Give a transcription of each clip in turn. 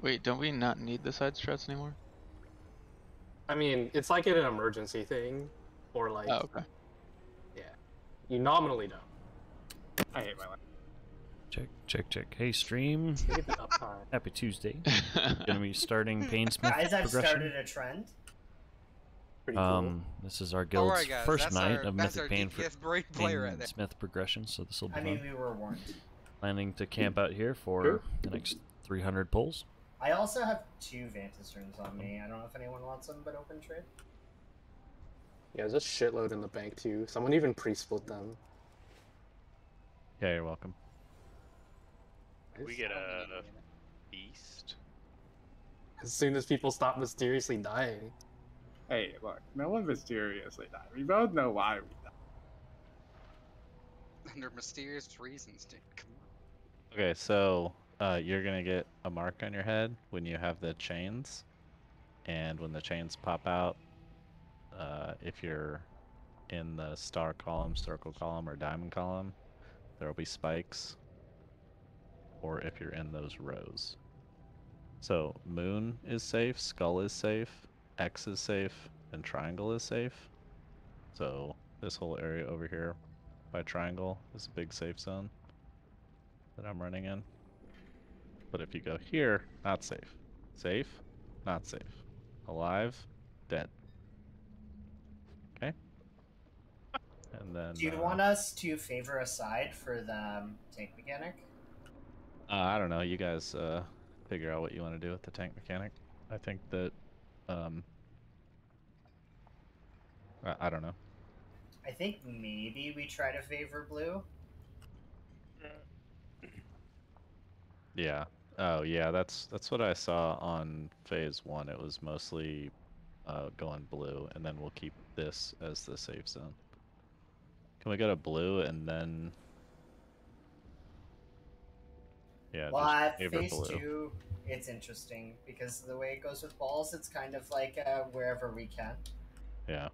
Wait, don't we not need the side strats anymore? I mean, it's like an emergency thing, or like, Oh, okay. yeah, you nominally don't. I hate my life. Check. Hey, stream. Save the uptime. Happy Tuesday. Gonna be starting Painsmith Guys, I've progression. started a trend. Pretty cool. This is our guild's guys, first night of that's Mythic our DPS brain player right there. Painsmith progression, so this will be I mean, fun. we were warned. Planning to camp out here for Sure. the next 300 pulls. I also have 2 Vantage runes on me. I don't know if anyone wants them, but open trade. Yeah, there's a shitload in the bank too. Someone even pre-split them. Yeah, you're welcome. We get a beast. As soon as people stop mysteriously dying. Hey, look, no one mysteriously died. We both know why we died. Under mysterious reasons, dude. Come on. Okay, so you're gonna get a mark on your head when you have the chains, and when the chains pop out, if you're in the star column, circle column, or diamond column, there will be spikes. Or if you're in those rows. So moon is safe, skull is safe, X is safe, and triangle is safe. So this whole area over here by triangle is a big safe zone that I'm running in. But if you go here, not safe. Safe, not safe. Alive, dead. Okay? And then Do you want us to favor a side for the tank mechanic? I don't know. You guys figure out what you want to do with the tank mechanic. I think that I don't know. I think maybe we try to favor blue. Yeah. Oh yeah. That's what I saw on phase 1. It was mostly going blue, and then we'll keep this as the safe zone. Can we go to blue and then? Yeah, Well, at favor phase blue. 2, it's interesting because the way it goes with balls, it's kind of like wherever we can. Yeah.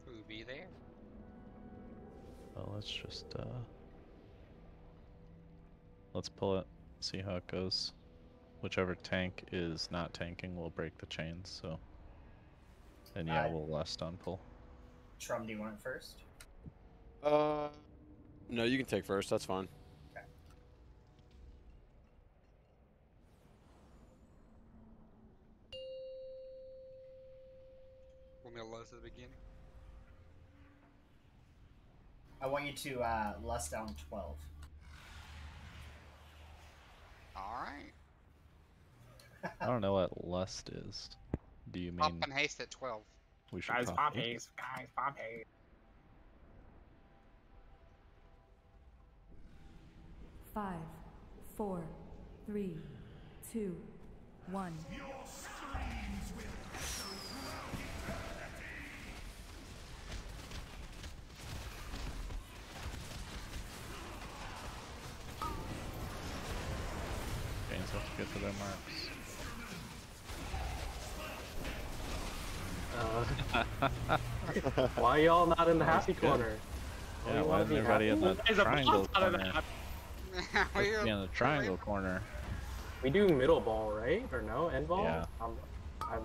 Who be there? Well, let's just let's pull it, see how it goes. Whichever tank is not tanking will break the chains. So, and yeah, we'll last on pull. Trum, do you want it first? No, you can take first. That's fine. Okay. Want me to lust at the beginning? I want you to lust down 12. Alright. I don't know what lust is. Do you Pop mean and haste at 12. we should Guys, pop haste? haste. Guys, pop haste. 5, 4, 3, 2, 1. Chains have to get to their marks. Why y'all not in the happy corner? Yeah, why isn't everybody in the triangle corner? We're Be in the triangle corner. We do middle ball, right? Or no? End ball? Yeah. I'm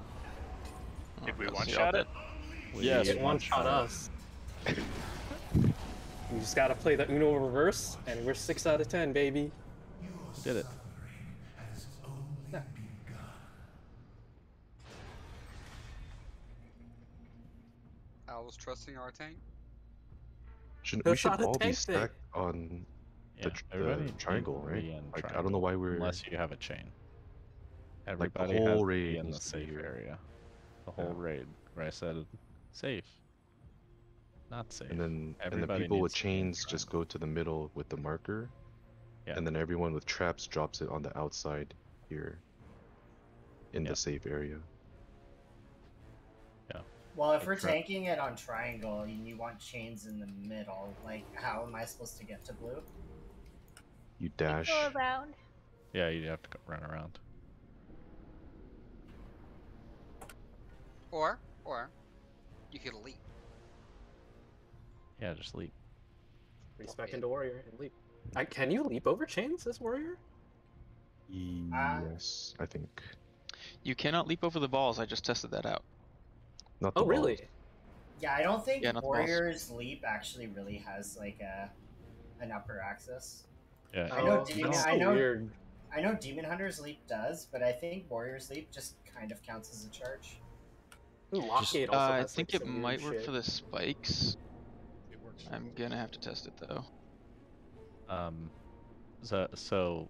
Did we one-shot it? Yes. It one-shot us. You just gotta play the Uno reverse, and we're 6 out of 10, baby. Did it. Yeah. Owl's trusting our tank. We should shot a all be tank stacked on Yeah, everybody the triangle, needs to be right? in Like, I triangle, don't know why we're... unless you have a chain. Like, the Everybody whole has to raid be in the needs to be safe here. area. The whole Yeah. raid, where I said safe, not safe. And then Everybody people with needs to be in chains just go to the middle with the marker. Yeah. And then everyone with traps drops it on the outside here. In Yeah. the safe area. Yeah. Well, if Like we're trap. tanking it on triangle and you want chains in the middle, like, how am I supposed to get to blue? You dash. Go around. Yeah, you have to run around. Or you could leap. Yeah, just leap. Respect into warrior and leap. Can you leap over chains as warrior? Yes, I think. You cannot leap over the balls. I just tested that out. Not the Oh, really? balls. Yeah, I don't think Yeah, not the balls. Warrior's Leap actually really has like an upper axis. Yeah. I know Oh, Demon. that's so I know. weird. I know Demon Hunter's Leap does, but I think Warrior's Leap just kind of counts as a charge. Ooh, Lockgate also I has, think like, it some weird might work shit. for the spikes. I'm gonna have to test it though. So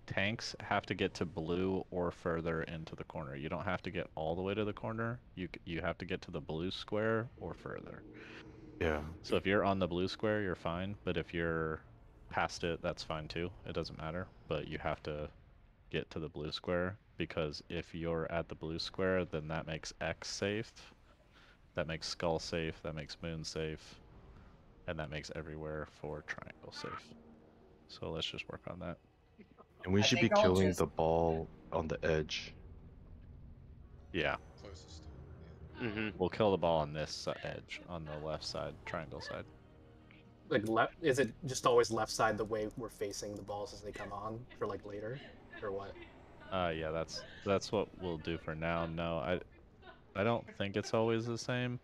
tanks have to get to blue or further into the corner. You don't have to get all the way to the corner. You have to get to the blue square or further. Yeah. So if you're on the blue square, you're fine. But if you're past it, that's fine too. It doesn't matter. But you have to get to the blue square, because if you're at the blue square, then that makes X safe. That makes Skull safe. That makes Moon safe. And that makes everywhere for Triangle safe. So let's just work on that. And we I should be think I'll killing just- the ball on the edge. Yeah. Closest. We'll kill the ball on this edge, on the left side, triangle side. Like, is it just always left side the way we're facing the balls as they come on for, like, later? Or what? Yeah, that's what we'll do for now. No, I don't think it's always the same.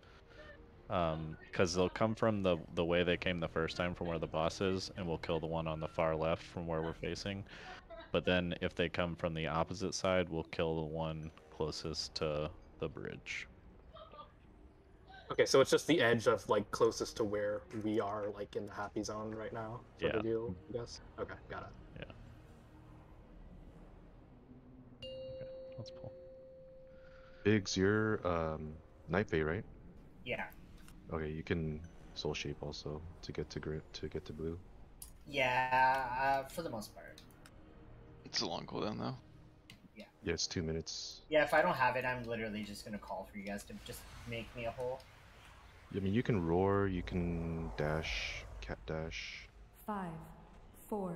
Because they'll come from the way they came the first time, from where the boss is, and we'll kill the one on the far left from where we're facing. But then if they come from the opposite side, we'll kill the one closest to the bridge. Okay, so it's just the edge of, like, closest to where we are, like, in the happy zone right now. For the Yeah. deal, I guess. Okay, got it. Yeah. Okay, let's pull. Biggs, you're Night Bay, right? Yeah. Okay, you can soul shape also to get to blue. Yeah, for the most part. It's a long cooldown though. Yeah, it's 2 minutes. Yeah, if I don't have it, I'm literally just gonna call for you guys to just make me a hole. I mean, you can roar, you can dash, cat dash. 5, 4,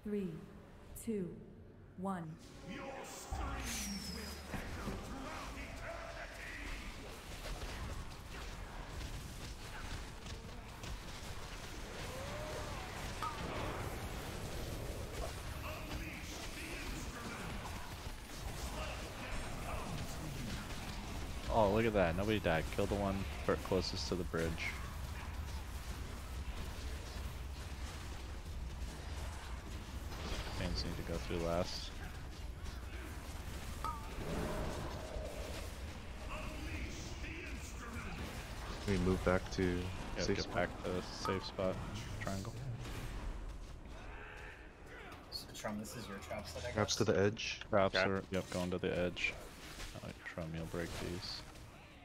3, 2, 1. Oh, look at that. Nobody died. Kill the one closest to the bridge. Pains need to go through last. We move back to Yeah, safe get spot. back to safe spot. Triangle. So, Trum, this is your traps that I got. Traps to the edge. Traps Okay. are, yep, going to the edge. I like Trum, you'll break these.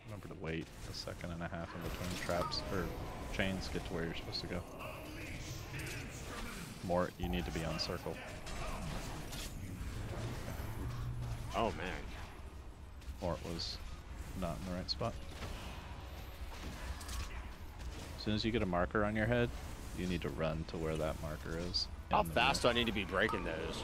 Remember to wait a second and a half in between traps, or chains, get to where you're supposed to go. Mort, you need to be on circle. Oh man. Mort was not in the right spot. As soon as you get a marker on your head, you need to run to where that marker is. How in the fast view. do I need to be breaking those?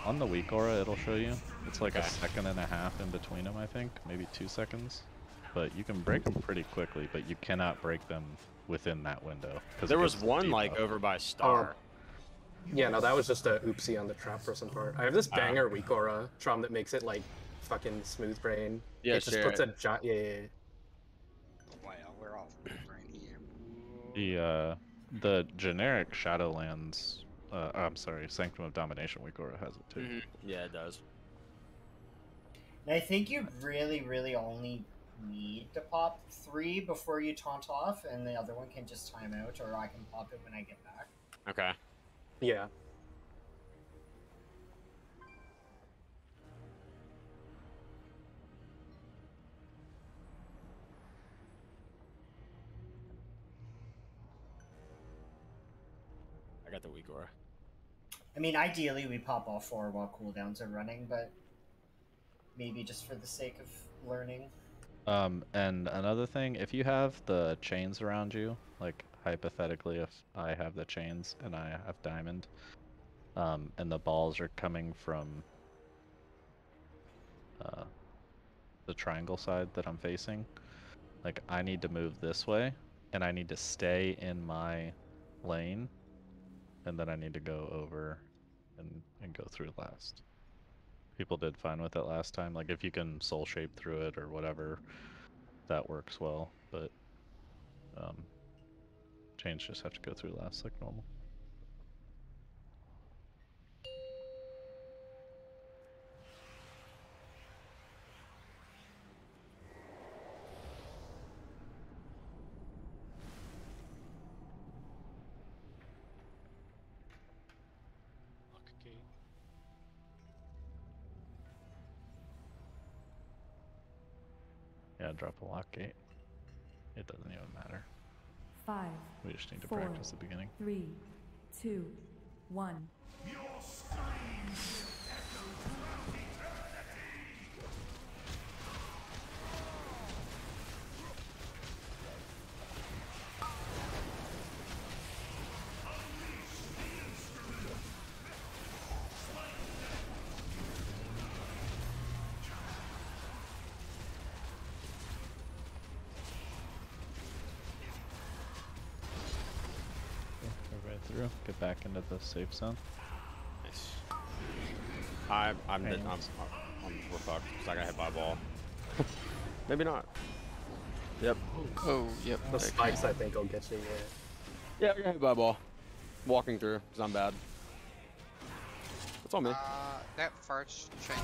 On the weak aura, it'll show you. It's like Okay. a second and a half in between them, I think. Maybe 2 seconds. But you can break them pretty quickly, but you cannot break them within that window. There was one like over by Star. Yeah, no, that was just a oopsie on the trap person part. I have this banger weak aura Trum that makes it, like, fucking smooth brain. Yeah, it just share puts it. a giant. Yeah. Wow, we're off right here. The generic Shadowlands, I'm sorry, Sanctum of Domination weak aura has it too. Yeah, it does. And I think you really, really only need to pop 3 before you taunt off, and the other one can just time out, or I can pop it when I get back. Okay. Yeah. I got the weak aura. I mean, ideally we pop all 4 while cooldowns are running, but maybe just for the sake of learning. And another thing, if you have the chains around you, like hypothetically if I have the chains and I have diamond, and the balls are coming from the triangle side that I'm facing, like I need to move this way, and I need to stay in my lane, and then I need to go over and go through last. People did fine with it last time. Like if you can soul shape through it or whatever, that works well. But chains just have to go through last like normal. Yeah, drop a lock gate. It doesn't even matter. 5. We just need to 4, practice the beginning. 3, 2, 1. Everybody through. Get back into the safe zone. Nice. We're fucked because I got hit by a ball. Maybe not. Yep. Oh, yep. The spikes, I think, will get you. Yeah, I got hit by a ball. Walking through because I'm bad. That's all me. That first chain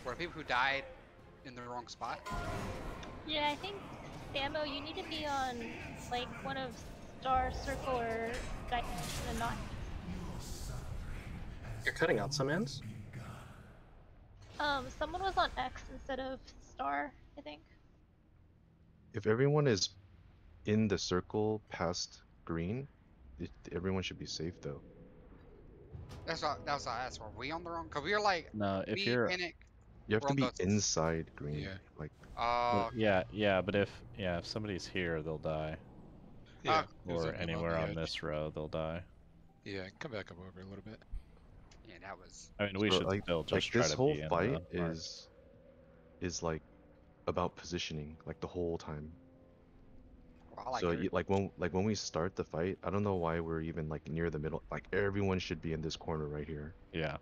were people who died in the wrong spot. Yeah, I think Bambo, you need to be on like one of Star, Circle, or Dimension and not. You're cutting out some ends? Someone was on X instead of Star, I think. If everyone is in the circle past green, everyone should be safe though. That's what I asked. Were we on the wrong? Cause we were like, No, if me, you're Panic, You have we're to on be the- inside green. Yeah. Like Oh, yeah, but if somebody's here, they'll die. Yeah. Or anywhere on this row, they'll die. Yeah, come back up over a little bit. yeah, that was. I mean, we so, should like, still just try this to whole be in fight the mark. is like about positioning like the whole time. Well, I like So it. when we start the fight, I don't know why we're even like near the middle. Like everyone should be in this corner right here. Yeah.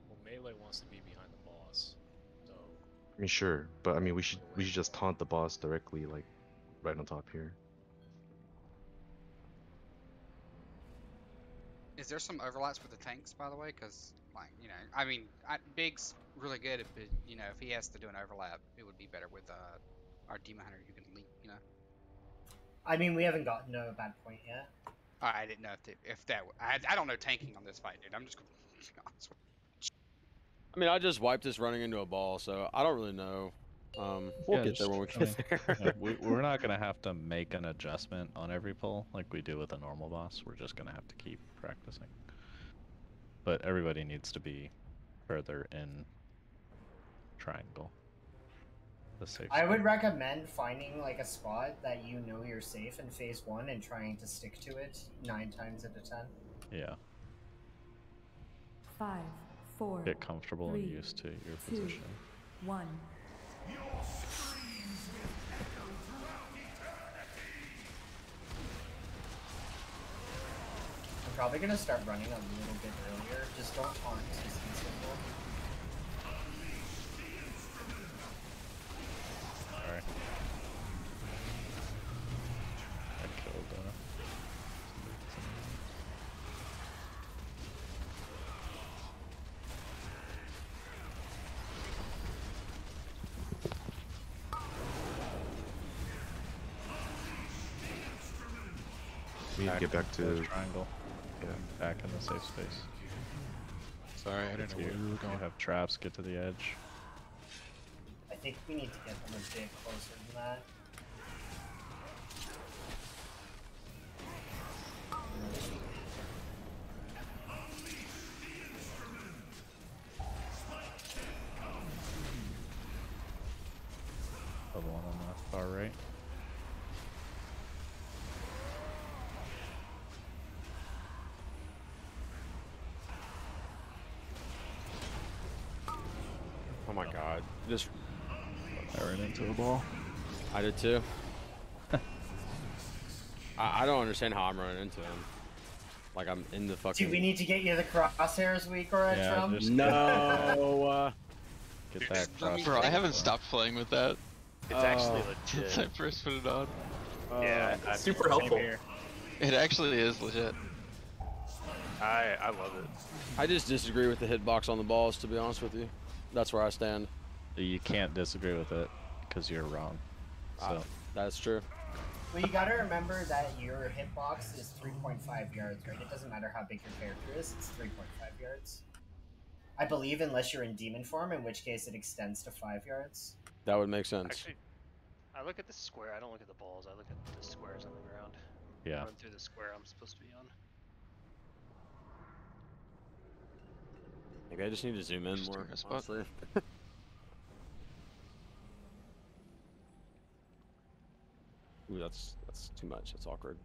Well, melee wants to be behind the boss, so I mean, sure, but I mean, we should just taunt the boss directly, like right on top here. Is there some overlaps with the tanks, by the way? Because, like, you know, I mean, Big's really good, but you know, if he has to do an overlap, it would be better with our Demon Hunter who can leap. You know. I mean, we haven't gotten to a bad point yet. I didn't know if that. I don't know tanking on this fight, dude. I'm just. I mean, I just wiped this running into a ball, so I don't really know. We'll get there when we get there. Yeah, we're not gonna have to make an adjustment on every pull like we do with a normal boss. We're just gonna have to keep practicing. But everybody needs to be further in triangle. The safe I spot. would recommend finding like a spot that you know you're safe in phase 1 and trying to stick to it 9 times out of 10. Yeah. 5, 4. Get comfortable 3, and used to your 2, position. 1. I'm probably gonna start running a little bit earlier. Just don't taunt distance symbol. Alright. I killed We need to get back to triangle. Yeah. Back in the safe space. Sorry, I didn't know where we were going. You have traps, get to the edge. I think we need to get them a bit closer than that. The one on the far right. Oh my god. Just I ran into a ball. I did too. I don't understand how I'm running into him. Like I'm in the fucking. Do we need to get you the crosshairs week or a Trump? No. Get that cross. Bro, I haven't stopped playing with that It's actually since I legit. first put it on. Yeah, super helpful. It actually is legit. I love it. I just disagree with the hitbox on the balls, to be honest with you. That's where I stand. You can't disagree with it because you're wrong. So That's true. Well, you gotta remember that your hitbox is 3.5 yards, right? It doesn't matter how big your character is, it's 3.5 yards. I believe, unless you're in demon form, in which case it extends to 5 yards. That would make sense. Actually, I look at the square. I don't look at the balls. I look at the squares on the ground. Yeah. Run through the square I'm supposed to be on. Maybe I just need to zoom in more, honestly. Ooh, that's too much. That's awkward.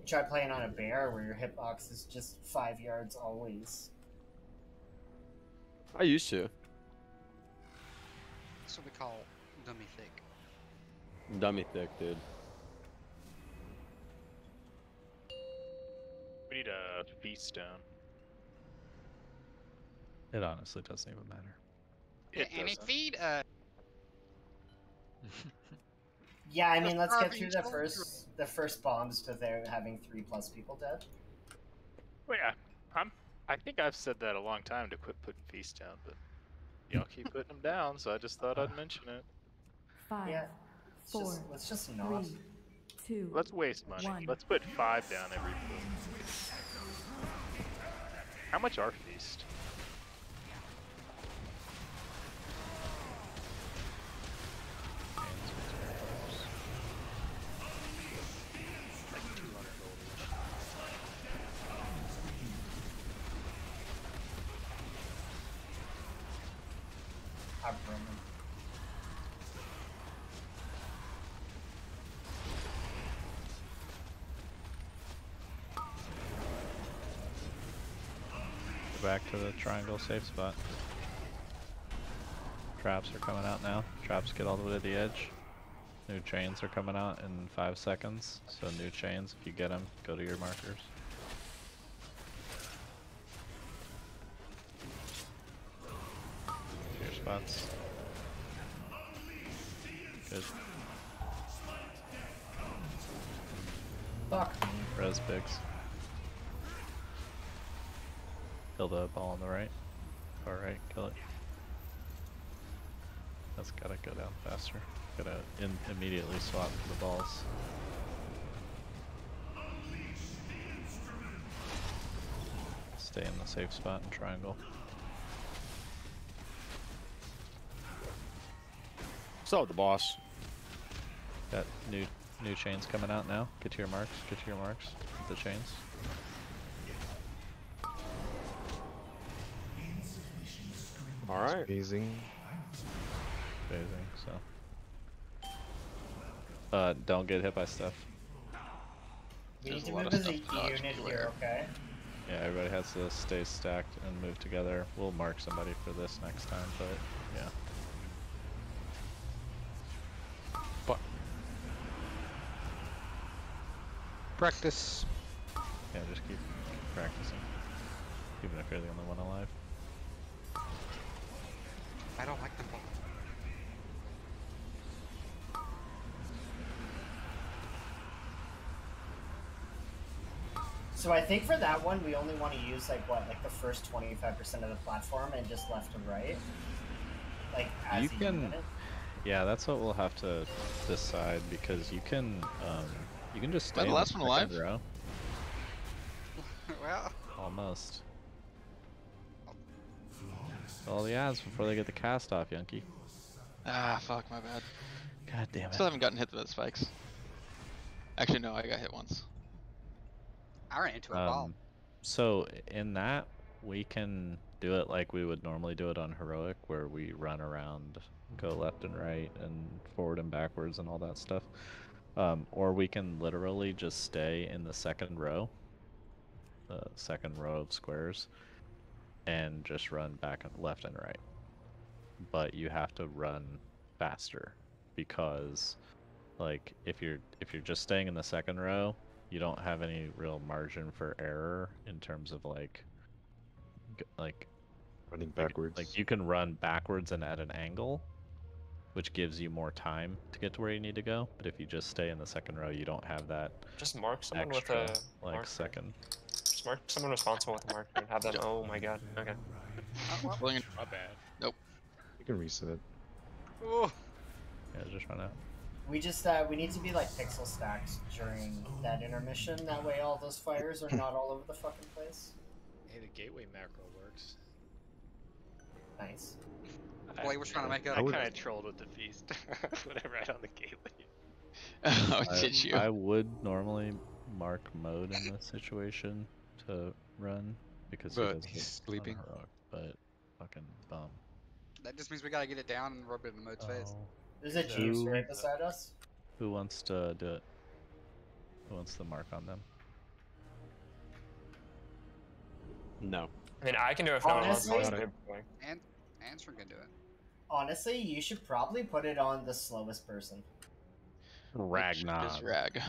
Try playing on a bear where your hitbox is just 5 yards always. I used to. That's what we call dummy thick. Dummy thick, dude. We need a feast down. It honestly doesn't even matter. And it feed Yeah, I mean, let's get through the first bombs to there having 3+ people dead. Well, yeah, I think I've said that a long time to quit putting feast down, but y'all keep putting them down, so I just thought I'd mention it. 5, Yeah, 4, let's just not. 3, 2. Let's waste money. 1. Let's put 5 down every pool. How much are feast? Like 200 gold. Have Roman. Go back to the triangle safe spot. Traps are coming out now. Traps get all the way to the edge. New chains are coming out in 5 seconds. So new chains, if you get them, go to your markers. Your spots. Good. Fuck. Res bigs. Kill the ball on the right. Far right, kill it. That's gotta go down faster. Gotta immediately swap to the balls. Stay in the safe spot and triangle. So the boss. Got new chains coming out now. Get to your marks. Get to your marks. With the chains. All right. Phasing. Phasing. So. Don't get hit by stuff. We need There's to a lot move of as a stuff dodged unit everywhere. here, okay? Yeah, everybody has to stay stacked and move together. We'll mark somebody for this next time, but yeah. Practice. Yeah, just keep practicing. Even if you're the only one alive. I don't like them both. So I think for that one, we only want to use like the first 25% of the platform and just left and right. Like as You a can, unit. yeah, that's what we'll have to decide because you can just stay the in last one alive? second row. Well, Almost. All the ads before they get the cast off, Yunky. Ah, fuck, my bad. God damn it. Still haven't gotten hit with spikes. Actually, no, I got hit once. I ran into a ball. So in that, we can do it like we would normally do it on Heroic, where we run around, go left and right, and forward and backwards and all that stuff. Or we can literally just stay in the second row of squares, and just run back and left and right. But you have to run faster, because like if you're just staying in the second row, you don't have any real margin for error in terms of like running backwards. Like you can run backwards and at an angle, which gives you more time to get to where you need to go. But if you just stay in the second row, you don't have that. Just mark someone extra, with a like marker. second. Just mark someone responsible with a marker and have them. Oh my god. Okay. My bad. Nope. You can reset. Ooh. Yeah, just run out. We just we need to be like pixel stacked during that intermission. That way, all those fires are not all over the fucking place. Hey, the gateway macro works. Nice. Blade was trying to make I up. kind of trolled with the feast. Whatever, right on the gateway. Oh, did you? I would normally mark mode in this situation to run because he But does he's sleeping. Heroic, but fucking bum. That just means we gotta get it down and rub it in the mode's face. There's a Jeeves right beside us. Who wants to do it? Who wants to mark on them? No. I mean, I can do it if no one wants to. Honestly- And Answer can do it. Honestly, you should probably put it on the slowest person. Ragnar. Is Rag.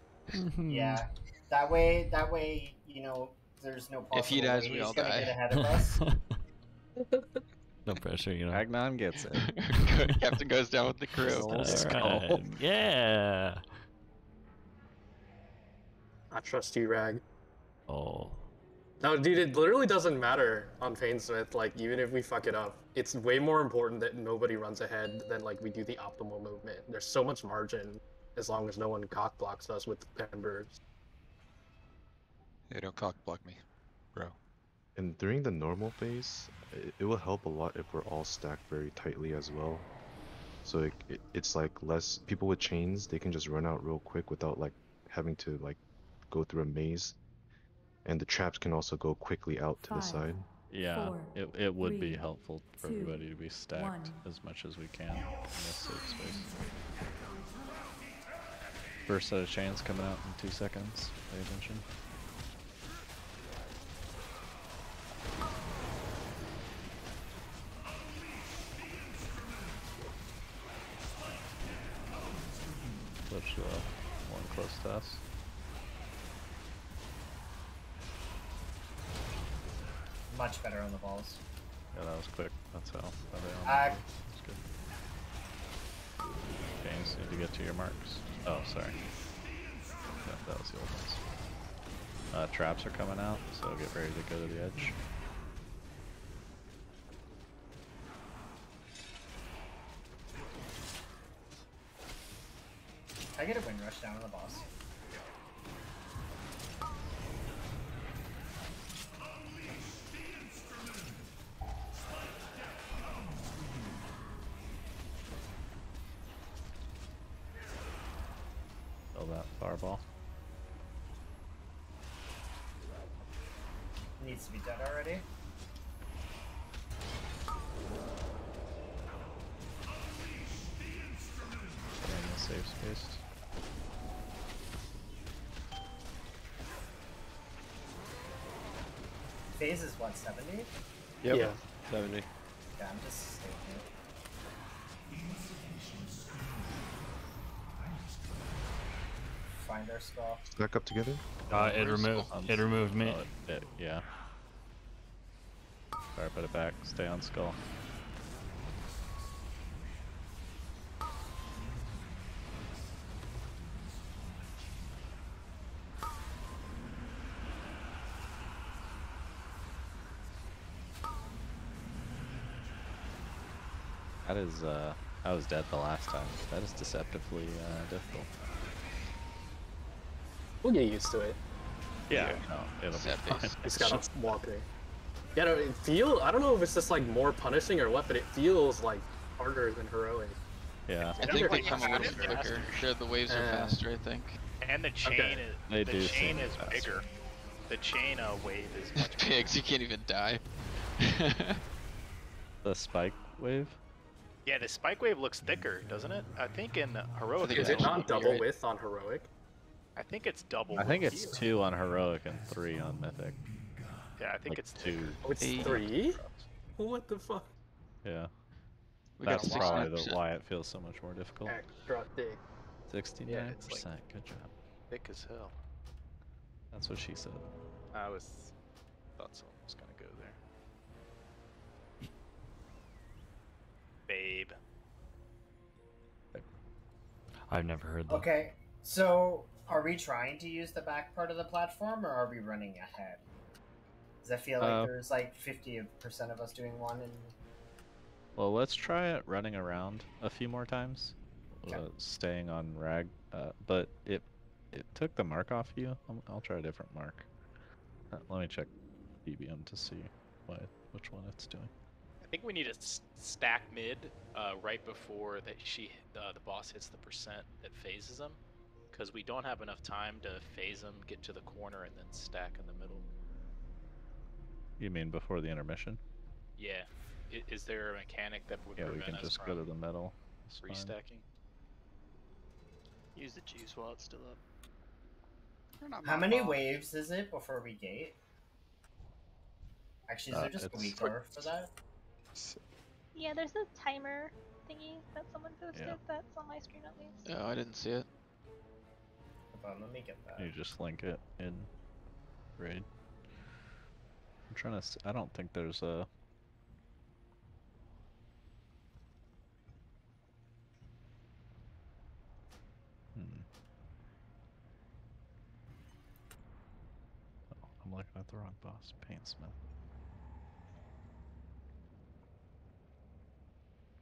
Yeah, that way, you know, there's no possible If he dies, way we he's all gonna die. get ahead of us. No pressure, you know. Ragnar gets it. Captain goes down with the crew. Alright. Yeah. I trust you, Rag. Oh. No, dude, it literally doesn't matter on Painsmith. Like, even if we fuck it up, it's way more important that nobody runs ahead than like we do the optimal movement. There's so much margin as long as no one cock blocks us with Pembers. Hey, don't cock block me, bro. And during the normal phase, it will help a lot if we're all stacked very tightly as well. So it's like less people with chains, they can just run out real quick without like having to like go through a maze. And the traps can also go quickly out to the side. Yeah, 4, it would be 3, helpful for 2, everybody to be stacked 1. as much as we can in this safe space. First set of chains coming out in 2 seconds. Pay attention. Switch the one close to us. Much better on the balls. Yeah, that was quick. That's how. Uh, That's good. James, need to get to your marks. Oh, sorry. Yeah, that was the old ones. Traps are coming out, so get ready to go to the edge. I get a wind rush down on the boss. Fill that fireball. Needs to be dead already. Stay in the safe space. Phase is what, 70? Yep. Yeah. 70. Yeah, I'm just staying here. Find our skull. Stack up together. It removed me. Yeah. Sorry, put it back. Stay on skull. That is, I was dead the last time. That is deceptively difficult. We'll get used to it. Yeah, no, it'll be fine. Just gotta walk there. Yeah, no, I don't know if it's just like more punishing or what, but it feels like harder than heroic. Yeah. I think they come a little quicker. Sure, the waves are faster, I think. And the chain is bigger. The chain wave is much Pigs, you can't even die. The spike wave? Yeah, the spike wave looks thicker, doesn't it? I think in heroic. Is it not double width on heroic? I think it's double. I think width it's here. 2 on heroic and 3 on mythic. Yeah, I think Like it's 2. thicker. Oh, it's 3? What the fuck? Yeah. We got That's probably 69%. why it feels so much more difficult. Extra thick. 69%. Yeah, it's like- Good job. Thick as hell. That's what she said. I thought someone was gonna go there. Babe. I've never heard that. Okay, so are we trying to use the back part of the platform, or are we running ahead? Does I feel like there's like 50% of us doing one and... Well, let's try it running around a few more times, staying on rag. But it took the mark off you. I'll try a different mark. Let me check BBM to see which one it's doing. I think we need to stack mid right before that the boss hits the percent that phases him, because we don't have enough time to phase him, get to the corner, and then stack in the middle. You mean before the intermission? Yeah. Is there a mechanic that would prevent we can us just from go to the middle. It's fine. restacking? Use the juice while it's still up. How many waves is it before we gate? Actually, is there just a week for that? Yeah, there's a timer thingy that someone posted that's on my screen at least. Oh, I didn't see it. Hold on, let me get that. You just link it in raid. I'm trying to. I don't think there's a. Oh, I'm looking at the wrong boss. Painsmith.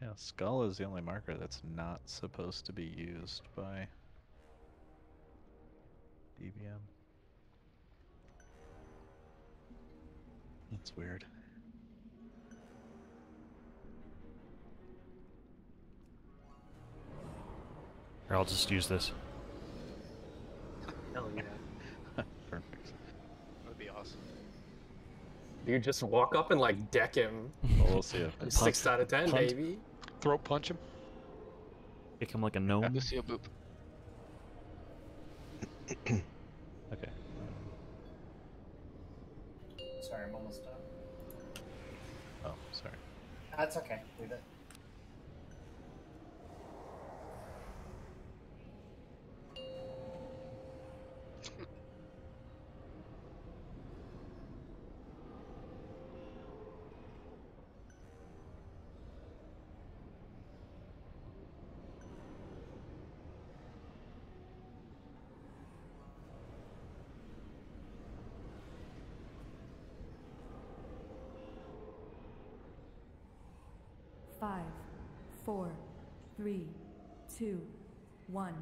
Yeah, skull is the only marker that's not supposed to be used by DBM. That's weird. Here, I'll just use this. Hell yeah. Perfect. That would be awesome. You just walk up and like deck him. Well, we'll see if 6 out of 10, punt. baby. Throat punch him. Kick him like a gnome. Lucio boop. Okay. Sorry, I'm almost done. Oh, sorry. That's okay. Leave it. Five, 4, 3, 2, 1.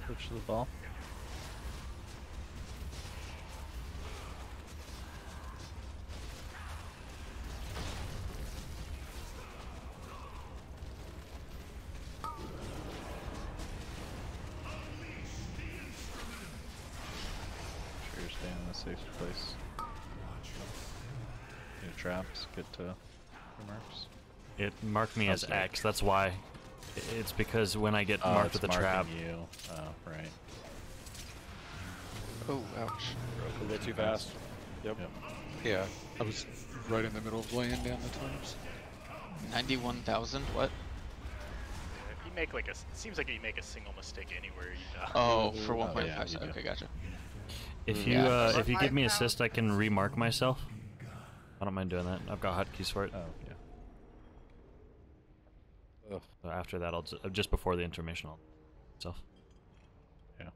Switch to the ball. Sure, stay in the safe place. New traps, get to the marks. It marked me as Okay. X. That's why. It's because when I get marked with it's a trap. marking you. Oh, right. Oh, ouch. A little too fast. Yep. Yeah, I was right in the middle of laying down the times. 91,000? What? If you make like it seems like you make a single mistake anywhere you die. Oh, for 1.5. yeah, you do. Okay, gotcha. If you if you give me assist, I can remark myself. I don't mind doing that. I've got hotkeys for it. Oh, yeah. So after that, I'll just before the intermission, I'll myself. Yeah.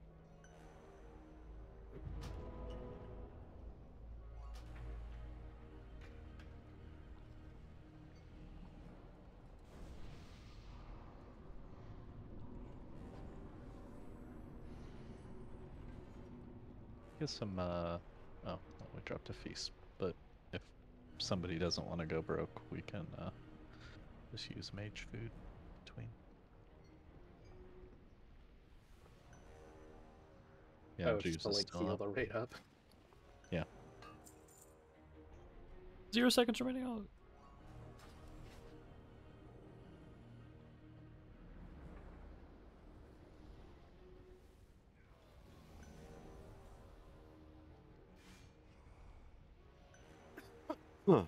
Get some, oh, well, we dropped a feast, but if somebody doesn't want to go broke, we can just use mage food between. Yeah, Oh, juice just to is like still heal up. the rate up. Yeah. 0 seconds remaining. Oh. Huh.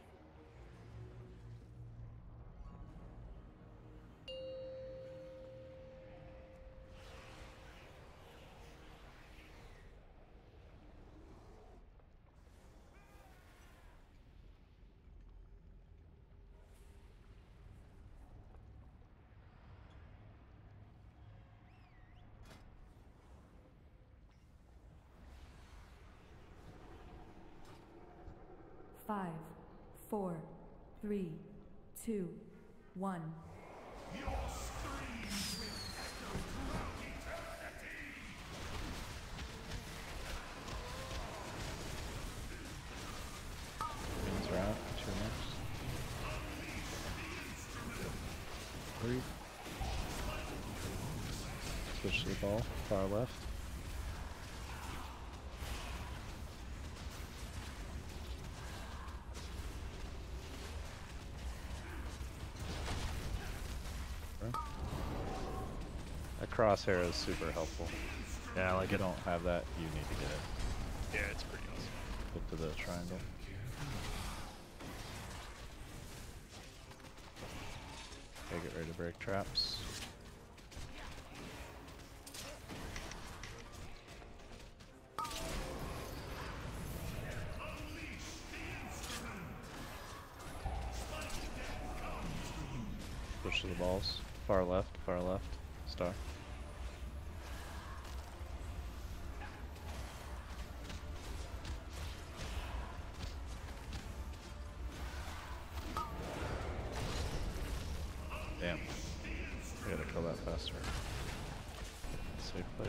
Five, 4, 3, 2, 1. Things are out. What's your next? Breathe. Switch to the ball. Far left. That crosshair is super helpful. Yeah, like if you don't have that, you need to get it. Yeah, it's pretty awesome. Get to the triangle. Okay, get ready to break traps. Push to the balls. Far left, star. Damn. I gotta kill that faster. Safe place.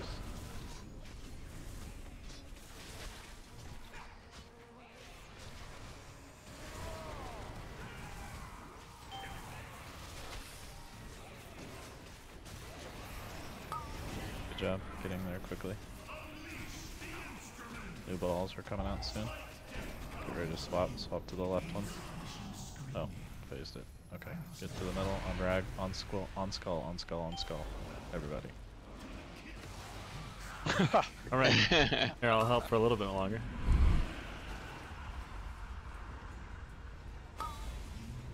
Good job getting there quickly. New balls are coming out soon. Get ready to swap. Swap to the left one. Oh, phased it. Okay, get to the middle, on rag, on skull, on skull, on skull, on skull. Everybody. Alright. Here, I'll help for a little bit longer.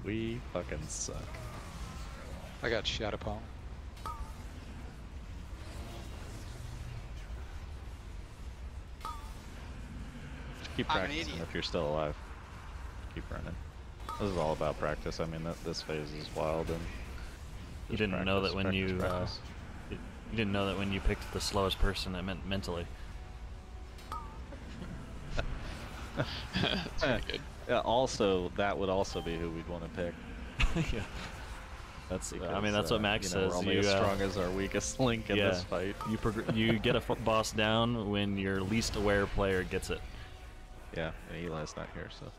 We fucking suck. I got Shadow Palm. Just keep I'm an practicing idiot. if you're still alive. Keep running. This is all about practice. I mean, this phase is wild and You just didn't know that when practice. you didn't know that when you picked the slowest person, it meant mentally. That's pretty good. Yeah, also, that would also be who we'd want to pick. Yeah. That's. Because, I mean, that's what Max you know, says. We're only as strong as our weakest link in this fight. You get a boss down when your least aware player gets it. Yeah, and Eli's not here, so.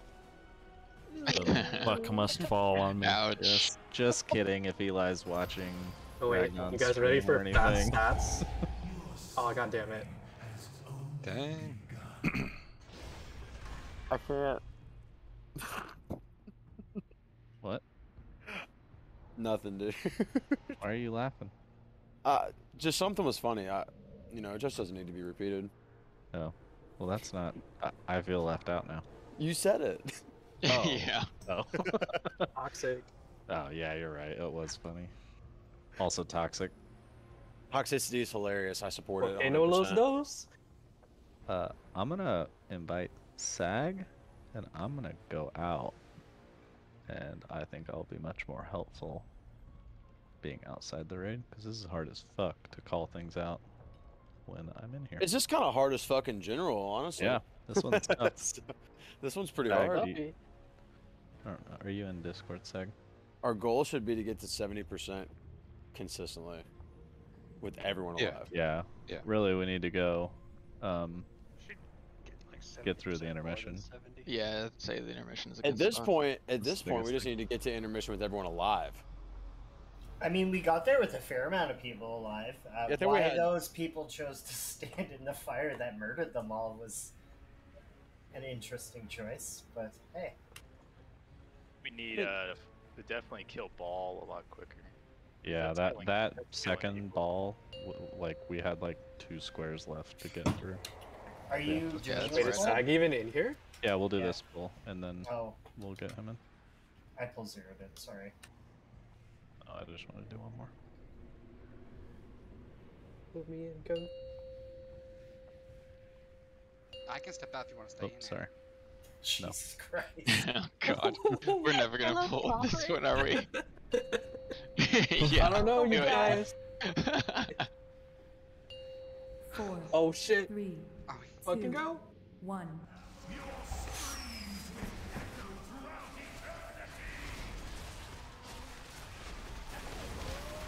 The buck must fall on me. Ouch. Just kidding. If Eli's watching. Oh wait, Ragnar you guys ready stream or for bad anything. stats? Oh god damn it. Dang. I can't. What? Nothing, dude. Why are you laughing? Just something was funny. You know, it just doesn't need to be repeated. Oh, well, that's not. I feel left out now. You said it. Oh. Yeah. Oh. Toxic. Oh yeah, you're right. It was funny. Also toxic. Toxicity is hilarious. I support it. Okay, no los 100%. dos. I'm gonna invite Sag, and I'm gonna go out. And I think I'll be much more helpful being outside the raid, because this is hard as fuck to call things out when I'm in here. It's just kind of hard as fuck in general, honestly. Yeah, this one's tough. This one's pretty Sag, hard. Are you in Discord, Sag? Our goal should be to get to 70% consistently with everyone alive. Yeah. Yeah. Really, we need to go. Should get like get through the intermission. Yeah, I'd say the intermission is a good At this spot. point, we biggest just need to get to intermission with everyone alive. I mean, we got there with a fair amount of people alive. I think we Why had- those people chose to stand in the fire that murdered them all was an interesting choice, but hey. We need to definitely kill Ball a lot quicker. Yeah, That's that killing second people. ball, like we had like 2 squares left to get through. Are you Yeah, that's Wait, right. is Sag even in here? Yeah, we'll do Yeah. this pull and then Oh, we'll get him in. I pull zeroed it, sorry. Oh, I just want to do one more. Put me in, go. I can step out if you want to stay in Oops, there. sorry. Jesus Christ. Oh God, we're never gonna Hello, pull this Robert. one, are we? Yeah. I don't know, you Yeah. guys. 4, Oh shit. 3, Oh, Fucking 2, go. 1.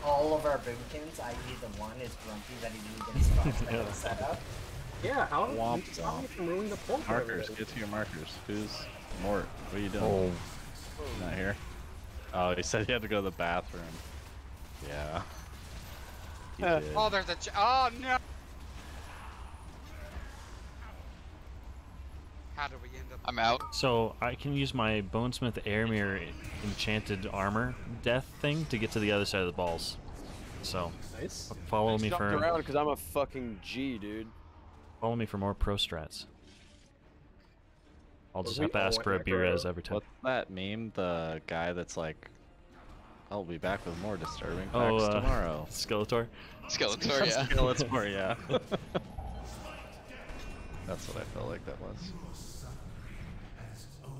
All of our boomkins, i.e. the one, is grumpy that he didn't get his box set up. Yeah, how Womp you stop me womp. from ruining the poll for Markers, everybody? get to your markers. Who's Mort? What are you doing? Oh, Not here. Oh, he said he had to go to the bathroom. Yeah. He did. Oh, there's a. Oh no! How did we end up? I'm out. So I can use my Bonesmith Air Mirror enchanted armor death thing to get to the other side of the balls. So Nice. follow me Jumped for around because I'm a fucking G, dude. more pro strats. I'll just We have to all ask went for a necro. B-res every time. What's that meme? The guy that's like, I'll be back with more disturbing Oh, facts tomorrow. Skeletor. Skeletor, yeah. Skeletor, yeah. That's what I felt like that was.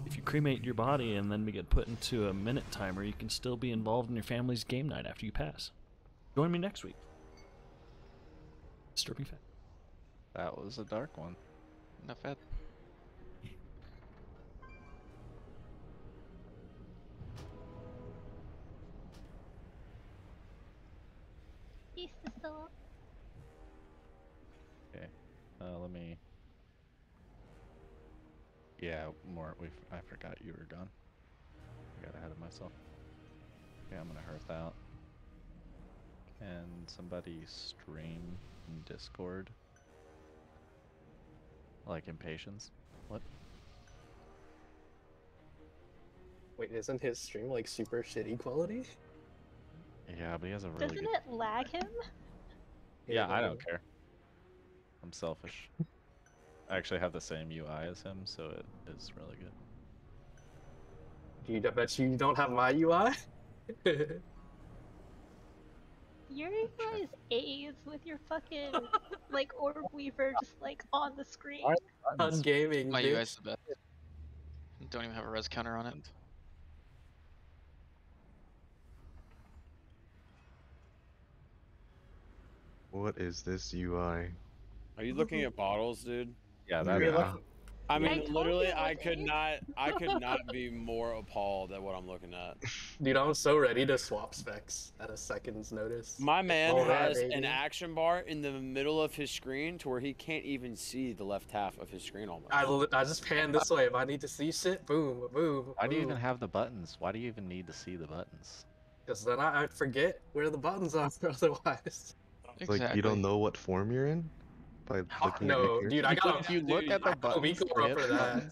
If you cremate your body and then we get put into a minute timer, you can still be involved in your family's game night after you pass. Join me next week. Disturbing fact. That was a dark one. Enough at. Beast is still up. Okay. Let me. Yeah, Mort. I forgot you were gone. I got ahead of myself. Okay, I'm gonna hearth out. Can somebody stream in Discord? Like Impatience? What? Wait, isn't his stream like super shitty quality? Yeah, but he has a really Doesn't good. it lag him? Yeah, I don't care. I'm selfish. I actually have the same UI as him, so it is really good. Dude, I bet you don't have my UI. Your UI is A's with your fucking like orb weaver just like on the screen. On gaming, My bitch. UI's the best. Don't even have a res counter on it. what is this UI? Are you looking at bottles, dude? Yeah, Are you that. looking- I mean, I told literally, you it I was could Ace. not be more appalled at what I'm looking at. Dude, I'm so ready to swap specs at a second's notice. My man All right, has an baby. action bar in the middle of his screen to where he can't even see the left half of his screen almost. I just pan this way. If I need to see shit, boom, boom. Why do you even have the buttons? Why do you even need to see the buttons? Because then I forget where the buttons are otherwise. It's like you don't know what form you're in by looking at No, your dude, I got You look at the buttons. Miko up for that.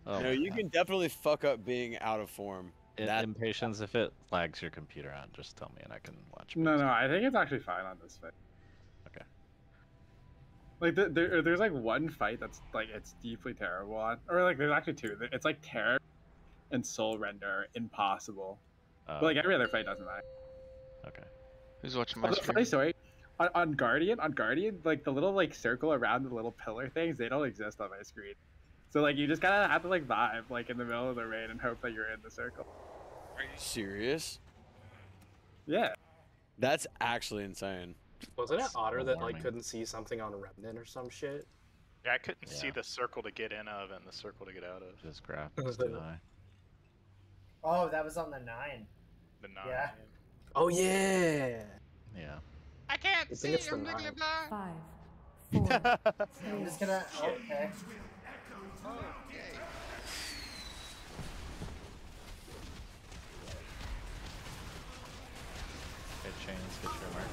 Oh No, my you God. can definitely fuck up being out of form. That Impatience, if it lags your computer out, just tell me and I can watch. No, videos. no, I think it's actually fine on this fight. Okay. Like there's like one fight that's like it's deeply terrible on, or like there's actually two. It's like Terror and Soul Render are impossible. But like every other fight doesn't matter. Okay. Who's watching my Oh, stream? funny story. On Guardian, like the little like circle around the little pillar things, they don't exist on my screen. So like you just kind of have to like vibe like in the middle of the rain and hope that you're in the circle. Are you serious? Yeah. That's actually insane. Wasn't it Otter that like warming. couldn't see something on Remnant or some shit? Yeah, I couldn't see Yeah. the circle to get in of and the circle to get out of. Just graphics too high. Oh, that was on the 9. The 9. Yeah. Oh yeah. Yeah. I can't I see. think it's the I'm legally 9. blind. 5, 4, I'm just gonna. Okay. Okay. Okay, chains, get your mark.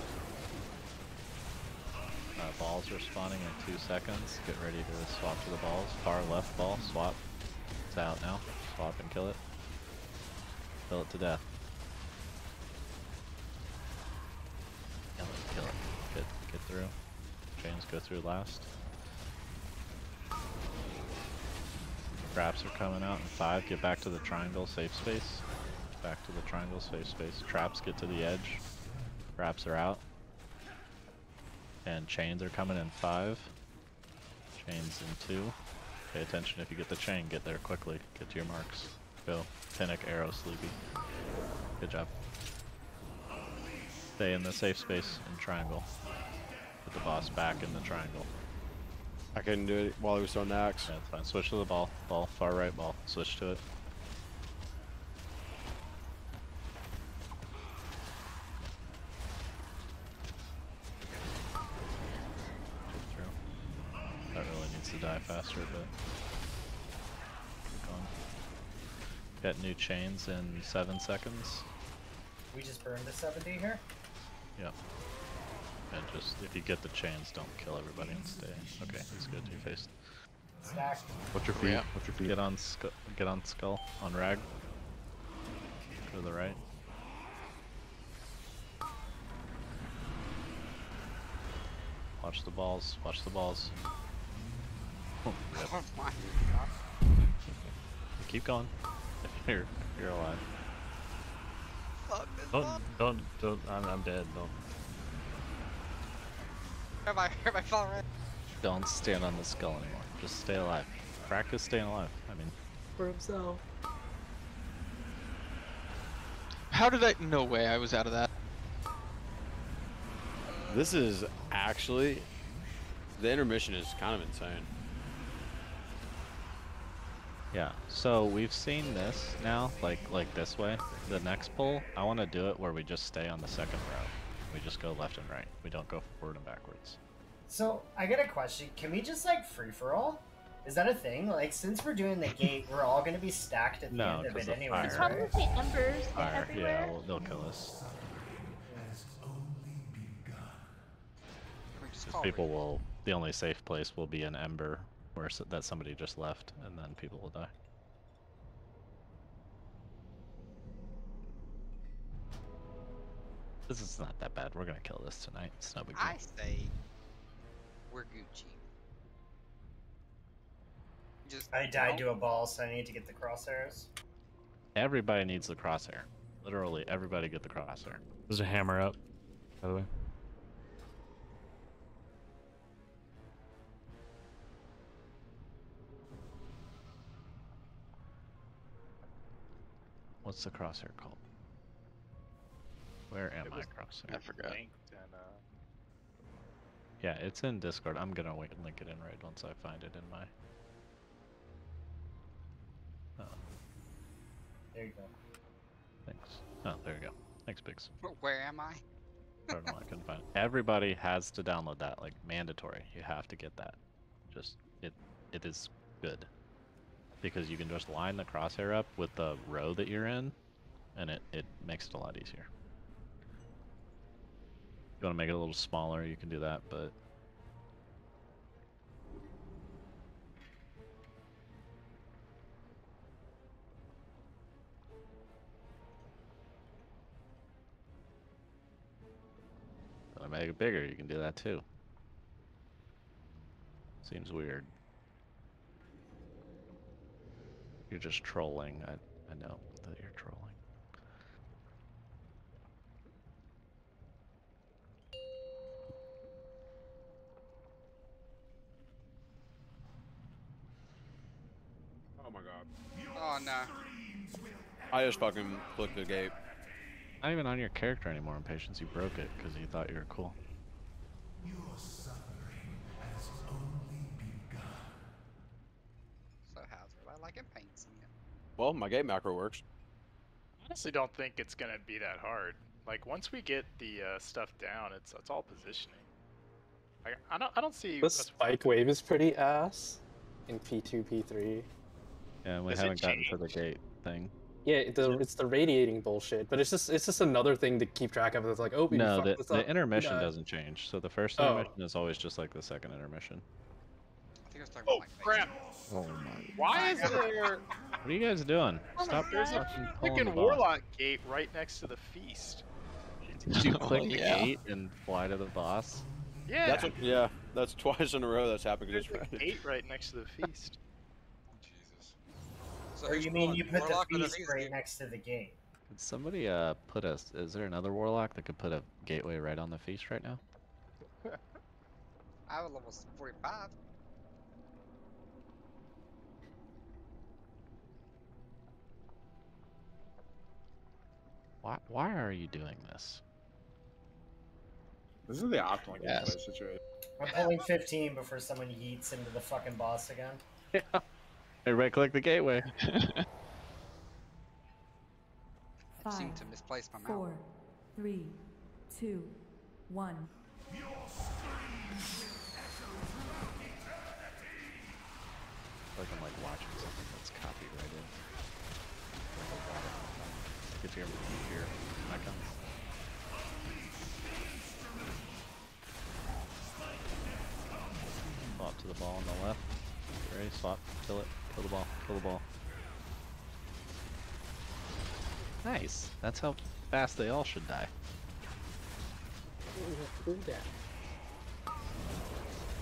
Balls are spawning in 2 seconds. Get ready to swap to the balls. Far left ball, swap. It's out now. Swap and kill it. Kill it to death. Kill it, kill it. Get through. Chains go through last. Traps are coming out in 5. Get back to the triangle, safe space. Back to the triangle, safe space. Traps get to the edge. Traps are out. And chains are coming in 5. Chains in 2. Pay attention if you get the chain, get there quickly. Get to your marks. Go. Pinnock, arrow, sleepy. Good job. Stay in the safe space in triangle. Put the boss back in the triangle. I couldn't do it while he was throwing the axe. Yeah, that's fine. Switch to the ball. Ball, far right ball. Switch to it. That really needs to die faster, but keep going. Got new chains in 7 seconds. We just burned a 70 here? Yep. And just, if you get the chains, don't kill everybody and stay. Okay, he's good. You faced. Stack. What's your feet? What's your feet? Get on skull. On rag. Go to the right. Watch the balls. Watch the balls. Oh, Oh my god. Keep going. If you're alive. Fuck this Don't. I'm dead. Don't. Everybody fall right. Don't stand on the skull anymore. Just stay alive. Practice staying alive. I mean, For himself. How did I? No way, I was out of that. This is actually, the intermission is kind of insane. yeah. So we've seen this now, like this way. The next pull, I want to do it where we just stay on the second row. We just go left and right. We don't go forward and backwards. So, I got a question. Can we just, like, free-for-all? Is that a thing? Like, since we're doing the gate, we're all gonna be stacked at the end of it anyway. It's probably the embers Fire, everywhere. yeah, they'll kill us. Because people will, the only safe place will be an ember where that somebody just left, and then people will die. This is not that bad. We're gonna kill this tonight. It's no big deal. I say we're Gucci. Just I died to a ball, so I need to get the crosshairs. Everybody needs the crosshair. Literally, everybody get the crosshair. There's a hammer up, by the way. What's the crosshair called? Where am I, crosshair? I forgot. Yeah, it's in Discord. I'm gonna link it in right once I find it in my... There you go. Thanks. Oh, there you go. Thanks, Biggs. Where am I? I don't know, I couldn't find it. Everybody has to download that, like, mandatory. You have to get that. Just, it is good. Because you can just line the crosshair up with the row that you're in, and it makes it a lot easier. If you want to make it a little smaller, you can do that, but... Want to make it bigger, you can do that too. Seems weird. You're just trolling. I know that you're trolling. Oh my god. Oh no. I just fucking clicked the gate. Not even on your character anymore, Impatience. You broke it because you thought you were cool. So how's everybody liking Painsmith? Well, my gate macro works. Honestly, don't think it's gonna be that hard. Like once we get the stuff down, it's all positioning. Like I don't see. The spike wave is pretty ass. in P2, P3. Yeah, we Has it haven't gotten to the changed? gate thing. Yeah, it's the radiating bullshit, but it's just another thing to keep track of. It's like, oh, we No, fucked this up. the intermission we died. doesn't change. So the first Oh. intermission is always just like the second intermission. I think I was talking Oh about like crap! Oh my. Why is there? What are you guys doing? Stop There's a fucking pulling the freaking boss. warlock gate right next to the feast. Did you click the yeah. gate and fly to the boss? Yeah. That's what, yeah, that's twice in a row that's happened. There's a gate right next to the feast. Jesus. So Or who's you mean pulling? you put the Warlock or feast feast? right next to the gate? Could somebody put a? Is there another warlock that could put a gateway right on the feast right now? I have a level 45. Why are you doing this? This is the optimal Yes. gameplay situation. I'm pulling 15 before someone yeets into the fucking boss again. Everybody click the gateway. I seem 5, to misplace my mount. 4, 3, 2, 1. Like I'm like watching something that's copyrighted. Get your here. Icon. Swap to the ball on the left. Get ready, swap, kill it, kill the ball, kill the ball. Nice. That's how fast they all should die.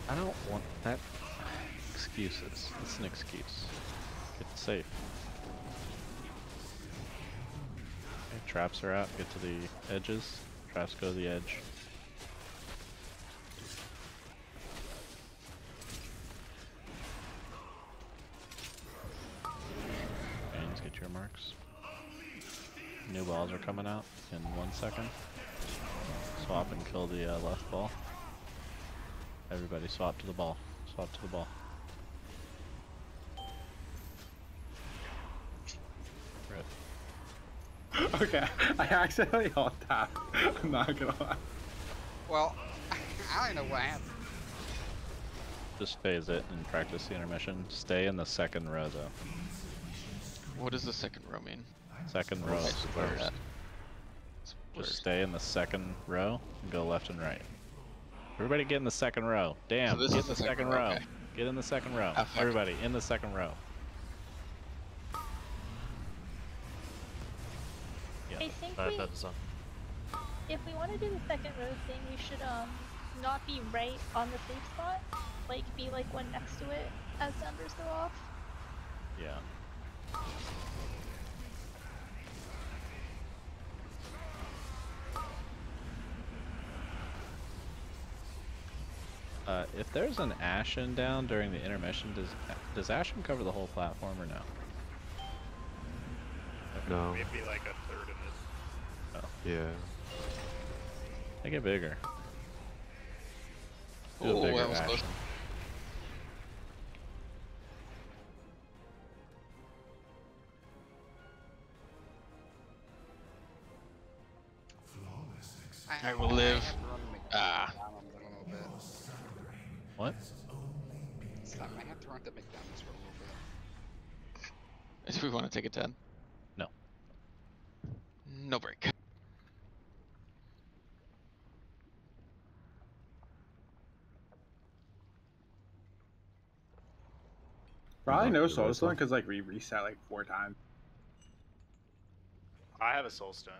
I don't want that. Excuses. It's an excuse. Get safe. Okay, traps are out. Get to the edges. Traps go to the edge. Gains, get your marks. New balls are coming out in 1 second. Swap and kill the left ball. Everybody swap to the ball. Swap to the ball. Rip. Okay, I accidentally alt tapped. I'm not gonna lie. Well, I don't know what happened. Just phase it and practice the intermission. Stay in the second row though. What does the second row mean? Second row is Where first. at? Just stay in the second row and go left and right. Everybody get in the second row. Damn, So this get is in the the second second row. row, okay. Get in the second row. Ah, fuck. Everybody in the second row. Yeah, I think that is if we want to do the second row thing, we should not be right on the safe spot. Like be like one next to it as numbers go off. yeah. If there's an Ashen down during the intermission, does Ashen cover the whole platform or no? No. Maybe like a third of it. Oh, Yeah. make it bigger. Do a Oh, bigger that was Ashen. close. I will live. Ah. What? I might have to run to McDonald's for a little bit. Do we want to take a 10? No. No break. Probably no Your soul red stone zone? because like we reset like 4 times. I have a soul stone.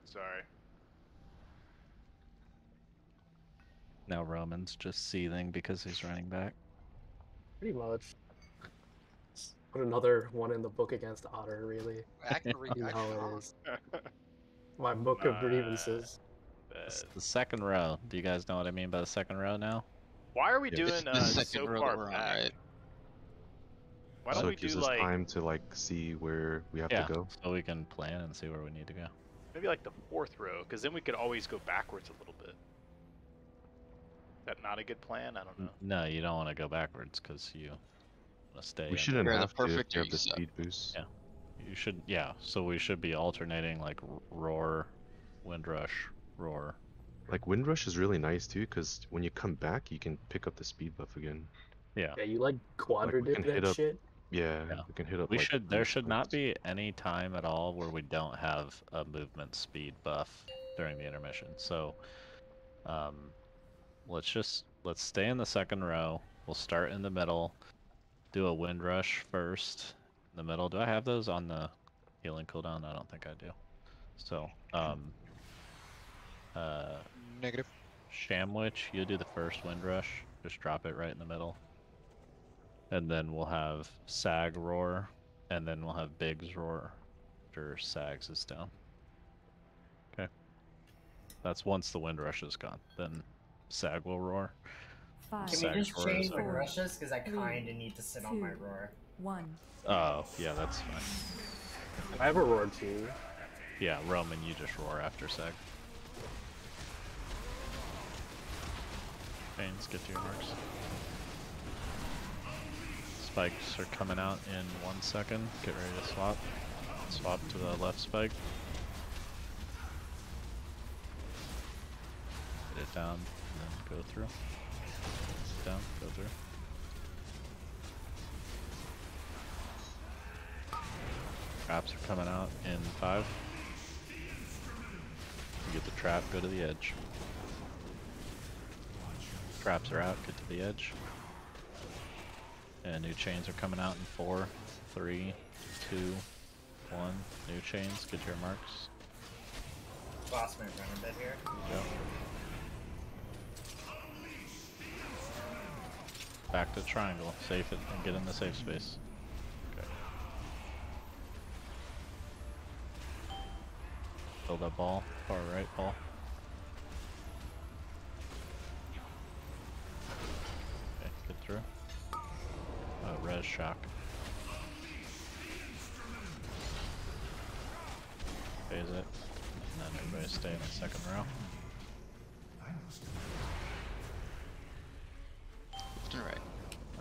Sorry. Now Roman's just seething because he's running back. Pretty much. Put another one in the book against Otter, really. I can read. You I know how can it is. My book of grievances. It's the second row. Do you guys know what I mean by the second row now? Why are we Yeah. doing It's the second so row far that we're on, back? right? Why don't So we it gives do us like time to like see where we have Yeah, to go. so we can plan and see where we need to go. maybe like the fourth row? Because then we could always go backwards a little bit. Is that not a good plan? I don't know. No, you don't want to go backwards because you want to stay. We in shouldn't You're in the have to if perfect we have the reset. speed boost. Yeah. You should, yeah. So we should be alternating like roar, windrush, roar. Like Windrush is really nice too, because when you come back, you can pick up the speed buff again. Yeah. Yeah, you like Like we quadra-dip can hit that up. shit. Yeah, Yeah. we can hit up We like should. blue There should not spikes. be any time at all where we don't have a movement speed buff during the intermission. So, let's stay in the second row. We'll start in the middle. Do a wind rush first in the middle. Do I have those on the healing cooldown? I don't think I do. So, Negative. Shamwich, you do the first wind rush. Just drop it right in the middle. And then we'll have Sag roar, and then we'll have Biggs roar after Sags is down. Okay. That's once the wind rush is gone. Then Sag will roar. Can we Sag's just roar is change wind over. rushes? Because I kind of need to sit on my roar. 1. Oh, yeah, that's fine. I have a roar too. Yeah, Roman, you just roar after Sag. Pains, get to your marks. Spikes are coming out in 1 second. Get ready to swap. Swap to the left spike. Get it down, and then go through. Down, go through. Traps are coming out in 5. You get the trap, go to the edge. Traps are out, get to the edge. And new chains are coming out in 4, 3, 2, 1. New chains, get your marks. Boss might run a bit here. Yep. Back to triangle, safe it, and get in the safe space. Okay. Fill that ball, far right ball. Okay, get through. Res shock. Phase it, and then everybody stay in the second row. Left and right.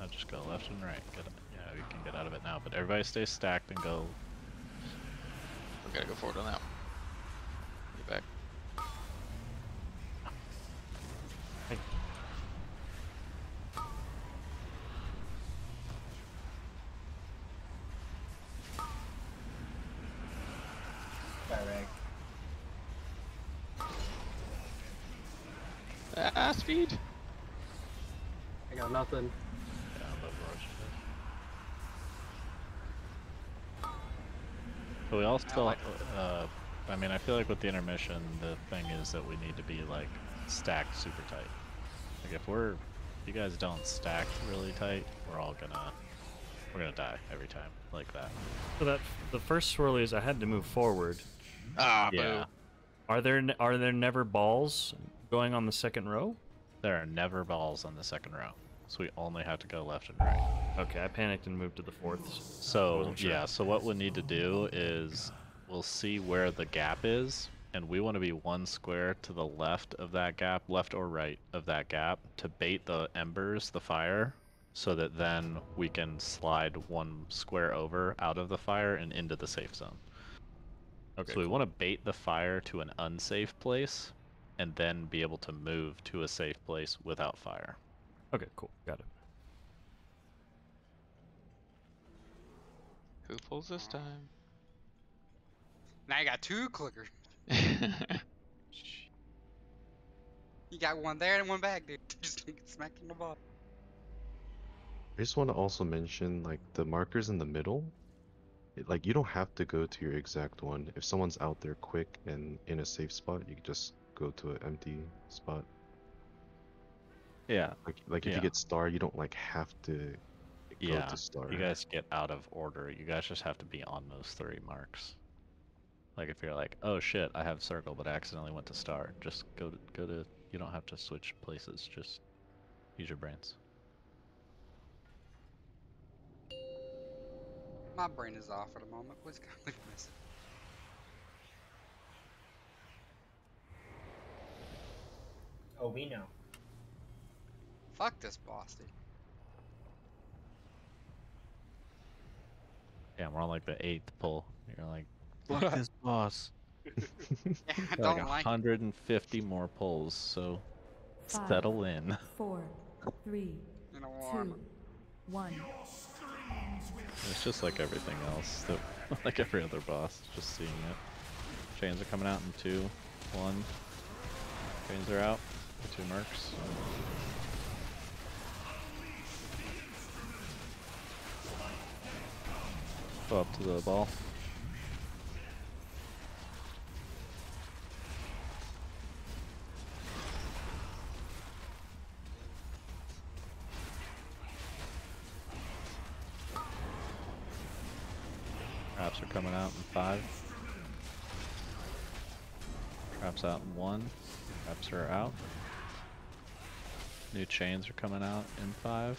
I'll just go left and right. Get it. Yeah, you can get out of it now, but everybody stay stacked and go. We gotta go forward on that. Get back. Hey. Direct. Ah, speed! I got nothing. Yeah, I love Roach. But we all still, I mean, I feel like with the intermission, the thing is that we need to be like stacked super tight. Like if you guys don't stack really tight, we're gonna die every time like that. So that the first swirlies, I had to move forward. Ah, Yeah. Are there never balls going on the second row? There are never balls on the second row, so we only have to go left and right. Okay, I panicked and moved to the fourth. So yeah, so what we need to do is we'll see where the gap is, and we want to be 1 square to the left of that gap, left or right of that gap, to bait the embers, the fire, so that then we can slide 1 square over out of the fire and into the safe zone. Okay. So we want to bait the fire to an unsafe place, and then be able to move to a safe place without fire. Okay, cool, got it. Who pulls this time? Now you got 2 clickers. You got one there and one back, dude. Just smacking the ball. I just want to also mention like the markers in the middle. Like you don't have to go to your exact one. If someone's out there quick and in a safe spot, you can just go to an empty spot. Yeah. Like if you get star, you don't like have to go to star. You guys get out of order. You guys just have to be on those 3 marks. Like if you're like, oh shit, I have circle, but I accidentally went to star. Just go to. You don't have to switch places. Just use your brains. My brain is off at the moment. What's going on? Oh, we know. Fuck this boss, dude. Yeah, we're on like the 8th pull. You're like, fuck this boss. Yeah, I Got don't like 150 more pulls, so 5, settle in. 4, 3, You know, 2, 1. It's just like everything else, that, like every other boss, just seeing it. Chains are coming out in 2, 1. Chains are out. The 2 mercs. Go up to the ball. Traps are coming out in 5. Traps out in 1. Traps are out. New chains are coming out in 5.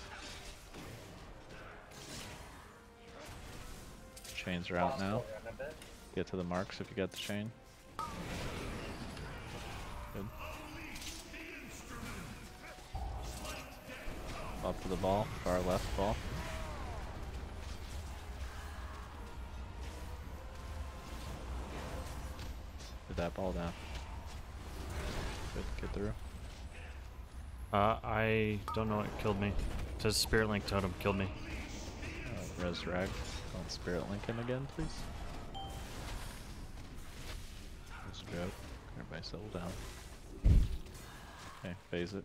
Chains are out now. Get to the marks if you got the chain. Good. Up to the ball, far left ball. Get that ball down. Good, get through. I don't know what killed me. It says Spirit Link Totem killed me. Resurrect. On Spirit Lincoln again, please. Nice joke. Everybody settle down. Okay, phase it.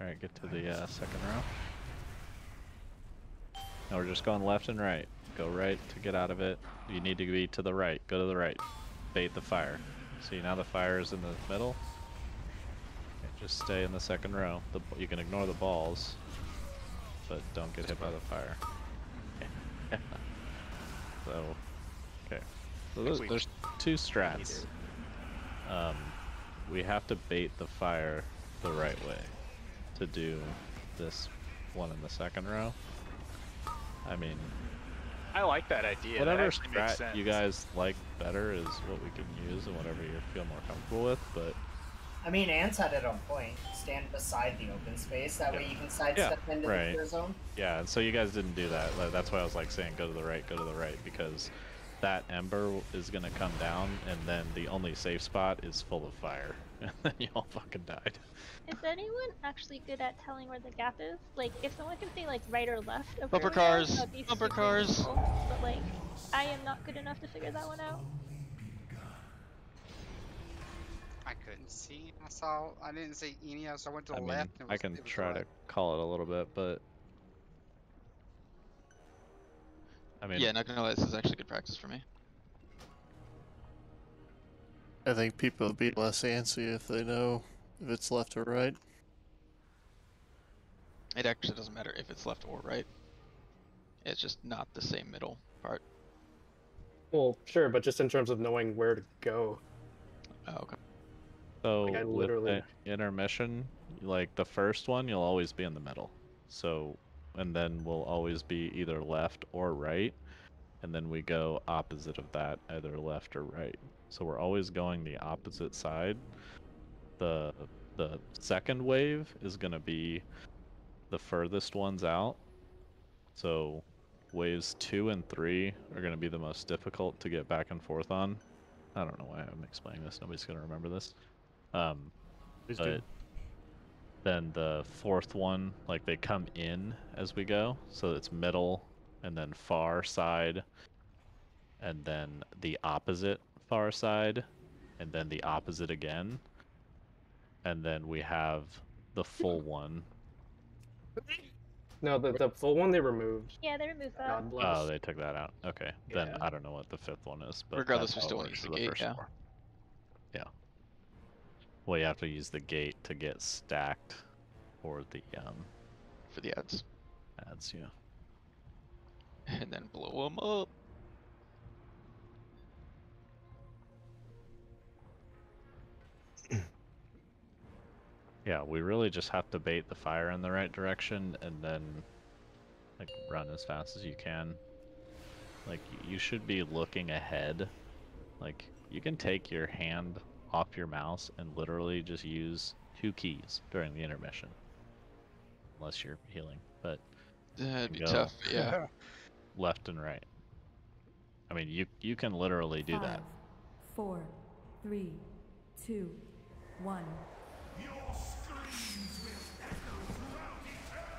Alright, get to the second row. Now we're just going left and right. Go right to get out of it. You need to be to the right. Go to the right. Bait the fire. See, now the fire is in the middle. Okay, just stay in the second row. You can ignore the balls, but don't get hit by the fire. So, okay. So there's 2 strats. We have to bait the fire the right way to do this one in the second row. I mean, I like that idea. whatever that makes strat sense. you guys like better is what we can use, and whatever you feel more comfortable with. But I mean, Ants had it on point. Stand beside the open space. That way you can sidestep into the clear zone. Yeah, and so you guys didn't do that. That's why I was like saying go to the right, because that ember is gonna come down, and then the only safe spot is full of fire, and then you all fucking died. Is anyone actually good at telling where the gap is? Like, if someone can say like right or left of Bumper where we are, cars, that'd be bumper super cars. useful. But like, I am not good enough to figure that one out. I couldn't see. I didn't see any. So I went to the I mean, left. And I can it was try right. to call it a little bit, but I mean, Yeah, not gonna lie, this is actually good practice for me. I think people would be less antsy if they know if it's left or right. It actually doesn't matter if it's left or right. It's just not the same middle part. Well, sure, but just in terms of knowing where to go. Oh, okay. so Like, I with literally- the intermission, like the first one, you'll always be in the middle. So, and then we'll always be either left or right, and then we go opposite of that, either left or right. So we're always going the opposite side. The second wave is gonna be the furthest ones out. So waves 2 and 3 are gonna be the most difficult to get back and forth on. I don't know why I'm explaining this. Nobody's gonna remember this. But then the 4th one, like they come in as we go, so it's middle and then far side, and then the opposite far side, and then the opposite again, and then we have the full one. No, the full one they removed. Yeah, they removed that. God bless. Oh, they took that out. Okay, then Yeah. I don't know what the 5th one is, but Regardless, that's we how still it want works to for use the gate, first yeah. 4. Yeah. Well, you have to use the gate to get stacked for the ads. Ads, yeah. And then blow them up. Yeah, we really just have to bait the fire in the right direction and then like run as fast as you can. Like you should be looking ahead. Like you can take your hand off your mouse and literally just use 2 keys during the intermission. Unless you're healing, but That'd be go tough, yeah. left and right. I mean, you can literally do 5, that. 4, 3, 2, 1.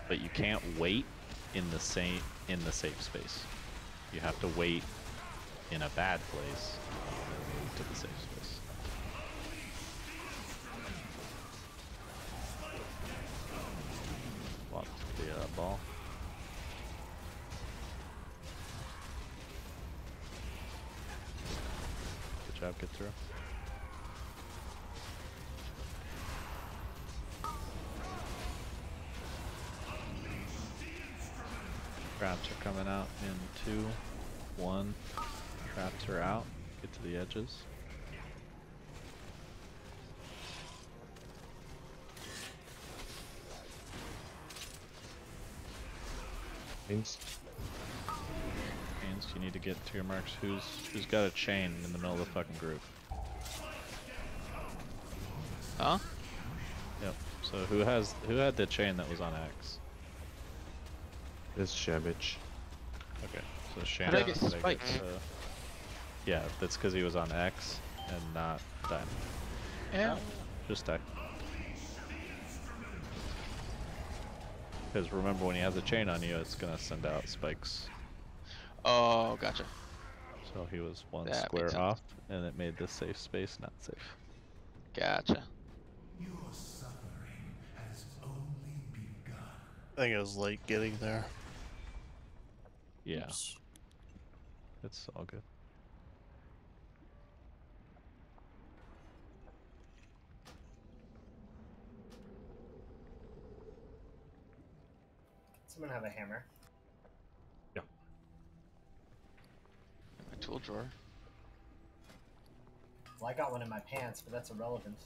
but you can't wait in the safe space. You have to wait in a bad place and move to the safe space. Walk to the ball. Good job, get through. Traps are coming out in 2, 1. Traps are out. Get to the edges. Pains. Pains, you need to get to your marks. Who's got a chain in the middle of the fucking group? Huh? Yep. So who had the chain that was on X? It's Shabich. Okay, so How Shannon. did I get spiked? Yeah, that's because he was on X and not Diamond. Yeah. Just die. Because remember, when you have the chain on you, it's gonna send out spikes. Oh, gotcha. So he was one That square makes sense. off, and it made this safe space not safe. Gotcha. I think it was late getting there. Yeah. Oops. It's all good. Someone have a hammer. Yeah. My tool drawer. Well, I got one in my pants, but that's irrelevant.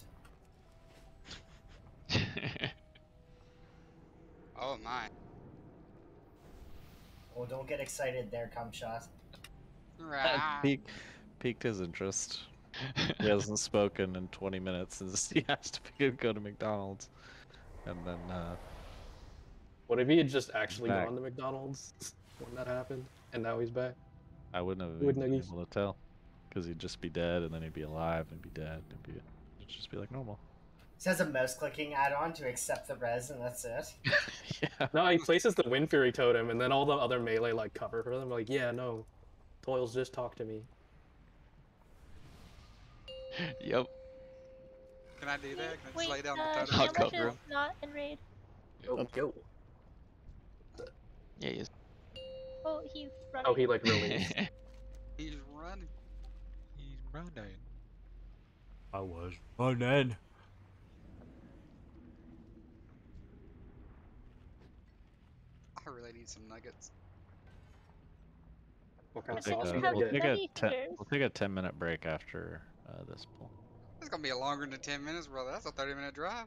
Oh my. Oh, don't get excited there, cum shot. Piqued his interest. He hasn't spoken in 20 minutes since he asked if he could go to McDonald's. And then, What if he had just actually back. gone to McDonald's when that happened, and now he's back? I wouldn't have Wouldn't been have- able to tell. Because he'd just be dead, and then he'd be alive, and he'd be dead, and it'd just be like normal. This has a mouse clicking add-on to accept the res, and that's it. Yeah. No, he places the Wind Fury totem, and then all the other melee like cover for them. Like, yeah, no, Toils just talk to me. Yep. Can I do that? Can I just Wait, lay down the totem? I'll Sandwich cover is him. not in raid. Go. Yeah, he is. Oh, he's running. Oh, he like released. He's running. He's running. I was running. I really need some nuggets. What kind of But sauce then you have gonna get? nugget eaters. We'll take a 10-minute break after this pull. It's gonna be longer than 10 minutes, brother. That's a 30-minute drive.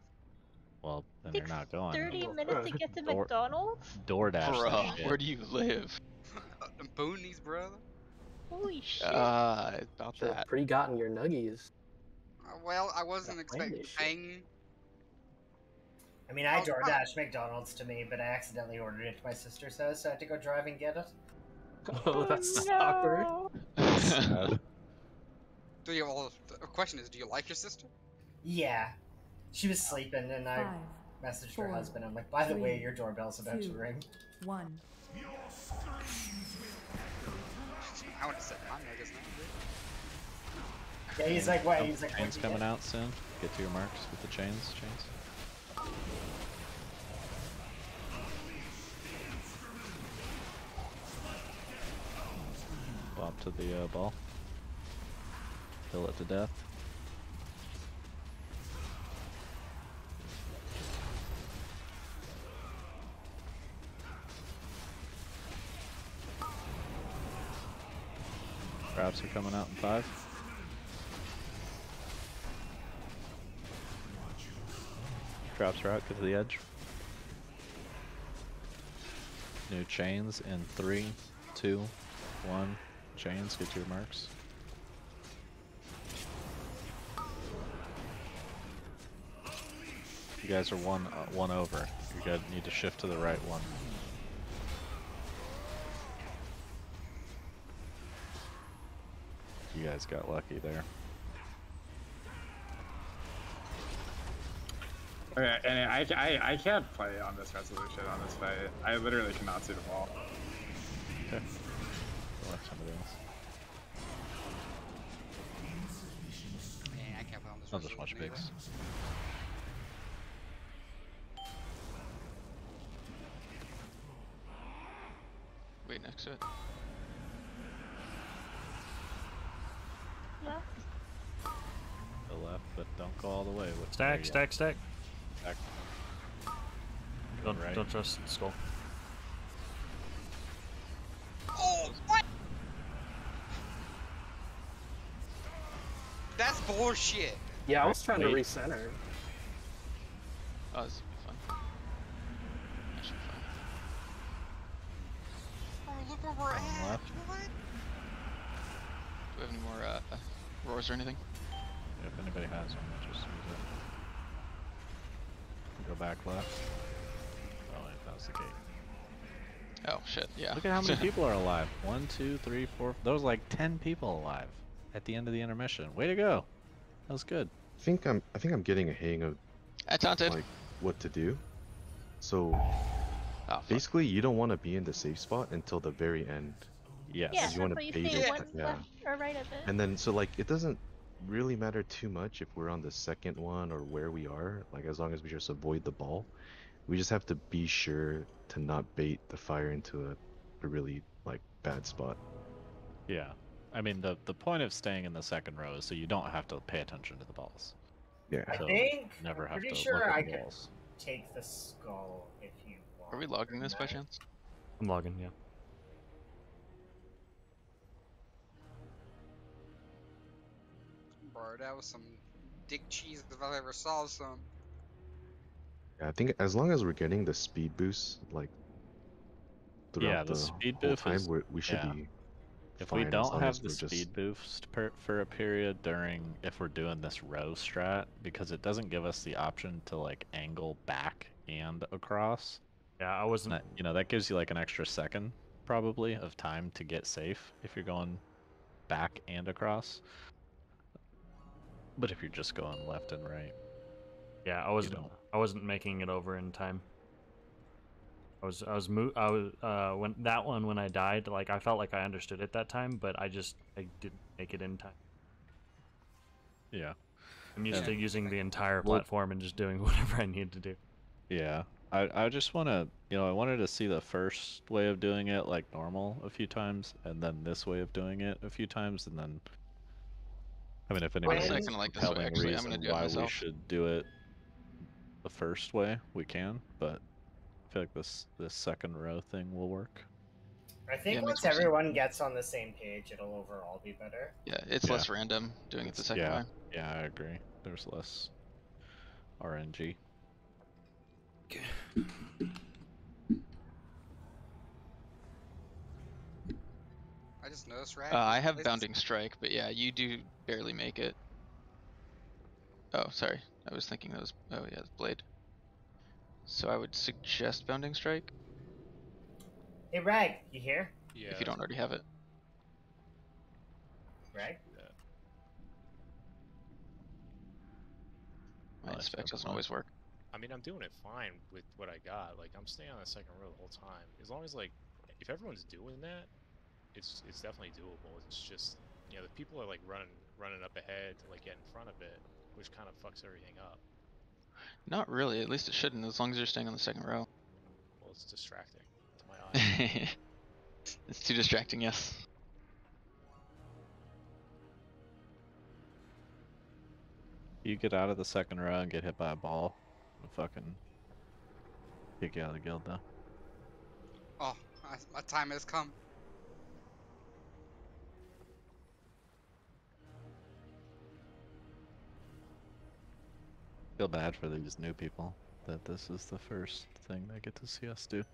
Well, then Takes you're not going. 30 minutes to get to Door- McDonald's? DoorDash that Bruh, shit. where do you live? The boonies, brother. Holy shit. About Should've that. pre-gotten your nuggies. Well, I wasn't Gotta find expecting this shit. Pang. I mean, I Oh, DoorDash McDonald's to me, but I accidentally ordered it to my sister's house, so I had to go drive and get it. Oh, that's no. awkward. Do you? Well, the question is, do you like your sister? Yeah. She was sleeping, and I 5, messaged her 4, husband. I'm like, by the way, 3, your doorbell's about to 2, ring. 1. I would have said my nuggets now. Yeah, he's like, what? He's like, Chains what'd you coming get? out soon. Get to your marks with the chains. Bob to the ball. Kill it to death. Traps are coming out in 5. Traps are out, get to the edge. New chains in 3, 2, 1. Chains, get to your marks. You guys are one over. You guys need to shift to the right one. You guys got lucky there. Okay, and I can't play on this resolution on this fight. I literally cannot see the ball. Okay. I'll let somebody else. Man, I can't play on this I'll just watch resolution bigs. Wait next to it. Left. The left, but don't go all the way. With Stack, stack, stack. Stack. Don't, Right. don't trust Skull. Oh, what? That's bullshit. Yeah, I was trying to Wait. recenter. Oh, this will be fun. That should be fun. Oh, look where we're at. left. What? Do we have any more roars or anything? If anybody has one, just use it. Go back left. Oh, wait, that was the gate. Oh shit, yeah. Look at how many people are alive. 1, 2, 3, 4. There was like 10 people alive at the end of the intermission. Way to go. That was good. I think I'm getting a hang of I taunted. like what to do. So Oh, fuck. basically, you don't want to be in the safe spot until the very end. Yes. Yeah, you wanna that's why bait you it, say one yeah. left or right of it. And then so like it doesn't really matter too much if we're on the second one or where we are. Like as long as we just avoid the ball, we just have to be sure to not bait the fire into a really like bad spot. Yeah. I mean, the point of staying in the second row is so you don't have to pay attention to the balls. Yeah. I So think never I'm have pretty to sure look at I the could balls. take the skull if you want. Are we logging this by chance? I'm logging, yeah. Bro, that was some dick cheese if I ever saw some. Yeah, I think as long as we're getting the speed boost like throughout Yeah, the the speed whole boost time, is- we should yeah. be If fine we as don't long as have the we're just- speed boost for a period during if we're doing this row strat, because it doesn't give us the option to like angle back and across. Yeah, I wasn't. That, you know, that gives you like an extra second probably of time to get safe if you're going back and across. But if you're just going left and right, Yeah, don't. I wasn't making it over in time. when I died, like I felt like I understood it that time, but I didn't make it in time. yeah. I'm used Yeah. to using the entire Well- platform and just doing whatever I need to do. Yeah, I just want to, I wanted to see the first way of doing it like normal a few times, and then this way of doing it a few times, and then, I mean, if anybody Honestly, I has kinda a like this way, compelling actually. I'm gonna reason do it why we myself. should do it the first way, we can, but I feel like this second row thing will work. I think Yeah, it once makes more sense. everyone gets on the same page, it'll overall be better. Yeah, it's Yeah. less random doing it the second yeah, time. yeah, I agree. There's less RNG. I just noticed, right? I have Bounding Strike, but yeah, you do barely make it. Oh, sorry. I was thinking that was... Oh, yeah, it's Blade. So I would suggest Bounding Strike, Hey, Rag, you here? Yeah. if you don't already have it. Rag? My spec doesn't always work. I mean, I'm doing it fine with what I got. Like, I'm staying on the second row the whole time. As long as, like, if everyone's doing that, it's definitely doable. It's just, the people are, like, running up ahead to, like, get in front of it, which kind of fucks everything up. Not really, at least it shouldn't, as long as you're staying on the second row. Well, it's distracting to my eyes. It's too distracting, yes. You get out of the second row and get hit by a ball, it'll fucking kick you out of the guild though. Oh, my time has come. Feel bad for these new people that this is the first thing they get to see us do.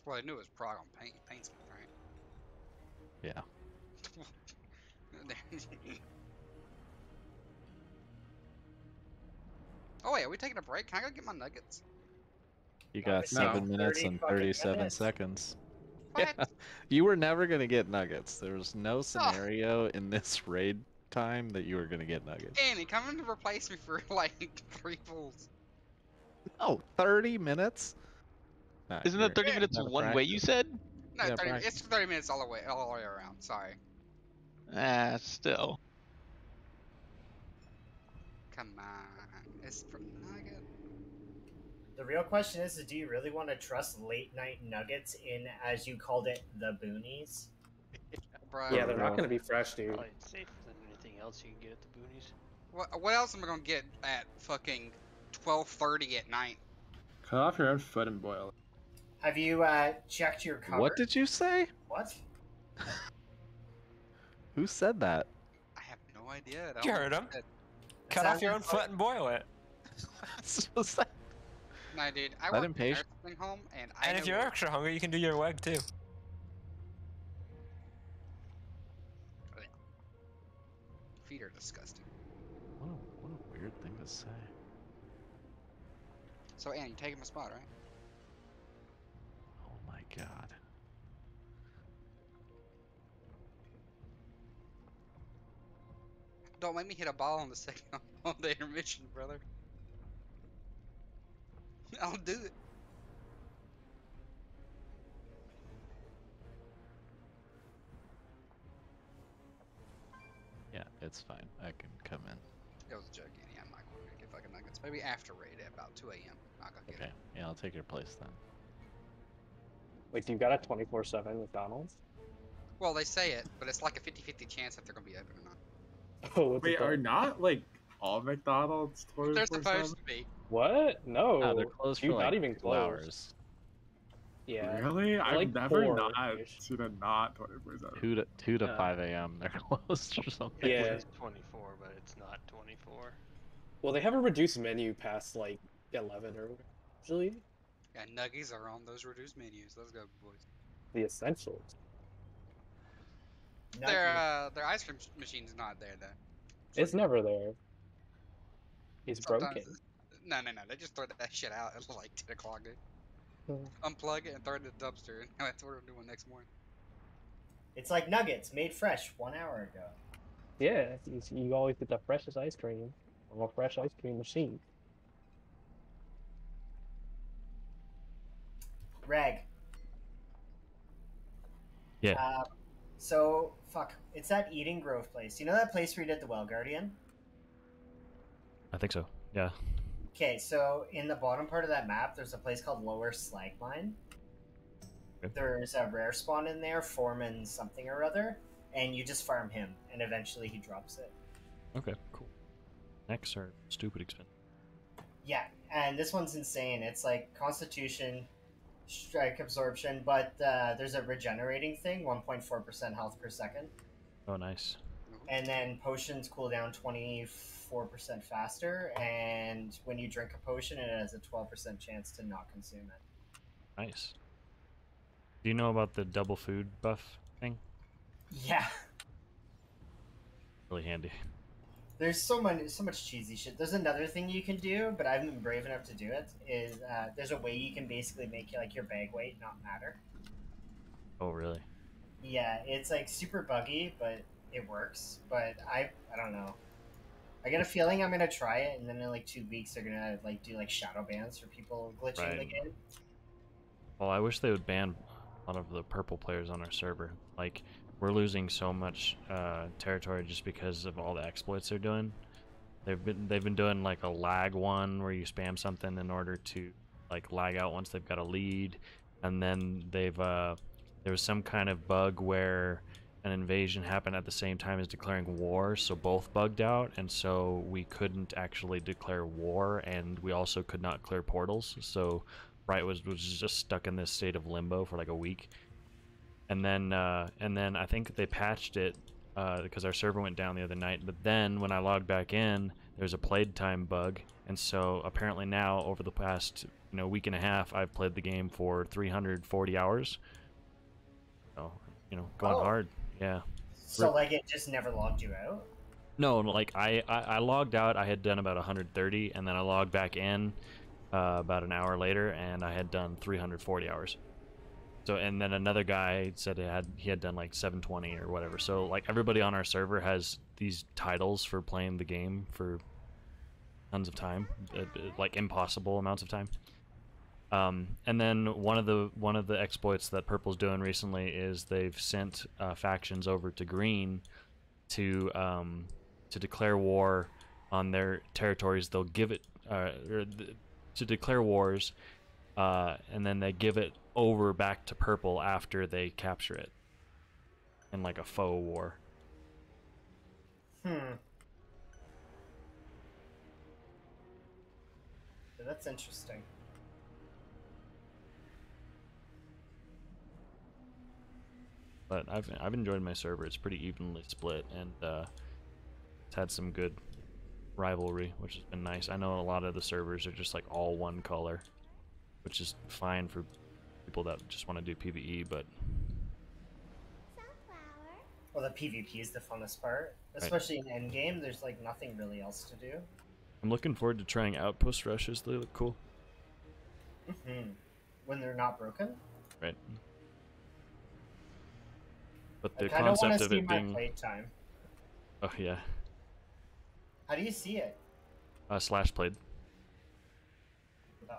Well, I knew it was Prague on Painsmith, right? Yeah. Oh wait, are we taking a break? Can I go get my nuggets? You got No. 7 minutes 30 and fucking 37 minutes. seconds. What? You were never gonna get nuggets. There was no scenario in this raid time that you were gonna get nuggets. Annie, come in to replace me for like 3 pulls. Oh, 30 minutes? Nah, Isn't that 30 Yeah. minutes Gotta one way you practice. said? No, Yeah, 30, practice. it's 30 minutes all the way around. Sorry. Still. Come on. It's for nugget. The real question is do you really want to trust late night nuggets in, as you called it, the boonies? Bro. Yeah, they're not gonna be fresh, dude. Probably safer than anything else you can get at the boonies. What else am I gonna get at fucking 12:30 at night? Cut off your own foot and boil it. Have you checked your cover? What did you say? What? Who said that? I have no idea. You heard him. Cut off your own foot and boil it. No, dude. I Let work him pay. in nursing home, and I And know if you're extra hungry, you can do your WEG too. Feet are disgusting. What a weird thing to say. So, Annie, you taking my spot, right? Oh my god. Don't make me hit a ball on the second on the intermission, brother. I'll do it. Yeah, it's fine. I can come in. It was a joke, Annie. I'm not going to get fucking nuggets. Maybe after raid at about 2 a.m. I'll go get Okay. Yeah, I'll take your place then. Wait, do you got a 24/7 McDonald's? Well, they say it, but it's like a 50-50 chance if they're going to be open or not. Oh, what's Wait, it called? are not like all McDonald's 24/7? They're supposed to be. What? No. No, they're closed Dude, for like not even 2 close. hours. Yeah. Really? They're I've like never 4 not -ish. seen a not 24/7. 2 to Yeah. 5 a.m. They're closed or something. Yeah. It's 24, but it's not 24. Well, they have a reduced menu past like 11 or usually Yeah, nuggies are on those reduced menus. Let's go, boys. the essentials. Their ice cream machine's not there though. It's never there. It's Sometimes broken. No. They just throw that shit out at like 10 o'clock, dude. Hmm. Unplug it and throw it in the dumpster, and that's what I'm doing next morning. It's like nuggets made fresh 1 hour ago. Yeah, you always get the freshest ice cream from a fresh ice cream machine. Reg. Yeah. So, fuck. It's that Eden Grove place. You know that place where you did the Well Guardian? I think so. Yeah. Okay, so in the bottom part of that map, there's a place called Lower Slag Mine. Okay. There's a rare spawn in there, Foreman something or other, and you just farm him, and eventually he drops it. Okay, cool. Next are stupid expensive. Yeah, and this one's insane. It's like Constitution, Strike Absorption, but there's a regenerating thing, 1.4% health per second. Oh, nice. And then potions cool down 24% faster, and when you drink a potion, it has a 12% chance to not consume it. Nice. Do you know about the double food buff thing? Yeah. Really handy. There's so much cheesy shit. There's another thing you can do, but I haven't been brave enough to do it. Is there's a way you can basically make like your bag weight not matter. Oh, really? Yeah, it's like super buggy, but it works. But I don't know. I get a feeling I'm gonna try it, and then in like 2 weeks they're gonna like do like shadow bans for people glitching the Right. game. Well, I wish they would ban a lot of the purple players on our server. Like, we're losing so much territory just because of all the exploits they're doing. They've been doing like a lag one where you spam something in order to like lag out once they've got a lead, and then there was some kind of bug where an invasion happened at the same time as declaring war, so both bugged out, and so we couldn't actually declare war, and we also could not clear portals. So Riot was just stuck in this state of limbo for like a week. And then I think they patched it because our server went down the other night. But then when I logged back in, there's a played time bug, and so apparently now over the past week and a half, I've played the game for 340 hours. So going hard, yeah. So like it just never logged you out. No, like I logged out. I had done about 130, and then I logged back in about an hour later, and I had done 340 hours. So, and then another guy said he had done like 720 or whatever. So like everybody on our server has these titles for playing the game for tons of time, like impossible amounts of time. And then one of the exploits that Purple's doing recently is they've sent factions over to Green to declare war on their territories. They'll give it to declare wars, and then they give it over back to Purple after they capture it in like a faux war. That's interesting. But I've enjoyed my server. It's pretty evenly split, and it's had some good rivalry, which has been nice. I know a lot of the servers are just like all one color, which is fine for people that just want to do PvE, but Well, the PvP is the funnest part, especially in endgame. There's like nothing really else to do. I'm looking forward to trying outpost rushes. They look cool. When they're not broken. Right. But the I kind of want concept to of see it my being playtime. Oh yeah. How do you see it? Slash played. Oh.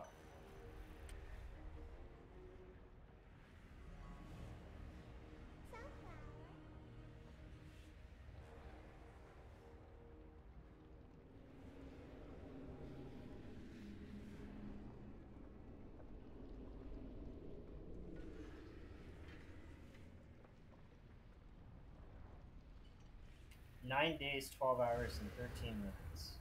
Nine days, 12 hours, and 13 minutes.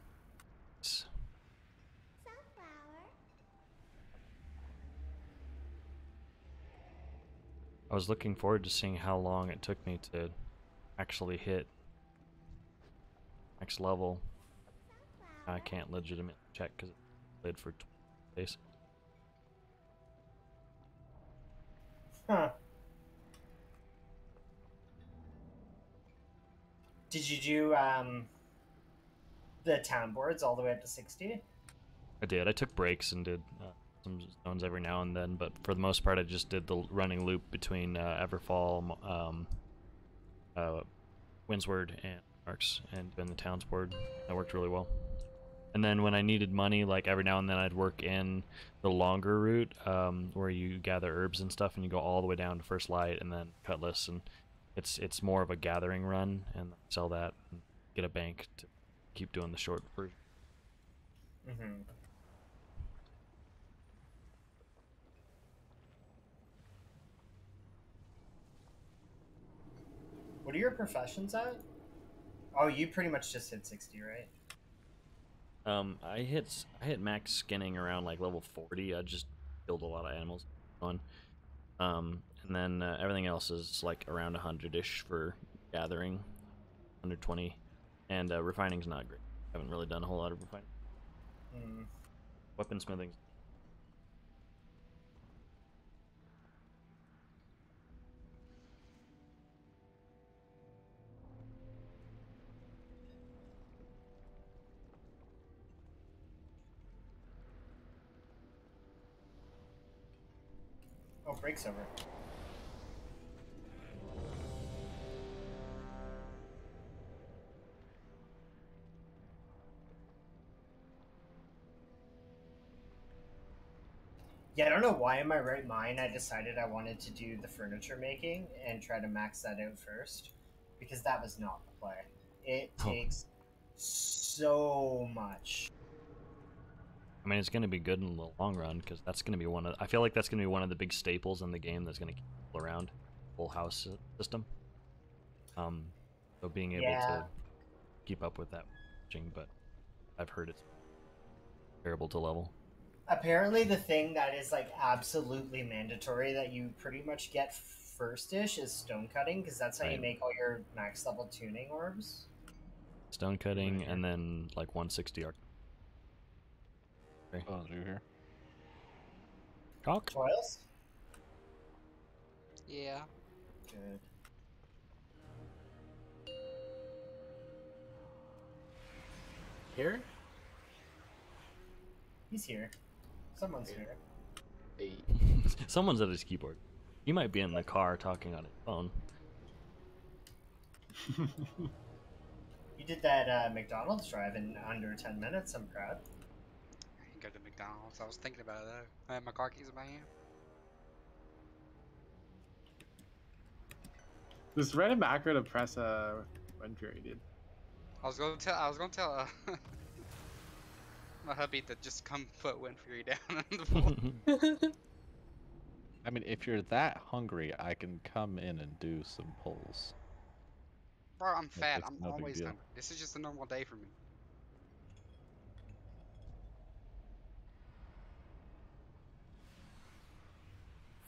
I was looking forward to seeing how long it took me to actually hit next level. I can't legitimately check because it played for 20 days. Huh. Did you do the town boards all the way up to 60? I did. I took breaks and did some zones every now and then, but for the most part I just did the running loop between Everfall, Windsward, and Arcs, and then the towns board. That worked really well. And then when I needed money, like every now and then I'd work in the longer route, where you gather herbs and stuff and you go all the way down to First Light and then Cutlass, and it's more of a gathering run, and sell that and get a bank to keep doing the short version. What are your professions at? Oh, you pretty much just hit 60, right? I hit max skinning around like level 40. I just killed a lot of animals on. And then everything else is like around 100-ish for gathering, 120, and refining's not great. I haven't really done a whole lot of refining. Weaponsmithing. Oh, break's over. Yeah, I don't know why in my right mind I decided I wanted to do the furniture making and try to max that out first, because that was not the play. It takes so much. I mean, it's going to be good in the long run, because that's going to be one of... I feel like that's going to be one of the big staples in the game that's going to keep people around. Full house system. So being able to keep up with that, but I've heard it's terrible to level. Apparently the thing that is like absolutely mandatory that you pretty much get first-ish is stone cutting, because that's how you make all your max level tuning orbs. Stone cutting, and then like 160 arc. Oh, you here? Cock? Toils? Yeah. Good. Here? He's here. Someone's here. Someone's at his keyboard. He might be in the car talking on his phone. You did that McDonald's drive in under 10 minutes. I'm proud. I didn't go to McDonald's. I was thinking about it though. I had my car keys in my hand. Just read a macro to press when period. I was gonna tell my hubby to just come put Winfrey down on the floor. I mean, if you're that hungry, I can come in and do some pulls. Bro, I'm fat. it's I'm no big always deal. hungry. This is just a normal day for me.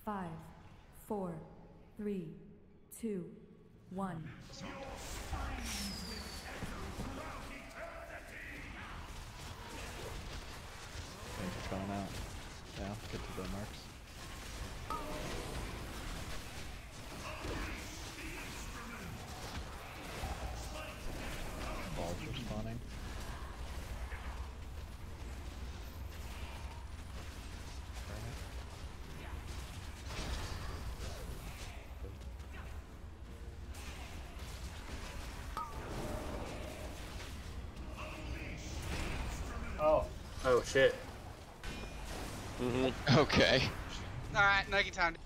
Five, 4, 3, 2, 1. Thanks for coming out. Yeah, get to the marks. Balls are spawning. Oh shit. Okay. Alright, Nugget time.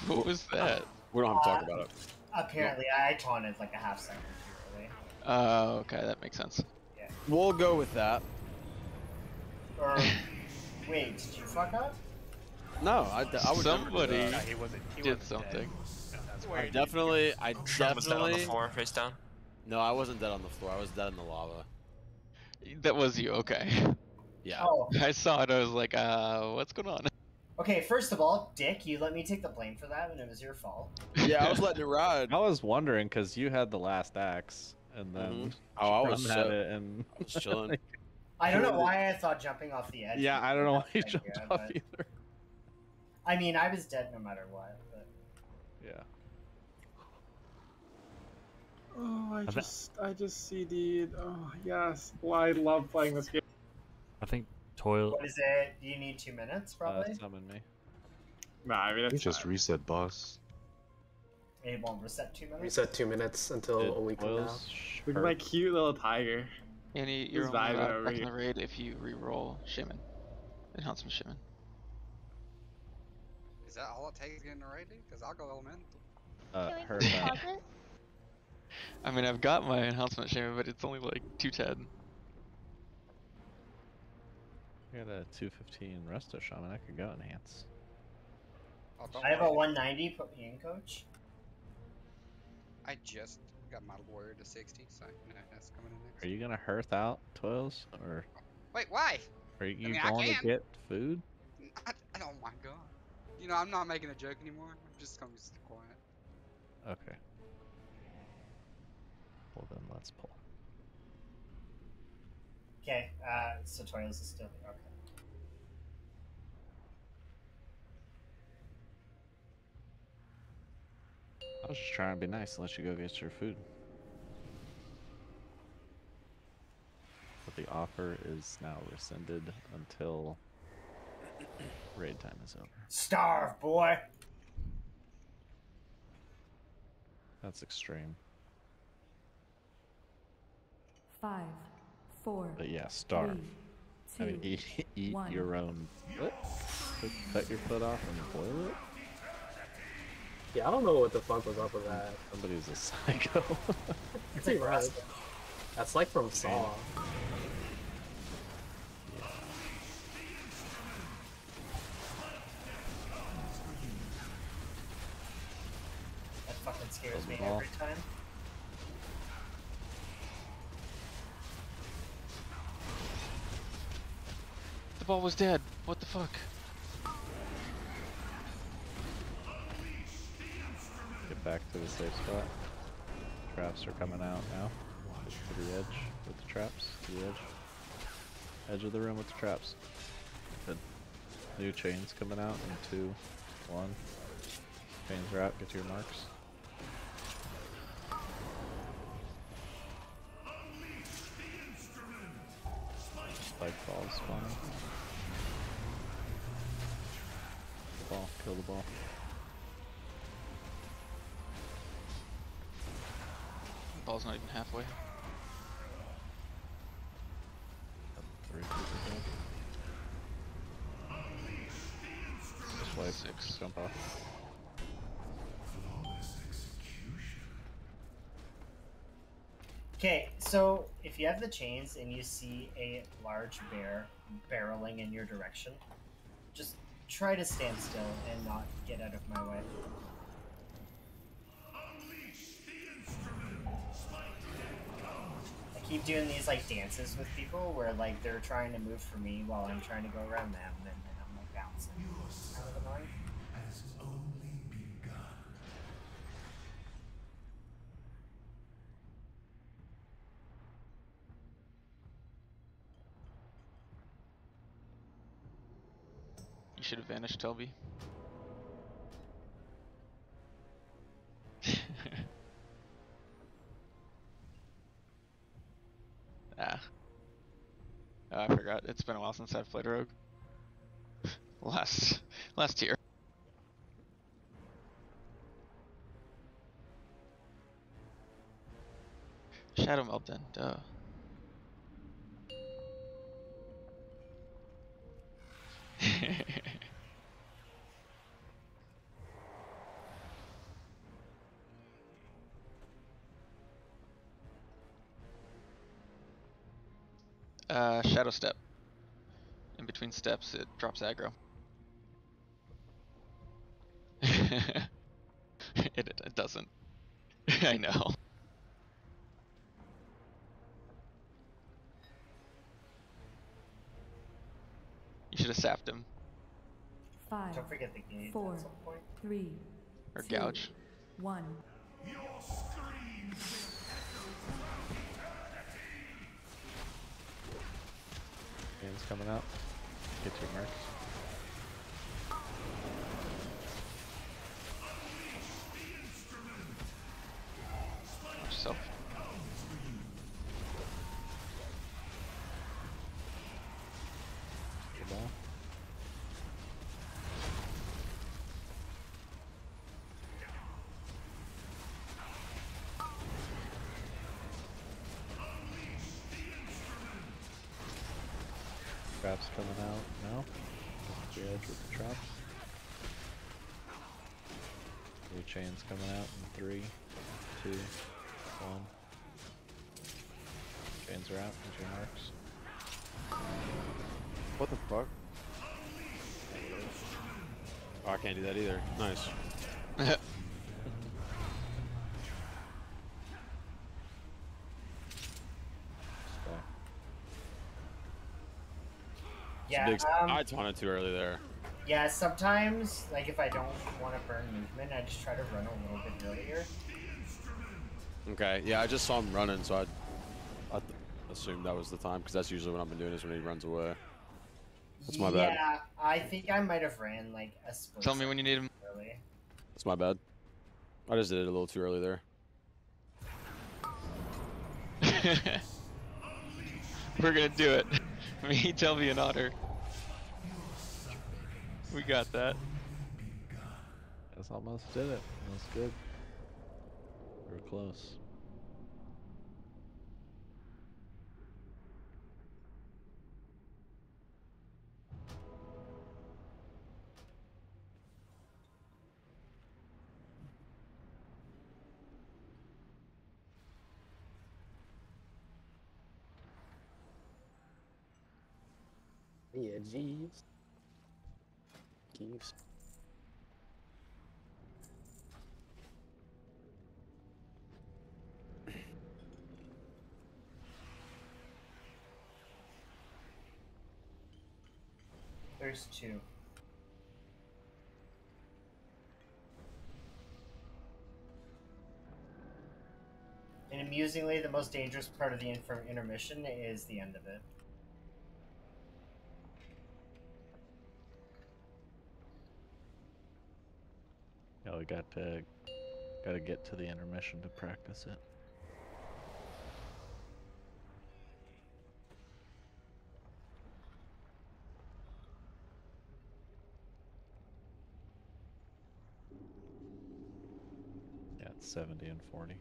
What was that? We don't have to talk about it. Apparently, I taunted like a half second too early. Oh, okay, that makes sense. Yeah. We'll go with that. Or wait, did you fuck up? No, I would Somebody never do that. did something. I definitely. Sean was dead on the floor, face down. No, I wasn't dead on the floor. I was dead in the lava. That was you, okay. Yeah. Oh. I saw it, I was like, what's going on? Okay, first of all, Dick, you let me take the blame for that when it was your fault. Yeah, I was letting it ride. I was wondering because you had the last axe, and then Oh, I was Sean had it, and I was chilling. I don't know why I thought jumping off the edge. Yeah, was I don't the know why best you jumped idea, off but- either. I mean, I was dead no matter what. But... Yeah. Oh, I just CD'd. Oh, yes. Well, I love playing this game. I think toilet. What is it? Do you need 2 minutes, probably? Summon me. Nah, I mean, You it's just fine. reset, boss. It won't reset 2 minutes? Reset 2 minutes until a week from now. Look at my cute little tiger. Annie, you're Just only vibing allowed over back in here. the raid if you re-roll Shaman. Enhancement Shaman. Is that all it takes getting a raid, dude? Because I'll go elemental. Heard that. I mean, I've got my Enhancement Shaman, but it's only like 210. I got a 215 Resto Shaman. I could go enhance. Oh, don't I have a worry. 190, put me in, coach. I just got my warrior to 60, so you know, that's coming in next. Are you gonna hearth out Toils, or Wait, why? are you mean, I going to can. get food? Oh my god. You know, I'm not making a joke anymore. I'm just gonna be quiet. Okay. Well then, let's pull. Okay, so Toils is still okay. I was just trying to be nice and let you go get your food. But the offer is now rescinded until raid time is over. Starve, boy! That's extreme. 5, 4. But yeah, starve. I mean, 3, eat 1. your own foot. Cut your foot off and boil it. Yeah, I don't know what the fuck was up with that. Somebody's a psycho. It's right. That's like from Saw. That fucking scares me Ball. every time. The ball was dead. What the fuck? Get back to the safe spot. Traps are coming out now. To the edge with the traps. To the edge. Edge of the room with the traps. Good. New chains coming out in 2, 1. Chains are out. Get to your marks. Spike balls spawning. Ball. Kill the ball. ball's not even halfway. 3 people dead. Just wait. 6. Jump off. Okay, so if you have the chains and you see a large bear barreling in your direction, just try to stand still and not get out of my way. I keep doing these like dances with people where like they're trying to move for me while I'm trying to go around them, and then I'm like bouncing. It's kind of annoying. You should have vanished, Telby. Ah. Oh, I forgot. It's been a while since I've played Rogue. last year. Shadow Meltdown, duh. Shadow Step. In between steps, it drops aggro. it doesn't. I know. You should have sapped him. 5, Don't forget the gate 4, at some point. 3, Or 2, gouge. 1. Chains coming out. Get your marks. Watch yourself. Good ball. Traps coming out now. Get the edge with the traps. New chains coming out in 3, 2, 1. Chains are out. Into your marks. What the fuck? Oh, I can't do that either. Nice. Yeah, I taunted too early there. yeah, sometimes, like if I don't want to burn movement, I just try to run a little bit earlier. Okay, yeah, I just saw him running, so I assumed that was the time, because that's usually what I've been doing is when he runs away. That's my bad. Yeah, I think I might have ran like a split. Tell me when you need him. Early. That's my bad. I just did it a little too early there. We're gonna do it. Me, Telby, and Otter. We got that. That's almost did it. That's good. We're close. Yeah, jeez. Keeps. There's 2. And amusingly, the most dangerous part of the intermission is the end of it. Yeah, we gotta get to the intermission to practice it. Yeah, it's 70 and 40.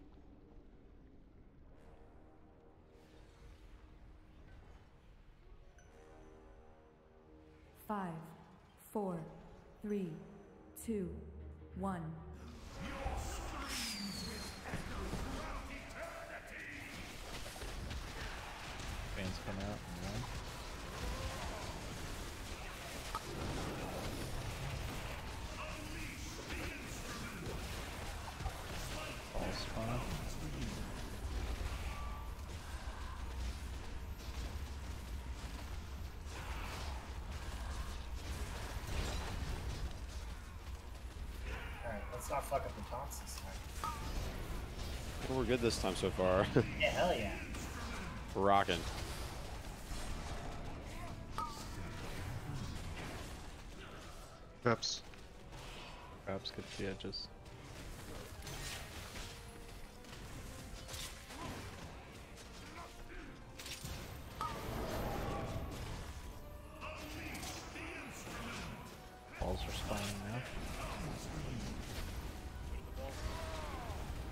5, 4, 3, 2, 1. Fans come out and run. All spawn. Alright, let's not fuck up the taunts this time. Well, we're good this time so far. Yeah, hell yeah. We're rocking. Traps. Traps get to the edges. Balls are spawning now.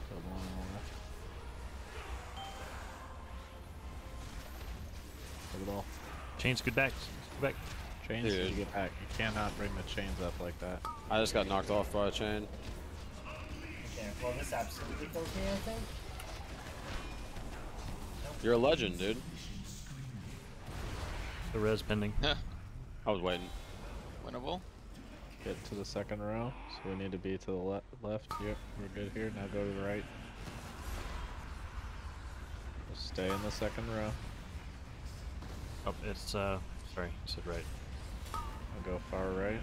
Got one more left. Look at all. Chains, good back. Good back. Chains, Dude. you get back. You cannot bring the chains up like that. I just got knocked off by a chain. Okay, well this absolutely kills me, I think. You're a legend, dude. The res pending. I was waiting. Winnable. Get to the second row. So we need to be to the left. Yep, we're good here. Now go to the right. Just stay in the second row. Oh, it's sorry, you said right. I'll go far right.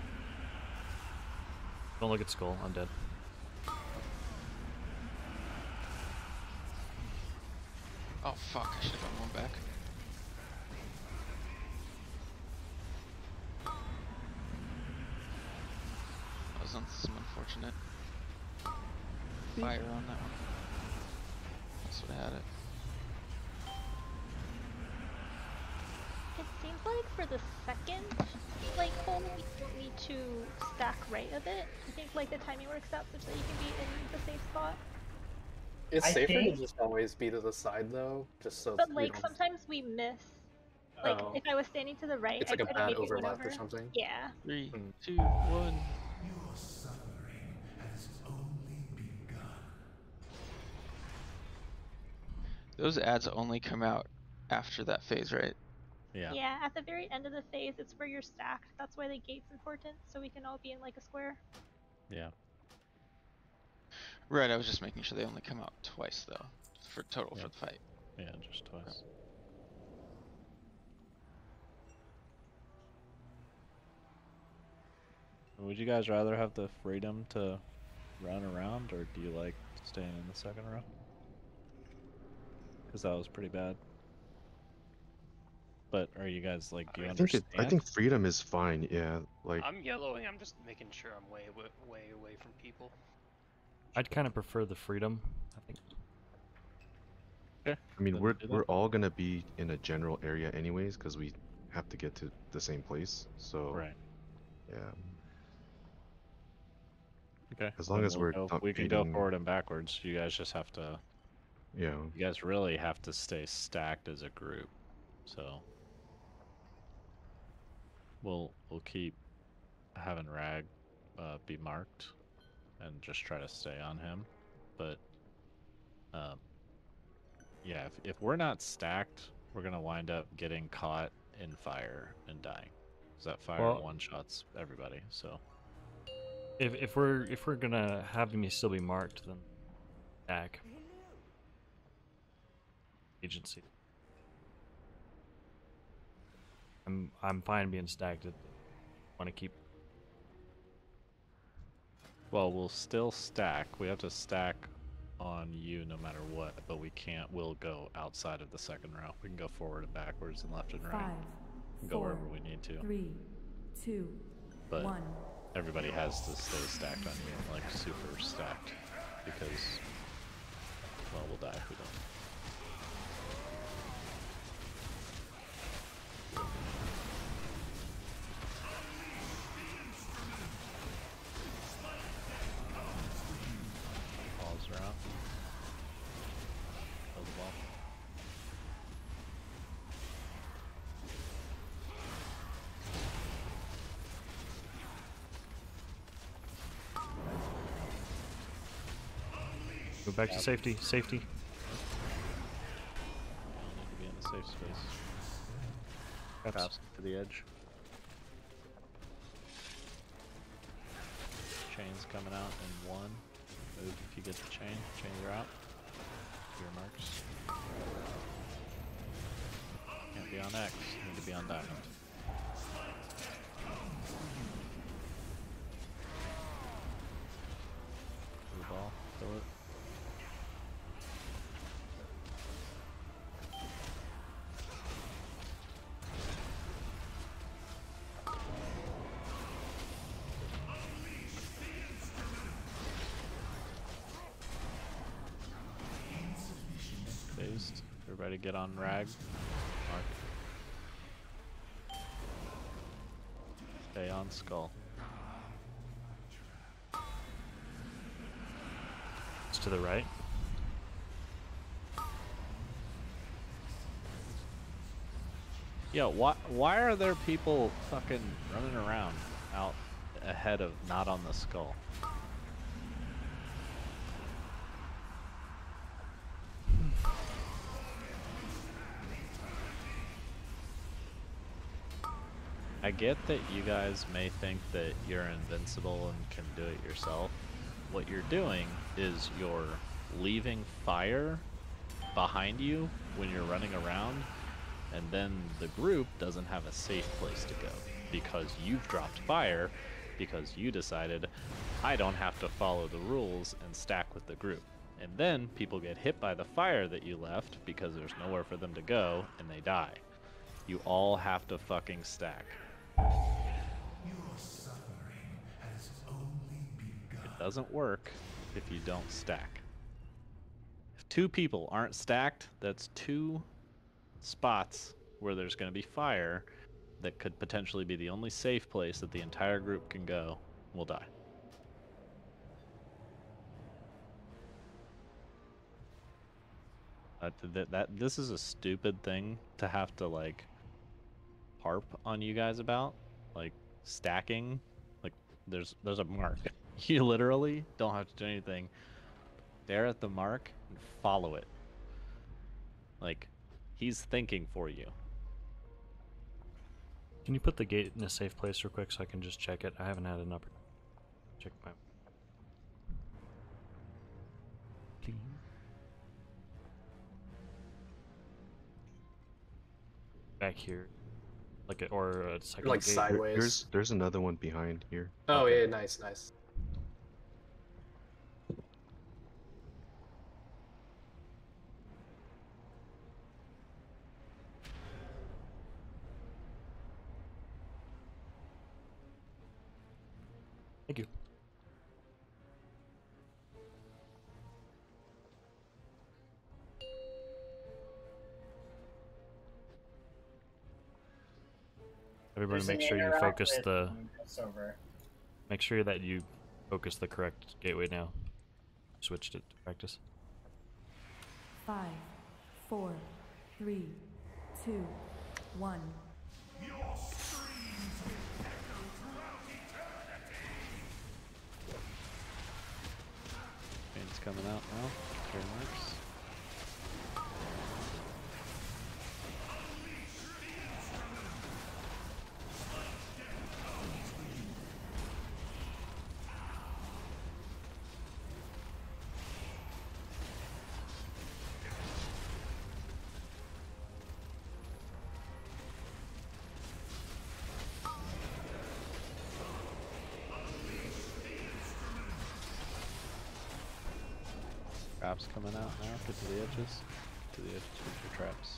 Don't look at skull. I'm dead. Oh fuck! I should have gone one back. That was on some unfortunate fire on that one. That's what had it. It seems like for the second like hole, we don't need to stack right of it. I think like the timing works out such that you can be in the safe spot. It's I safer to think- just always be to the side though, just so. But we like don't- sometimes we miss. Like Oh. if I was standing to the right, It's I like a couldn't bad make it win overlap or over. something? Yeah. 3, 2, 1. Those ads only come out after that phase, right? Yeah. Yeah, at the very end of the phase, it's where you're stacked. That's why the gate's important, so we can all be in like a square. Yeah. Right, I was just making sure they only come out twice though, for total Yeah. for the fight. Yeah, just twice. Would you guys rather have the freedom to run around, or do you like staying in the second row? Because that was pretty bad. But are you guys like, do you I understand? think freedom is fine. Yeah, like I'm yellowing. I'm just making sure I'm way away from people. I'd kind of prefer the freedom. I think. I mean Then we're do that. we're all gonna be in a general area anyways because we have to get to the same place. So Right. yeah, Okay. as long then as we're not we can go beating- forward and backwards. You guys just have to. yeah. You guys really have to stay stacked as a group. So we'll keep having Rag be marked and just try to stay on him. But yeah, if we're not stacked, we're gonna wind up getting caught in fire and dying. Because that fire Well- one shots everybody. So If we're gonna have me still be marked, then stack. Agency. I'm fine being stacked. I want to keep. well, we'll still stack. We have to stack on you no matter what, but we can't. We'll go outside of the second row. We can go forward and backwards and left and right. 5, We can go 4, wherever we need to. 3, 2, But 1. everybody has to stay stacked on you, like super stacked, because, well, we'll die if we don't. Balls are out. Kill the ball. Go back to safety. Safety. Need to be in a safe space. Traps to the edge. Chains coming out in 1. Move if you get the chain. Chains are out. Your marks. Can't be on X. Need to be on diamond. Blue ball. Kill it. Phased. Everybody get on rag. Mark. Stay on skull. It's to the right. Yo, why are there people fucking running around out ahead of not on the skull? I get that you guys may think that you're invincible and can do it yourself. What you're doing is you're leaving fire behind you when you're running around, and then the group doesn't have a safe place to go because you've dropped fire because you decided I don't have to follow the rules and stack with the group. And then people get hit by the fire that you left because there's nowhere for them to go and they die. You all have to fucking stack. It doesn't work if you don't stack. If 2 people aren't stacked, that's 2 spots where there's going to be fire that could potentially be the only safe place that the entire group can go. Will die. This is a stupid thing to have to like harp on you guys about, like stacking. Like there's a mark. You literally don't have to do anything. Stare at the mark and follow it. Like he's thinking for you. Can you put the gate in a safe place real quick so I can just check it? I haven't had an upper check my. Please. Back here, like or a second Like gate. sideways. There's another one behind here. Oh yeah, nice, nice. Thank you. Everybody, make sure you focus the. Make sure that you focus the correct gateway now. Switched it to practice. 5, 4, 3, 2, 1. Pain's coming out now. Turn marks. Traps coming out now. Get to the edges. Get to the edges with your traps.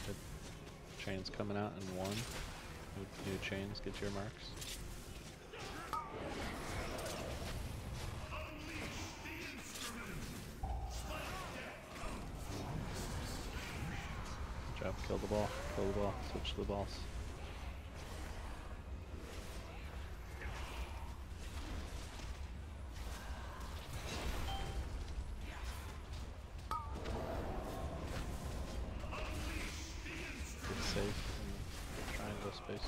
Good. Chains coming out in 1. New chains. Get your marks. Good job. Kill the ball. Kill the ball. Switch to the balls. Safe in the triangle space.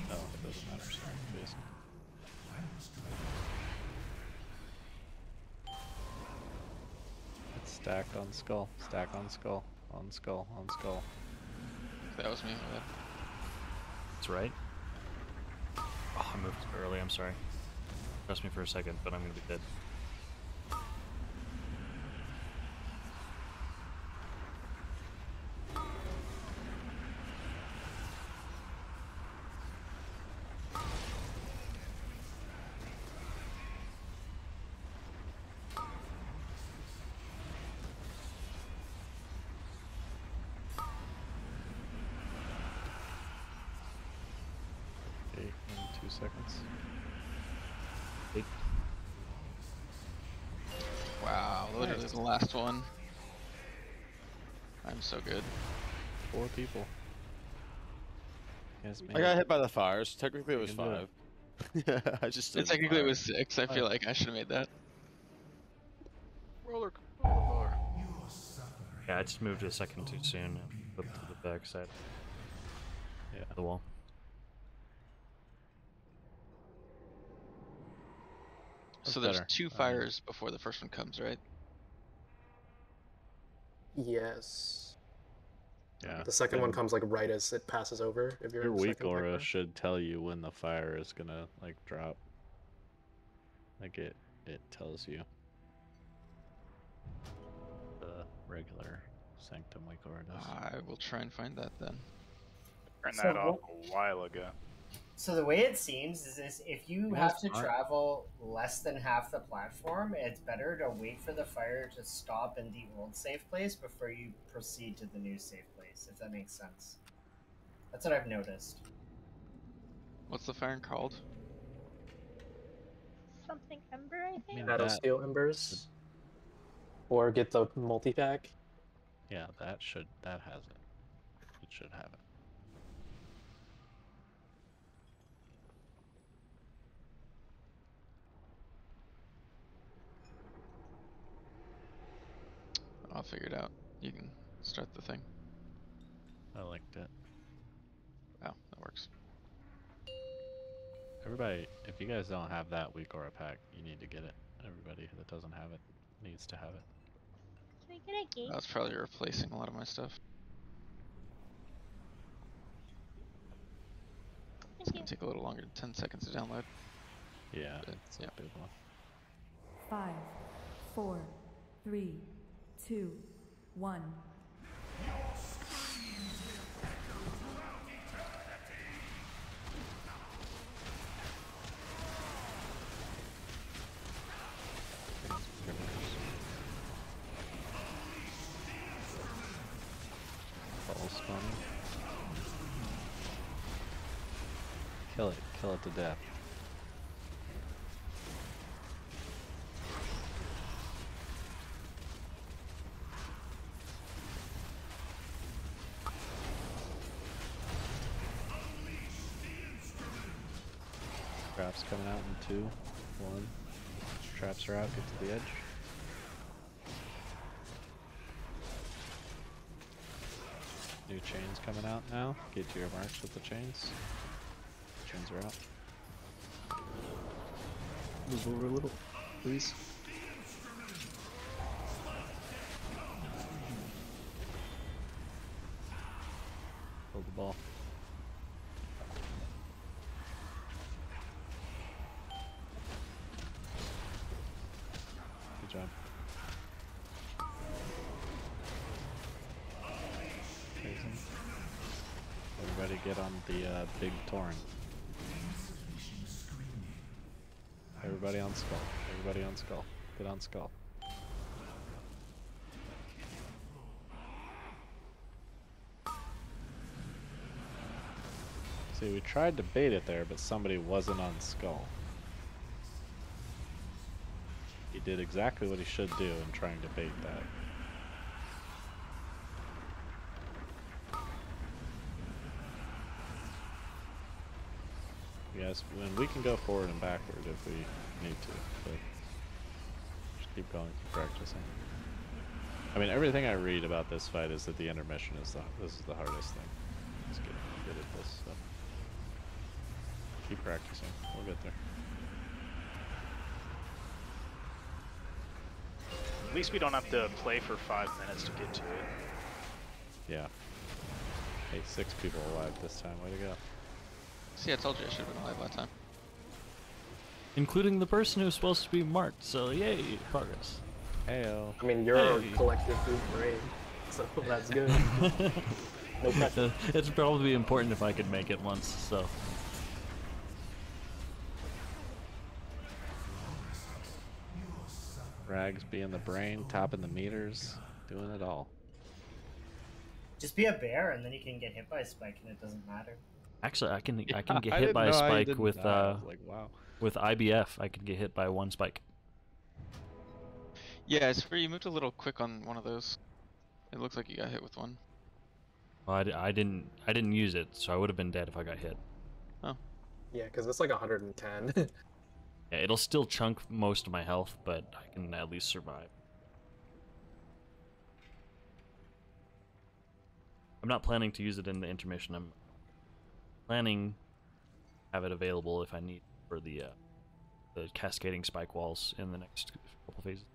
Oh, it doesn't matter. Sorry, Jason. Stacked on skull. Stack on skull. On skull. On skull. That was me. My bad. That's right. Oh, I moved early. I'm sorry. Trust me for a second, but I'm gonna be dead. Okay, in 2 seconds. Wow, literally the last one. I'm so good. 4 people. Yes, I got hit by the fires. Technically it was 5. I just stood in the Technically it fire. was 6. I feel like I should have made that. Roller bar. Yeah, I just moved a second too soon and flipped to the back side. Yeah, the wall. So That's there's better. 2 fires before the first one comes, right? Yes. Yeah. The second one comes like right as it passes over. If you're Your in the weak second aura fire. should tell you when the fire is gonna like drop. Like it tells you. The regular Sanctum weak aura does. I will try and find that then. Turned So that off a while ago. So the way it seems is if you Yeah, have to it's fine. travel less than half the platform, it's better to wait for the fire to stop in the old safe place before you proceed to the new safe place, if that makes sense. That's what I've noticed. What's the fire called? Something Ember, I think. Battle Steel Embers. Or get the multi-pack. Yeah, that has it. It should have it. I'll figure it out. You can start the thing. I liked it. Wow, that works. Everybody, if you guys don't have that weak aura pack, you need to get it. Everybody that doesn't have it needs to have it. Can we get a gate? That's probably replacing a lot of my stuff. It's gonna take a little longer than 10 seconds to download. Yeah, But, it's a big one. 5, 4, 3, 2, 1. Ball spawning. Kill it to death. Traps coming out in 2, 1. Traps are out, get to the edge. New chains coming out now. Get to your marks with the chains. Chains are out. Move over a little, please. Hold the ball. Good job. Amazing. Everybody get on the big torrent. Everybody on skull. Everybody on skull. Get on skull. See, we tried to bait it there, but somebody wasn't on skull. He did exactly what he should do in trying to bait that. Yes, and we can go forward and backward if we need to, but just keep going, keep practicing. I mean, everything I read about this fight is that the intermission is this is the hardest thing. Let's get good at this. So. Keep practicing. We'll get there. At least we don't have to play for 5 minutes to get to it. Yeah. Hey, 6 people alive this time. Way to go. See, I told you I should have been alive last time. Including the person who's supposed to be marked, so yay, progress. Heyo. I mean, you're a collective group brain, so that's good. No pressure. It's probably important if I could make it once, so. Rags being the brain, topping the meters, doing it all. Just be a bear, and then you can get hit by a spike, and it doesn't matter. Actually, I can get I hit didn't by a know how you spike didn't with die. I was like, wow. with IBF. I could get hit by 1 spike. Yeah, it's where you moved a little quick on one of those. It looks like you got hit with one. Well, I didn't use it, so I would have been dead if I got hit. Oh. Yeah, because it's like 110. Yeah, it'll still chunk most of my health, but I can at least survive. I'm not planning to use it in the intermission. I'm planning to have it available if I need for the cascading spike walls in the next couple phases.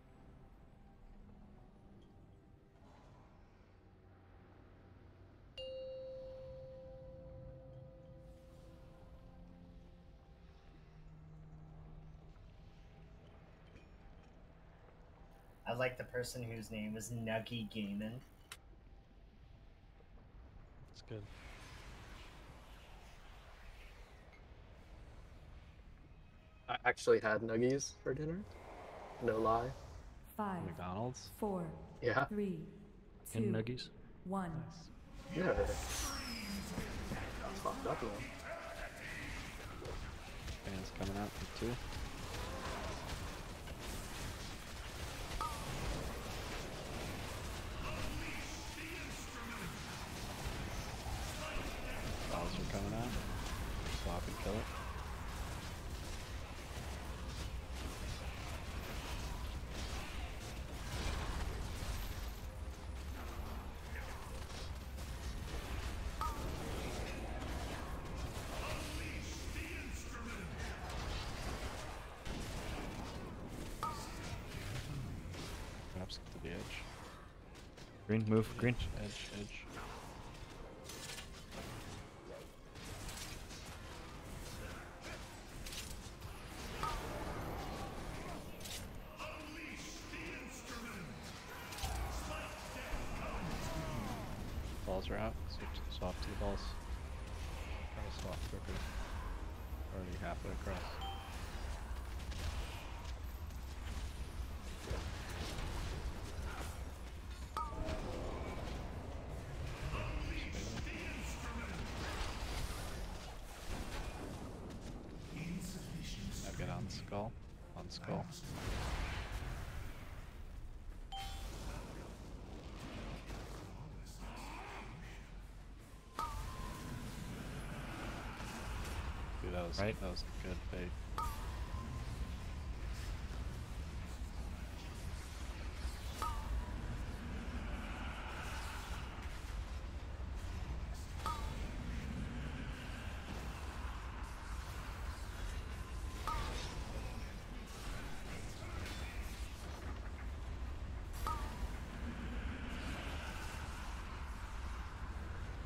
I like the person whose name was Nuggy Gaiman. That's good. I actually had nuggies for dinner. No lie. 5, McDonald's? 4, Yeah. 3, 2, And nuggies? 1. Yeah. Fucked up, man. Fans coming out for 2. Balls are coming out. Swap and kill it. Perhaps to the edge. Green, move, green. Edge. Balls are out. Swap to the balls. Try to swap quicker. Already halfway across. Now get on skull. On skull. Dude, that was Right. That was a good bait.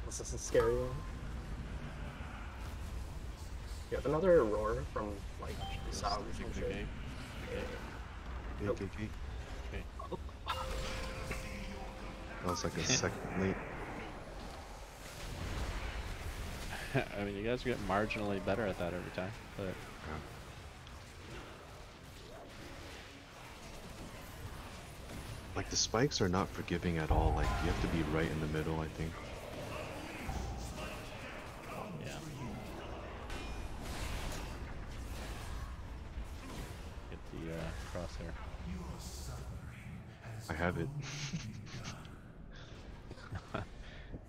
This is a scary one. You have another roar from like Sao or some shit. Gate. That was like a second late. I mean, you guys get marginally better at that every time, but Like the spikes are not forgiving at all. Like you have to be right in the middle, I think. yeah. Get the crosshair. I have it.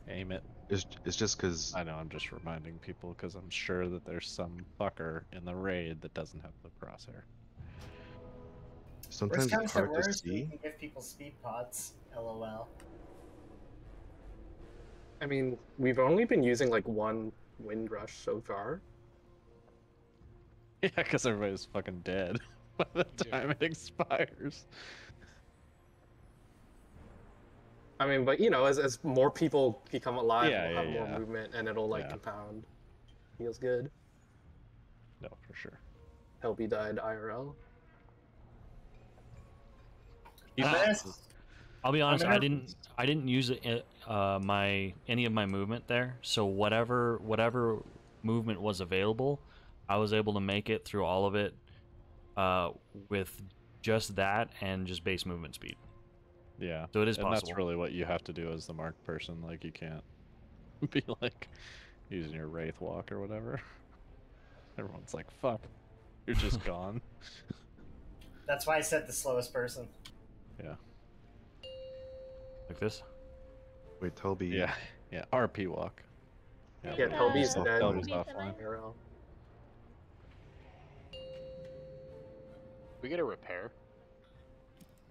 Aim it. It's just because I know. I'm just reminding people because I'm sure that there's some fucker in the raid that doesn't have the crosshair. sometimes Worst it's comes to hard to worst, we see. can give people speed pots. LOL. I mean, we've only been using like one wind rush so far. Yeah, because everybody's fucking dead by the time it expires. I mean, but you know, as more people become alive, Yeah, we'll have yeah, more yeah. movement, and it'll like Yeah. compound. Feels good. No, for sure. Hope he died IRL. I'll be honest. gonna- I didn't use any of my movement there. So whatever movement was available, I was able to make it through all of it with just that and just base movement speed. Yeah. So it is and possible. that's really what you have to do as the marked person. Like you can't be like using your wraith walk or whatever. Everyone's like, "Fuck, you're just gone." That's why I said the slowest person. Yeah. Like this. Wait, Toby. Yeah. Yeah. RP walk. Yeah, Toby's dead. Toby's offline. IRL. We get a repair.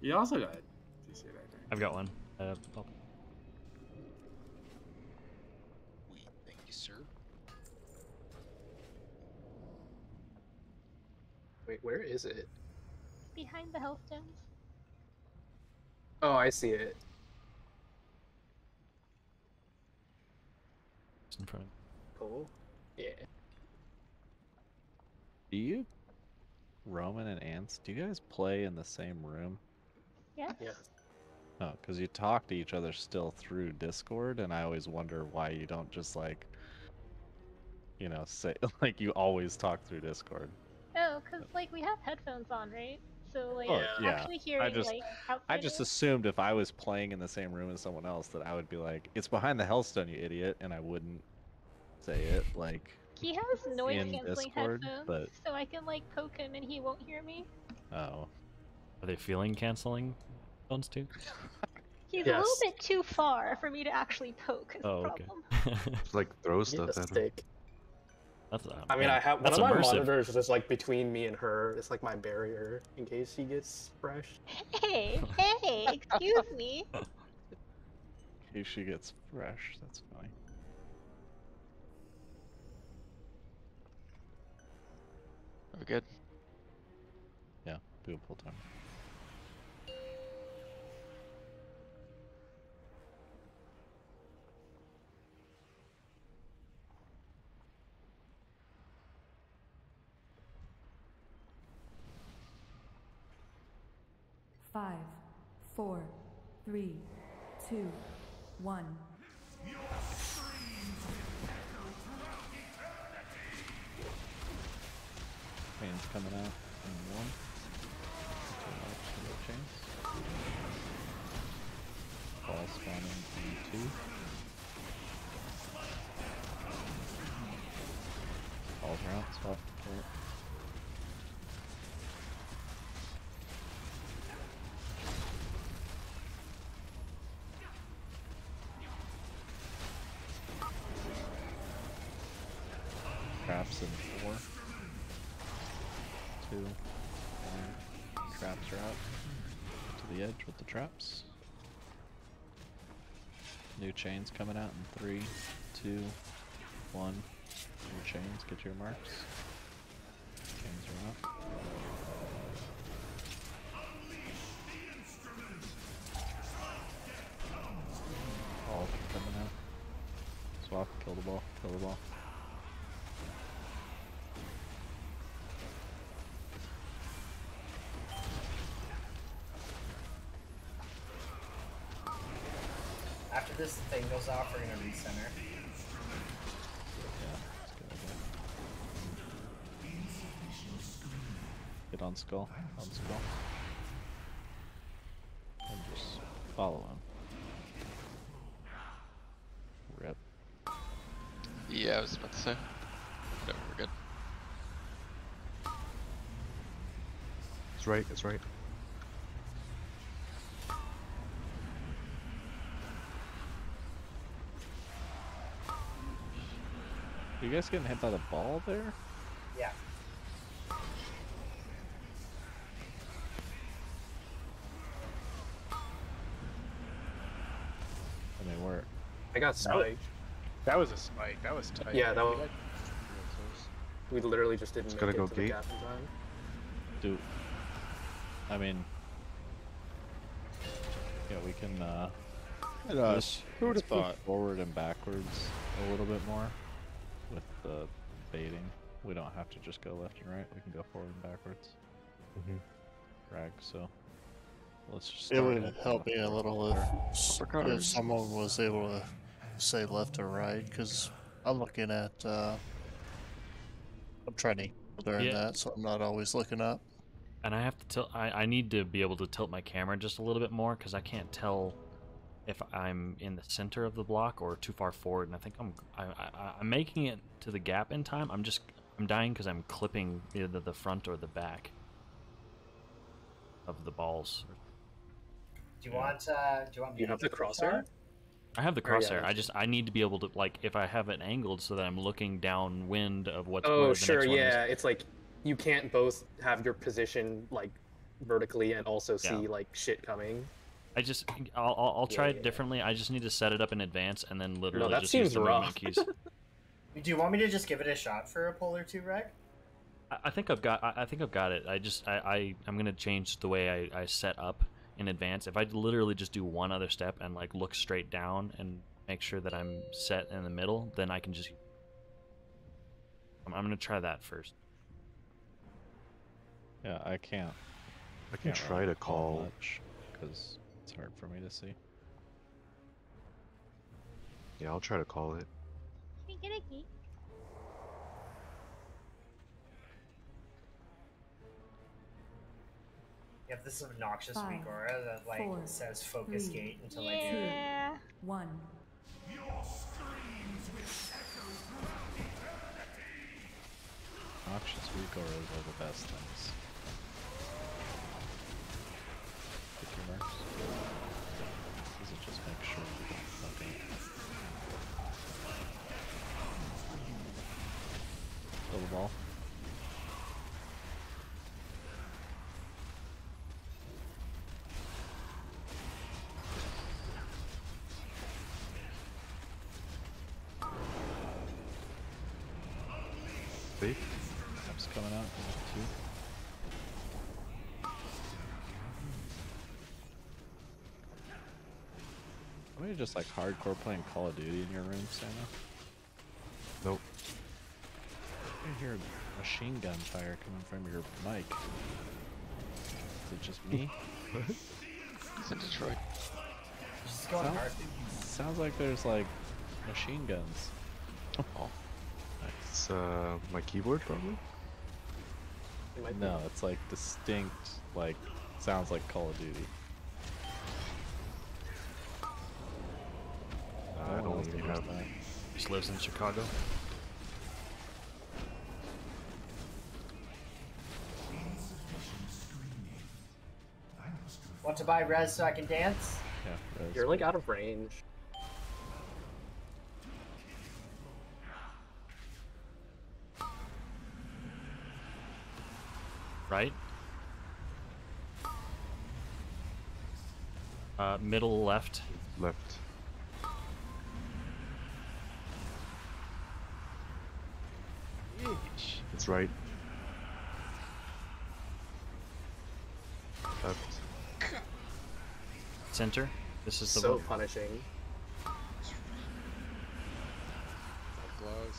You also got DC right there. I've got one. Thank you, sir. Wait, where is it? Behind the hellstones. Oh, I see it. It's in front. Cool. Yeah. Do you, Roman and Ants, do you guys play in the same room? Yes. Yeah. Oh, because you talk to each other still through Discord, and I always wonder why you don't just like, you know, say like you always talk through Discord. Oh, because like we have headphones on, right? So like Oh, yeah. actually hearing like outside I just assumed if I was playing in the same room as someone else that I would be like, "It's behind the Hellstone, you idiot," and I wouldn't say it like. he has noise in canceling Discord, headphones, but- so I can like poke him and he won't hear me. Oh. Are they feeling canceling phones too? He's a little bit too far for me to actually poke. Is the okay. problem. Like throw stuff at him. Stick. That's, I mean, I have one that's of my immersive. monitors is just like between me and her. It's like my barrier in case she gets fresh. Hey, hey, excuse me. In case she gets fresh, that's funny. Are we good? Yeah, do a pull time. Five, 4, 3, 2, 1. Chains coming out in 1. Chains. Ball spawning in 2. Balls are out, swap for it. Traps in 4. 2, 1. Traps are out. To the edge with the traps. New chains coming out in 3, 2, 1. New chains, get your marks. Chains are out. Balls are coming out. Swap, kill the ball, kill the ball. After this thing goes off, we're gonna recenter. Get on skull, on skull. And just follow him. Rip. Yeah, I was about to say. Whatever, we're good. It's right, it's right. You guys getting hit by the ball there? Yeah. I mean, we're. I got spiked. That was a spike. That was tight. Yeah, that was. We literally just didn't Just make gotta it go to the gate. gap in time. Do. I mean. Yeah, we can. Who would have thought forward and backwards a little bit more with the baiting? We don't have to just go left and right. We can go forward and backwards. Drag. So let's just. It start would with, help me a little uppercut. if someone was able to say left or right, because I'm looking at. I'm trying to during that, so I'm not always looking up. And I have to tilt. I need to be able to tilt my camera just a little bit more because I can't tell if I'm in the center of the block or too far forward. And I think I'm making it to the gap in time. I'm dying because I'm clipping either the front or the back of the balls. Do you want? Do you want me? Do you have the crosshair? I have the Oh, yeah, crosshair. that's I need to be able to, like, if I have it angled so that I'm looking downwind of what's. Oh, where the sure, next one is. yeah. It's like you can't both have your position like vertically and also see like shit coming. I'll try it differently. I just need to set it up in advance and then literally that just use seems the movement rough. keys. Do you want me to just give it a shot for a polar 2 reg? I think I've got it. I'm gonna change the way I set up in advance. If I literally just do one other step and like look straight down and make sure that I'm set in the middle, then I can just. I'm gonna try that first. Yeah, I can't. I can try to call because it's hard for me to see. Yeah, I'll try to call it. Can we get a geek? You have this obnoxious 5, weak aura that like 4, says focus 3, gate until I do it. Yeah. 1. Noxious weak auras are the best things. Pick your marks. Does it just make sure you don't fucking kill the ball? Safe? Taps coming out. Two. Are you just like hardcore playing Call of Duty in your room, Santa? Nope. I hear machine gun fire coming from your mic. Is it just me? He's in Detroit. Just going hard. Sounds like there's like machine guns. Oh. It's my keyboard probably? No, it's like distinct, like sounds like Call of Duty. I don't even have that. Just lives in Chicago. Want to buy res so I can dance? Yeah, You're like out of range. Right? Middle left. Left. It's right. Left. Center. This is the So one. punishing. Gloves.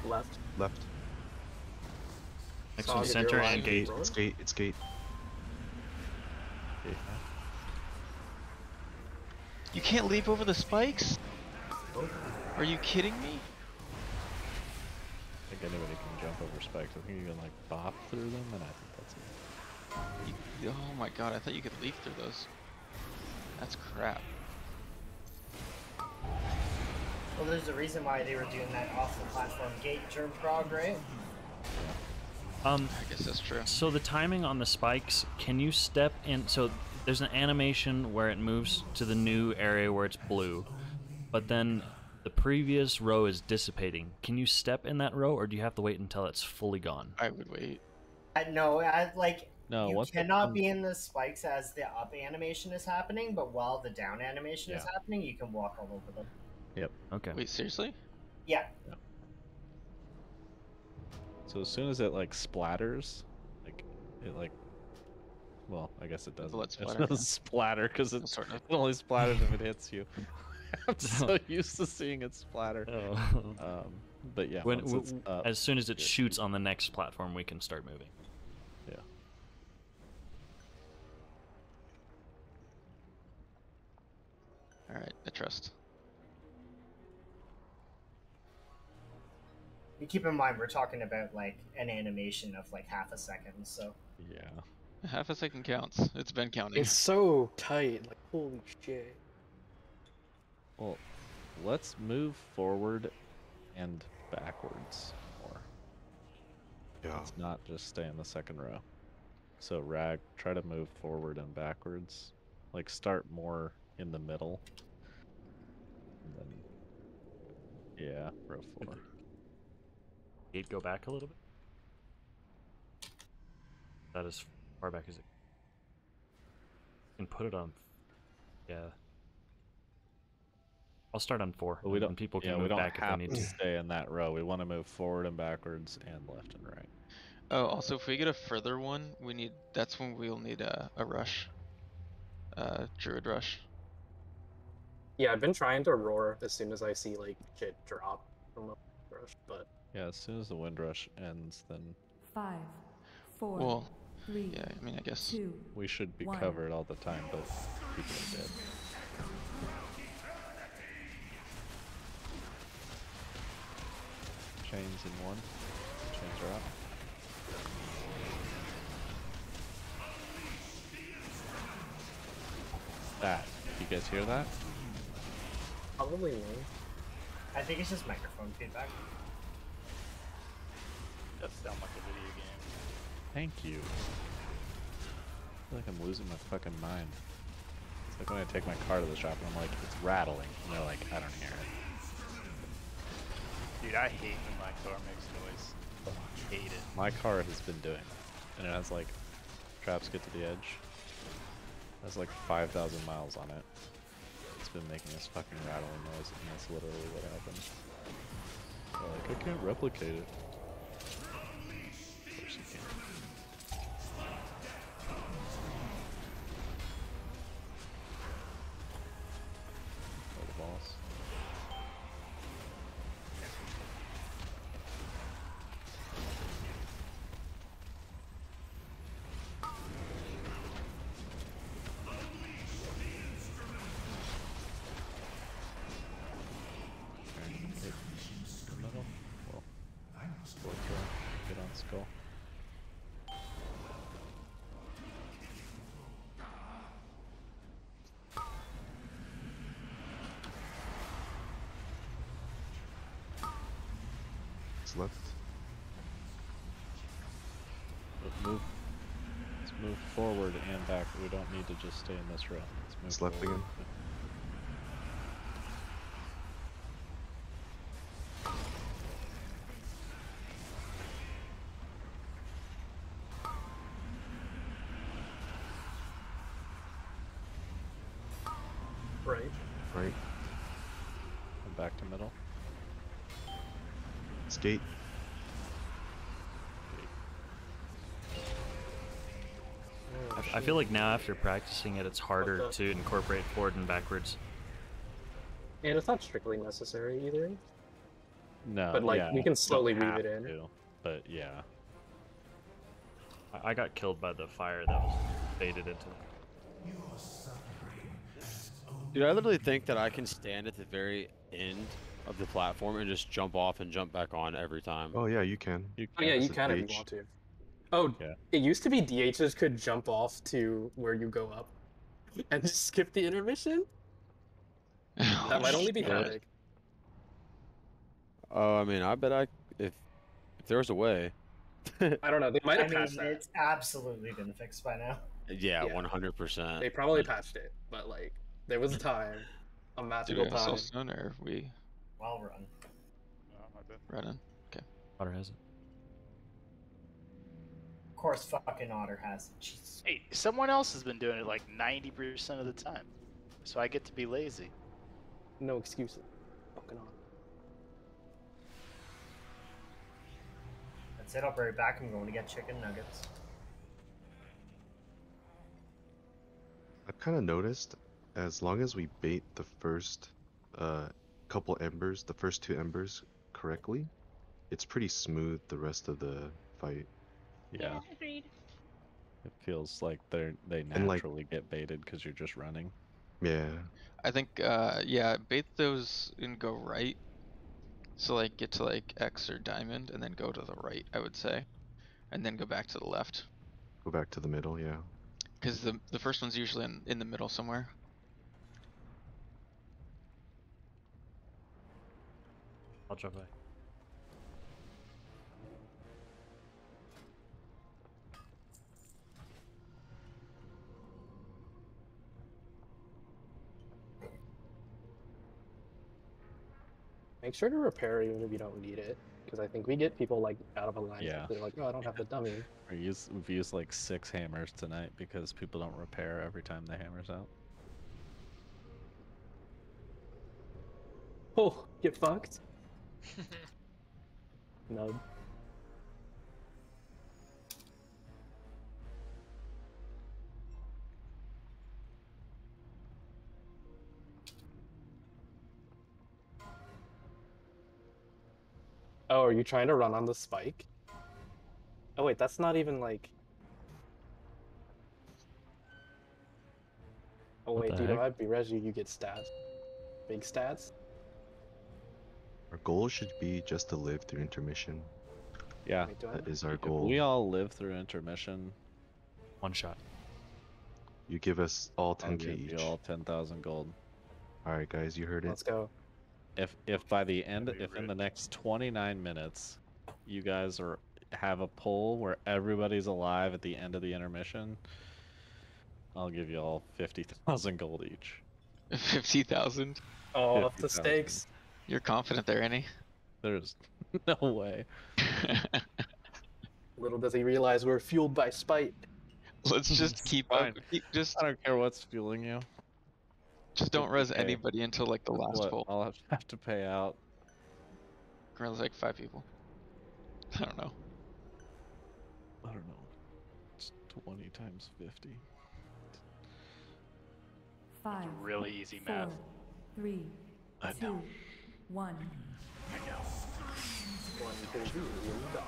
Left. Left. Next Sog, one, if you're center alive, and gate. roll. It's gate. It's gate. You can't leap over the spikes? Are you kidding me? I think anybody can jump over spikes. I think you can like bop through them, and I think that's it. Oh my god, I thought you could leap through those. That's crap. Well, there's a reason why they were doing that off the platform gate during prog, right? I guess that's true. So the timing on the spikes, can you step in? So there's an animation where it moves to the new area where it's blue, but then the previous row is dissipating. Can you step in that row, or do you have to wait until it's fully gone? I would wait. No, No, you once it cannot comes- be in the spikes as the up animation is happening, but while the down animation is Yeah. happening, you can walk all over them. Yep. Okay. Wait, seriously? Yeah. So as soon as it like splatters, like it like Well, I guess it doesn't. Blood It splatter, doesn't yeah. splatter because it Sort of. only splatters if it hits you. I'm so used to seeing it splatter. But yeah, When, once it's up, as soon as it you're- shoots on the next platform, we can start moving. Yeah. All right, I trust. You keep in mind we're talking about like an animation of like half a second, so Yeah. Half a second counts. It's been counting. It's so tight. Like holy shit. Well, let's move forward and backwards more. Yeah. Let's not just stay in the second row. So Rag, try to move forward and backwards. Like start more in the middle. And then yeah, row 4. Gate go back a little bit. That is far back as it. You can put it on. Yeah. I'll start on 4. But we don't. And people can yeah, move we don't back if have they need to to. stay in that row. We want to move forward and backwards and left and right. Oh, also, if we get a further one, we need. That's when we'll need a rush. Druid rush. Yeah, I've been trying to roar as soon as I see like shit drop from the rush, but Yeah, as soon as the wind rush ends, then 5, 4, Well, 3, yeah, I mean, I guess 2, we should be 1. covered all the time, but people are dead. Chains in 1. Chains are up. That. You guys hear that? probably me. I think it's just microphone feedback. That sound like a video game. Thank you. I feel like I'm losing my fucking mind. It's like when I take my car to the shop and I'm like, it's rattling. And they're like, I don't hear it. Dude, I hate when my car makes noise. Hate it. My car has been doing it. And it has like, traps get to the edge. It has like 5,000 miles on it. It's been making this fucking rattling noise, and that's literally what happened. They're like, I can't replicate it. Of course you can. Oh, the boss. Okay, hit the middle. Well, score throw. Get on skull. It's left. Let's move forward and back. We don't need to just stay in this row. Let's move It's left forward. again. Right. Right. And back to middle. Skate. I feel like now after practicing it, it's harder to incorporate forward and backwards. And it's not strictly necessary either. No, But like yeah, we can don't slowly weave have it in. to, but yeah. I got killed by the fire that was faded into. Dude, I literally think that I can stand at the very end of the platform and just jump off and jump back on every time. Oh yeah, you can. Oh yeah, It's you a can if you DH. want to. Oh, yeah. It used to be DHs could jump off to where you go up and just skip the intermission. That might only be shit. Havoc. Oh, I mean, I bet if there was a way. I don't know. They might I have mean, patched that. it's absolutely been fixed by now. Yeah, Yeah. 100%. They probably patched it, but like there was a time, a Do magical we have time. Soul Stone or we Well run. running? Okay. Otter has it. Of course, fucking Otter has it. Jesus. Hey, someone else has been doing it like 90% of the time. So I get to be lazy. No excuses. Fucking on. That's it. I'll be right back. I'm going to get chicken nuggets. kind of noticed, as long as we bait the first couple embers, the first 2 embers correctly, it's pretty smooth the rest of the fight. Yeah. Agreed. It feels like they And, like- naturally get baited because you're just running. Yeah. I think, yeah, bait those and go right. So like get to like X or diamond and then go to the right, I would say. And then go back to the left. Go back to the middle, yeah. Because the first one's usually in the middle somewhere. I'll drop by. Make sure to repair even if you don't need it, because I think we get people like out of alignment. Yeah. They're like, oh, I don't have the dummy. We've used like 6 hammers tonight because people don't repair every time the hammer's out. Oh, get fucked. No. Oh, are you trying to run on the spike? Oh wait, that's not even like... Oh What wait, the dude, if heck? I be-res you, you get stats. Big stats? Our goal should be just to live through intermission. Yeah. Wait, do I That know? is our If goal. we all live through intermission, 1 shot. You give us all I'll 10k give each. you all 10,000 gold. Alright guys, you heard it. Let's go. If by the end, That'd be if in the rich. next 29 minutes, you guys have a poll where everybody's alive at the end of the intermission, I'll give you all 50,000 gold each. 50,000. Oh, off the 50,000. stakes. You're confident there, Annie? There's no way. Little does he realize we're fueled by spite. Let's just keep Fine. just I don't care what's fueling you. don't res 50K. anybody until like the last What? poll. I'll have to pay out. Res like 5 people. I don't know. I don't know. It's 20 times 50. 5, Really easy 4, math. 3, I 2, know. 1. One, two, three, and dog.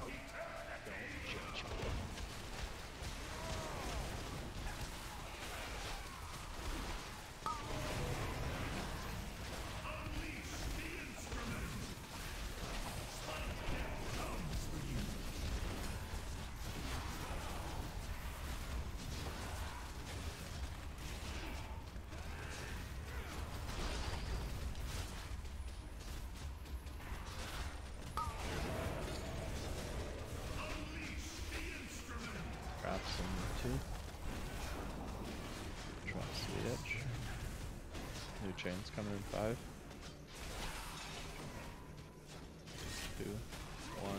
Drops in 2. Drops the edge. New chains coming in 5. 2, 1.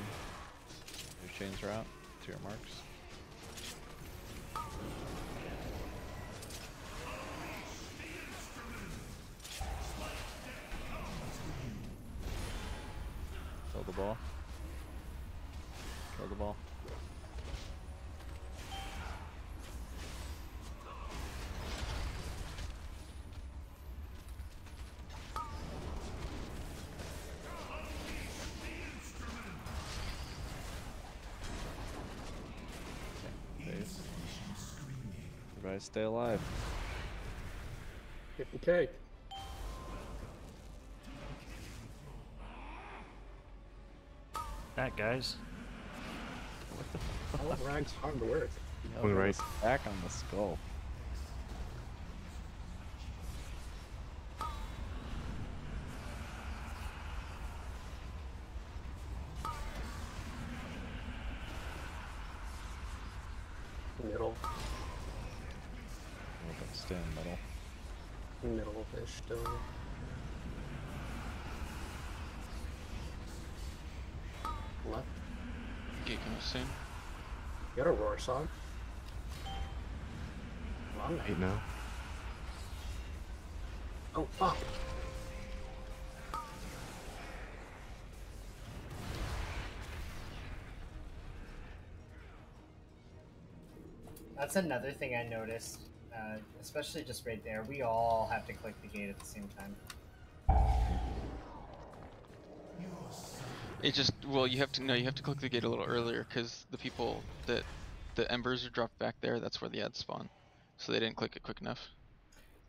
New chains are out. To your marks. Kill the ball. Kill the ball. Phase. Everybody stay alive. 50k. That, guys. All Rag's hard work. Going right. Back on the skull. Middle. We're gonna stay in the middle. Middle-ish still. Left. Gate coming soon. You got a roar song? Come on, 8 now. Oh, fuck. That's another thing I noticed Yeah, especially just right there. We all have to click the gate at the same time. It just, well, you have to click the gate a little earlier because the people that the embers are dropped back there, that's where the ads spawn. So they didn't click it quick enough.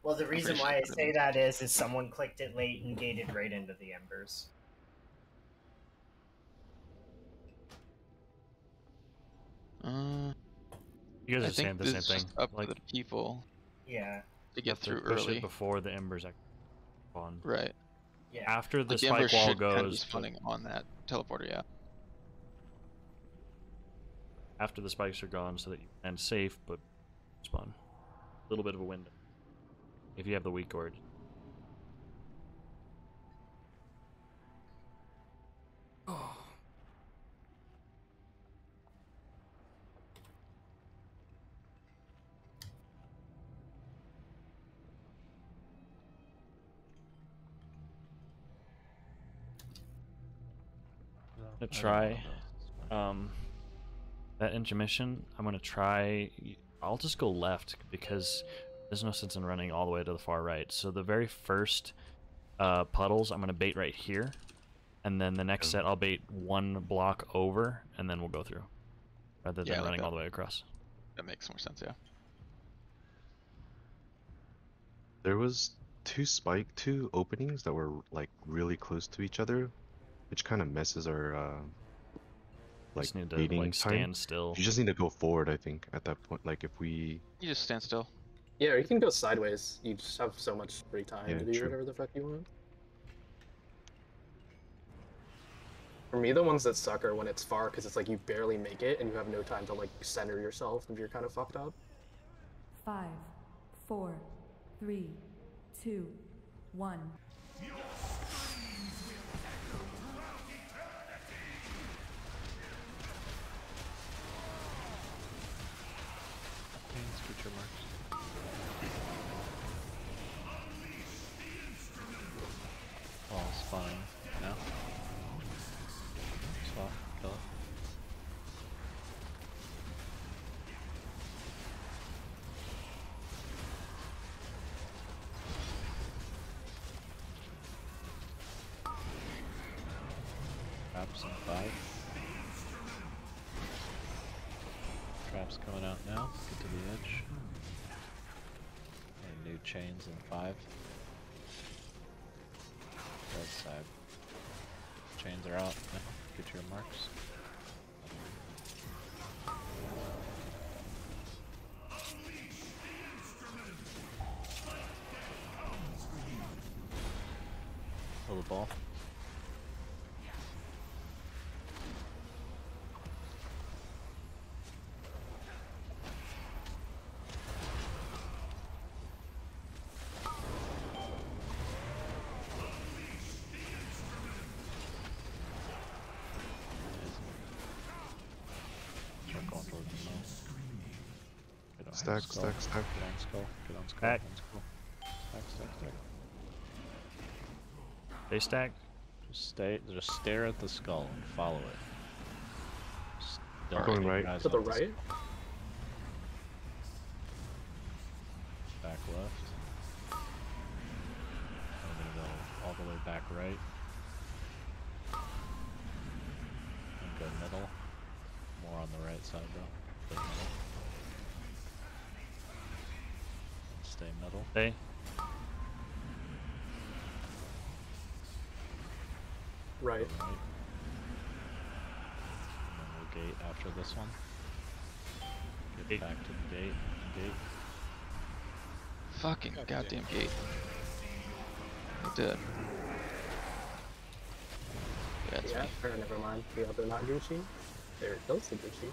Well, the reason why I say that is someone clicked it late and gated right into the embers. You guys I are saying think the this same is thing. just up Like, to the people. Yeah. To get have to through push early. it before the embers actually spawn. Right. Yeah. After the Like spike embers wall should kind of be goes, spawning on that teleporter, yeah. after the spikes are gone, so that you land safe, but spawn. A little bit of a window. If you have the weak word. Oh. I'm gonna try that intermission. I'm gonna try. I'll just go left because there's no sense in running all the way to the far right. So the very first puddles, I'm gonna bait right here, and then the next set I'll bait one block over, and then we'll go through, rather than running all the way across. That makes more sense, yeah. There was two openings that were like really close to each other, which kind of messes our like just need to waiting like time. stand still. You just need to go forward, I think, at that point. Like if we You just stand still. Yeah, or you can go sideways. You just have so much free time Yeah, to do true. whatever the fuck you want. For me, the ones that suck are when it's far, because it's like you barely make it and you have no time to like center yourself if you're kind of fucked up. 5, 4, 3, 2, 1. Future marks. Oh, spawning now. Swap, kill it. Traps in 5. Traps coming out now. Get to the edge. And new chains in 5. Red side. Chains are out now. Get your marks. Pull the ball. Stack, stack, stack. Get on skull. Get on skull. Stack. On skull. Stack, stack, stack. They stack. Just stare at the skull and follow it. Just don't Going take your right. eyes To the off right? Back left. I'm gonna go all the way back right. And go middle. More on the right side though. Go middle. Stay middle. Stay. Right. And then we'll gate after this one. Get back to the gate. Gate. Fucking goddamn gate. It did. Yeah, it's Yeah, me. or never mind. The other not Gucci. There goes the Gucci.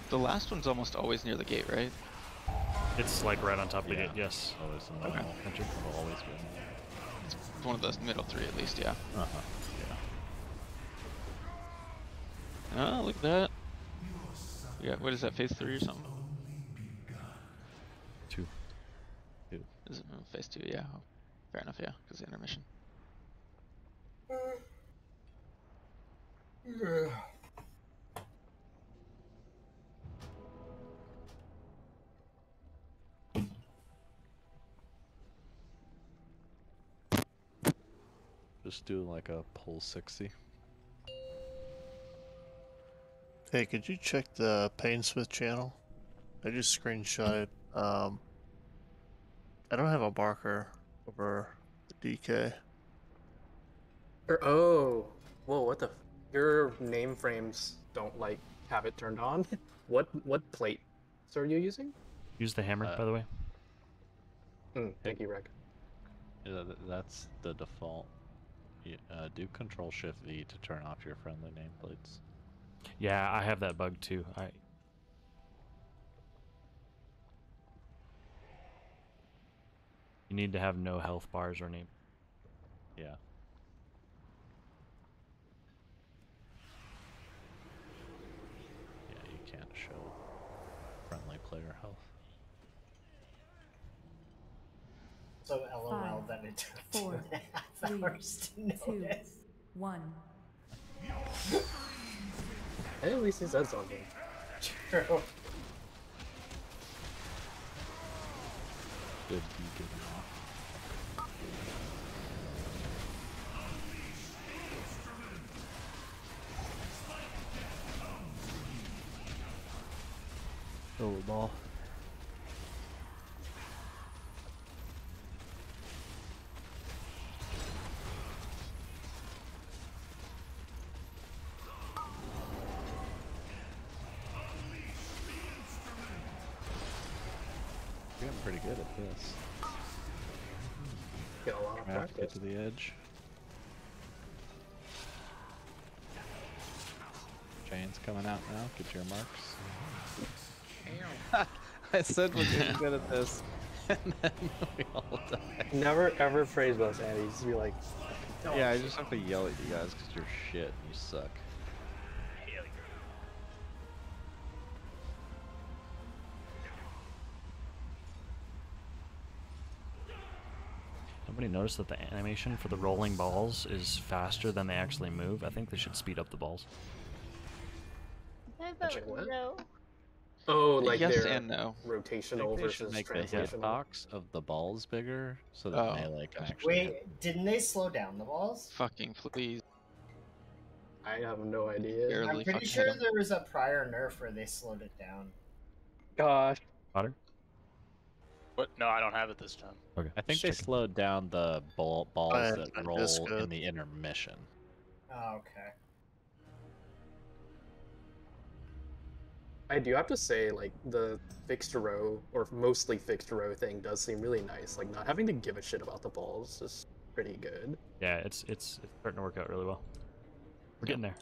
The last one's almost always near the gate, right? It's like right on top of the gate. Yes. Always in the Okay. middle. Country will always be in the middle. It's one of the middle three at least, yeah. Uh-huh. Yeah. Oh, look at that. Yeah, what is that, phase 3 or something? 2. Is it phase 2? Yeah. Oh, fair enough, yeah, because the intermission. Just do like a pull 60. Hey, could you check the Painsmith channel? I just screenshotted. I don't have a marker over the DK. Oh, whoa! What the? Your name frames don't like have it turned on. What plate are you using? Use the hammer, by the way. Thank you, Rick. Yeah, that's the default. Do Control Shift V to turn off your friendly nameplates. Yeah, I have that bug too. You need to have no health bars or name. Yeah. Yeah, you can't show friendly player health. So LOL 5, that it took 4, 2.5 3, hours to 2, notice. 1. Hey, at least he said something. True. Good beacon off. Oh, ball. You're getting pretty good at this. Get a lot of I have to get practice. to the edge. Chain's coming out now. Get your marks. I said we're getting good at this, and then we all die. Never ever praise us, Andy. Just be like, Yeah, I just have to yell at you guys because you're shit and you suck. Nobody noticed that the animation for the rolling balls is faster than they actually move. I think they should speed up the balls. I vote what? no. oh, like Yes they're and no. I rotational think they should versus make the translational. hitbox of the balls bigger so that Oh. melee can actually hit. Wait, didn't they slow down the balls? Fucking please. I have no idea. Barely I'm pretty fucking sure hit 'em. there was a prior nerf where they slowed it down. Gosh. Potter? What? No, I don't have it this time. Okay. I think just they checking. slowed down the balls I that had roll Discord. in the intermission. Oh, okay. I do have to say, like, the fixed row, or mostly fixed row thing does seem really nice. Like, not having to give a shit about the balls is pretty good. Yeah, it's starting to work out really well. We're getting there.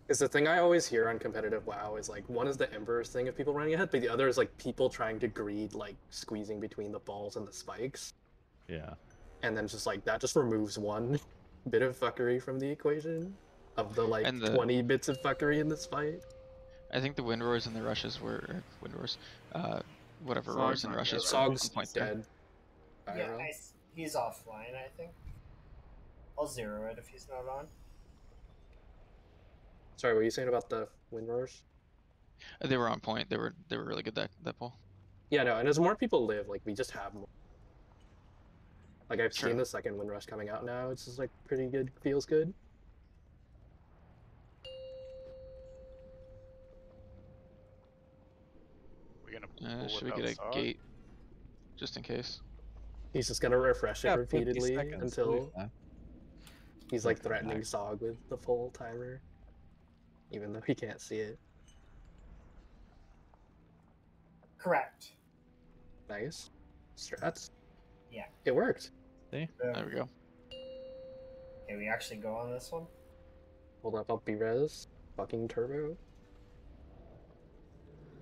Because the thing I always hear on competitive WoW is, like, one is the Embers thing of people running ahead, but the other is, like, people trying to greed, like, squeezing between the balls and the spikes. Yeah. And then just, like, that just removes one bit of fuckery from the equation of the, like, And the- 20 bits of fuckery in this fight. I think the wind roars and the rushes were wind roars. Whatever Sog's roars and not rushes. dead. were Sog's 1.3. dead. Yeah, IRL. he's offline, I think. I'll zero it if he's not on. Sorry, what were you saying about the wind roars? They were on point. They were really good that pull. Yeah, no, and as more people live, like, we just have more. Like, I've Sure. seen the second wind rush coming out now. It's just, like, pretty good. Feels good. We're gonna pull Should we without get a Sog? gate? Just in case. He's just gonna refresh it 50 repeatedly seconds, it'll be until fine. he's, He'll like, come threatening back. Sog with the full timer. Even though he can't see it. Correct. Nice. Strats. Yeah. It worked. See? There we go. Okay, we actually go on this one? Hold up, I'll B-res. Fucking turbo.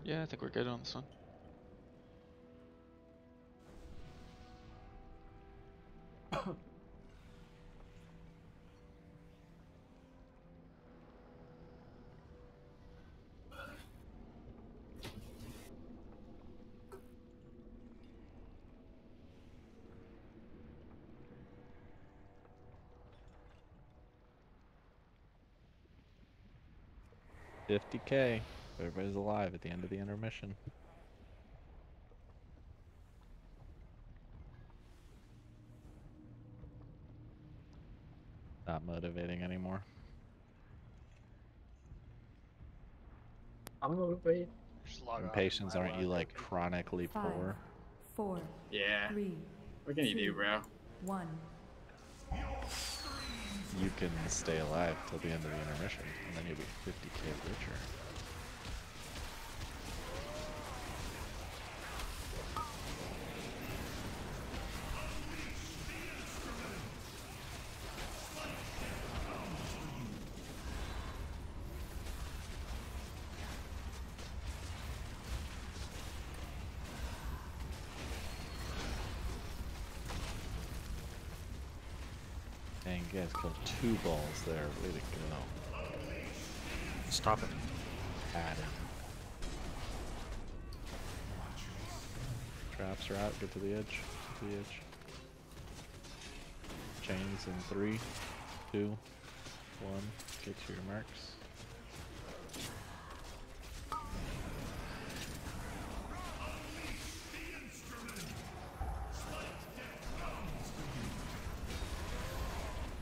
Yeah, I think we're good on this one. $50K. Everybody's alive at the end of the intermission. not motivating anymore. I'm motivated. Just log off. Impatience, aren't you like chronically 5, poor? 4, Yeah. 3, What can you do, 2, bro? 1. You can stay alive till the end of the intermission, and then you'll be 50k richer. Dang, you guys killed 2 balls there. Way to go. Stop it. Adam. Traps are out. Get to the edge. Get to the edge. Chains in 3, 2, 1. Get to your marks.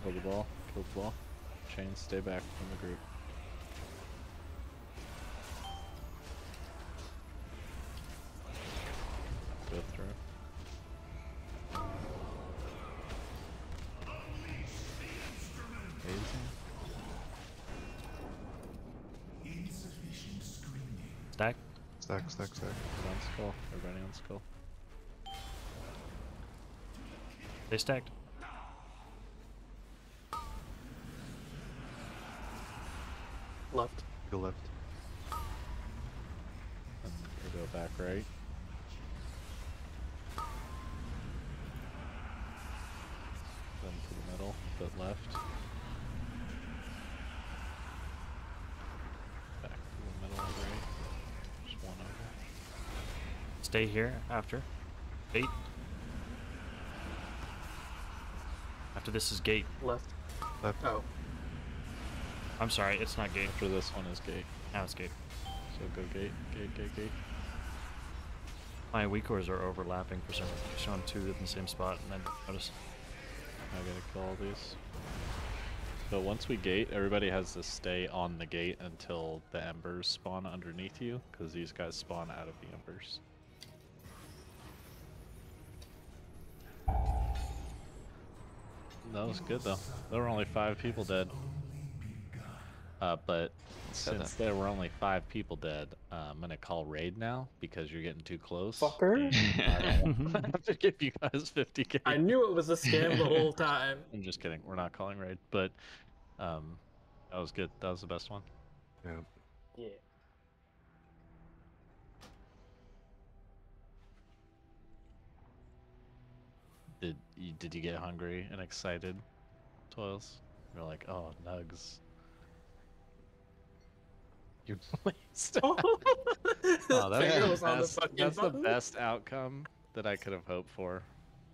Kill the ball. Kill the ball. Chains, stay back from the group. Go through. Stack. Stack. On skull. Everybody on skull. They stacked. Left. Go left. And we go back right. Then to the middle, but left. Back to the middle and right. Just one over. Stay here after. Gate. After this is gate. Left. Left. Oh. I'm sorry, it's not gate. After this one is gate. Now it's gate. So go gate, gate. My weak cores are overlapping for some reason. Showing 2 in the same spot, and then notice. I gotta kill all these. So once we gate, everybody has to stay on the gate until the embers spawn underneath you, because these guys spawn out of the embers. That was good though. There were only 5 people dead. But since there were only 5 people dead, I'm gonna call raid now because you're getting too close. Fucker. I don't have to give you guys 50k. I knew it was a scam the whole time. I'm just kidding. We're not calling raid, but that was good. That was the best one. Yeah. Yeah. Did you get hungry and excited, Toils? You're like, oh, nugs. You placed. Oh, that's the best outcome that I could have hoped for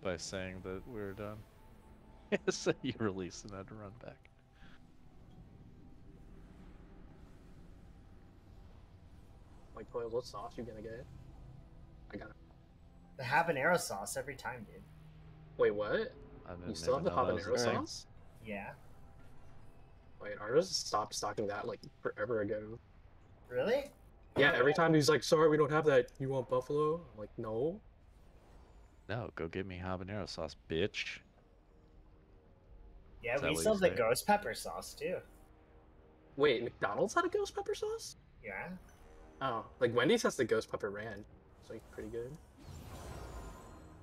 by saying that we were done. So you released and had to run back. Like, boy, what sauce you gonna get? I got it. The habanero sauce every time, dude. Wait, what? You still have the habanero sauce? Yeah. Wait, ours stopped stocking that like forever ago. Really? Yeah, every time he's like, sorry, we don't have that. You want buffalo? I'm like, no. No, go get me habanero sauce, bitch. Yeah, we still have the ghost pepper sauce too. Wait, McDonald's had a ghost pepper sauce? Yeah. Oh, like Wendy's has the ghost pepper ranch. It's like pretty good.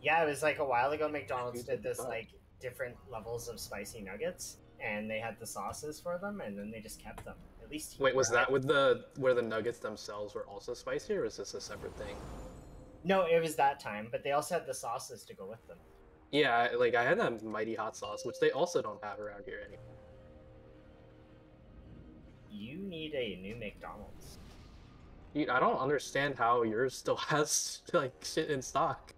Yeah, it was like a while ago. McDonald's did this like different levels of spicy nuggets, and they had the sauces for them, and then they just kept them. At least. Wait, was that with where the nuggets themselves were also spicy, or is this a separate thing? No, it was that time, but they also had the sauces to go with them. Yeah, like I had that mighty hot sauce, which they also don't have around here anymore. You need a new McDonald's. Dude, I don't understand how yours still has like shit in stock.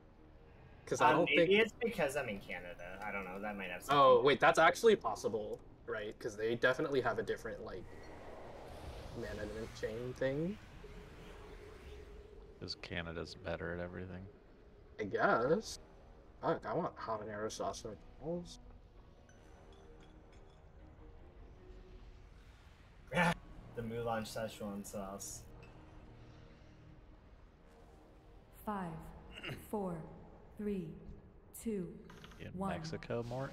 Because I don't maybe think it's because I'm in Canada. I don't know. That might have something. Oh wait, that's actually possible, right? Because they definitely have a different like management chain thing. Because Canada's better at everything. I guess. Fuck, I want habanero sauce and McDonald's. the Mulan Szechuan sauce. 5, 4, 3, 2, In 1. Mexico, Mort?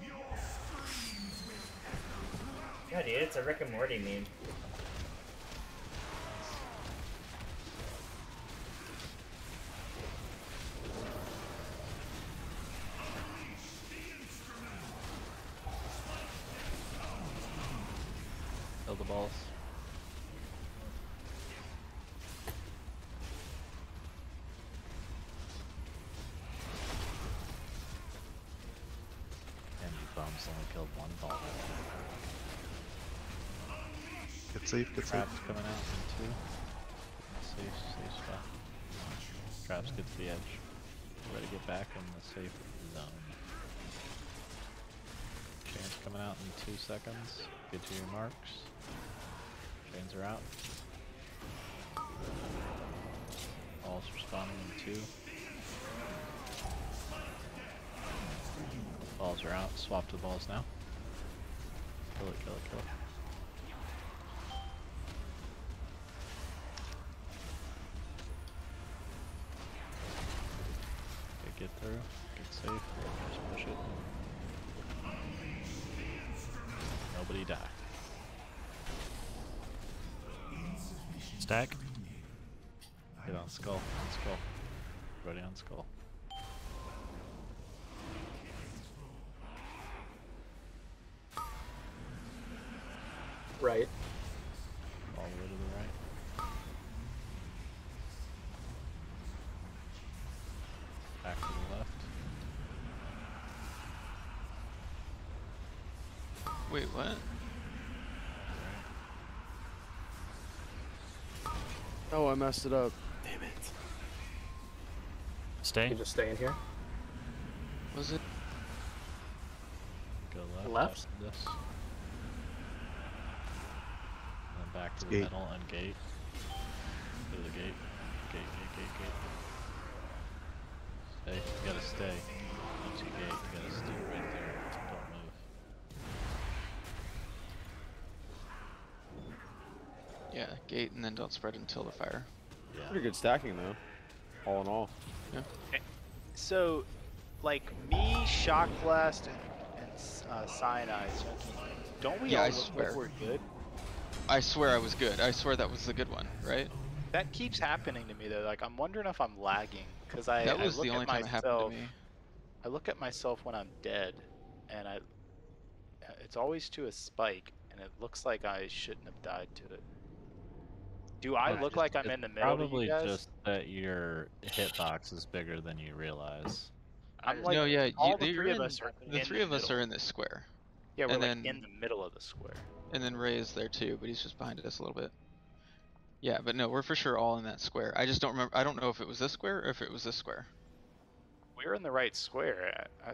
Yeah, dude, it's a Rick and Morty meme. Kill the balls. And you bums only killed one ball. Get safe, get safe. Traps coming out in 2. Safe spot. Traps get to the edge. Ready to get back in the safe zone. Chains coming out in 2 seconds. Get to your marks. Chains are out. Balls responding in 2. Balls are out. Swap to the balls now. Kill it, kill it, kill it. Okay, get through. Get safe. Just push it. Nobody die. Stack. Get on skull. On skull. Everybody on skull. Right. All the way to the right. Back to the left. Wait, what? Oh, I messed it up. Damn it. Stay. You just stay in here. Was it? Go left. Left? After this. And then back to the Gate. middle and gate. Go to the gate. Gate. Stay. You gotta stay. Once you gate, you gotta stay right there. Don't move. Yeah, gate and then don't spread until the fire. Yeah. Pretty good stacking though. All in all. Yeah. So, like me, Shock Blast, and Cyanide, don't we Yeah, all I look swear. like we're good? I swear I was good. I swear that was the good one, right? That keeps happening to me though. Like I'm wondering if I'm lagging because That I was look the only at time it happened to myself. me. I look at myself when I'm dead, and it's always to a spike, and it looks like I shouldn't have died to it. Do I look like I'm in the middle to Probably you guys? just that your hitbox is bigger than you realize. I'm like, no, yeah, all you, the you're three of in, us are the in three the of us middle. are in this square. Yeah, we're and like then, in the middle of the square. And then Ray is there too, but he's just behind us a little bit. Yeah, but no, we're for sure all in that square. I just don't remember. I don't know if it was this square or if it was this square. We're in the right square. I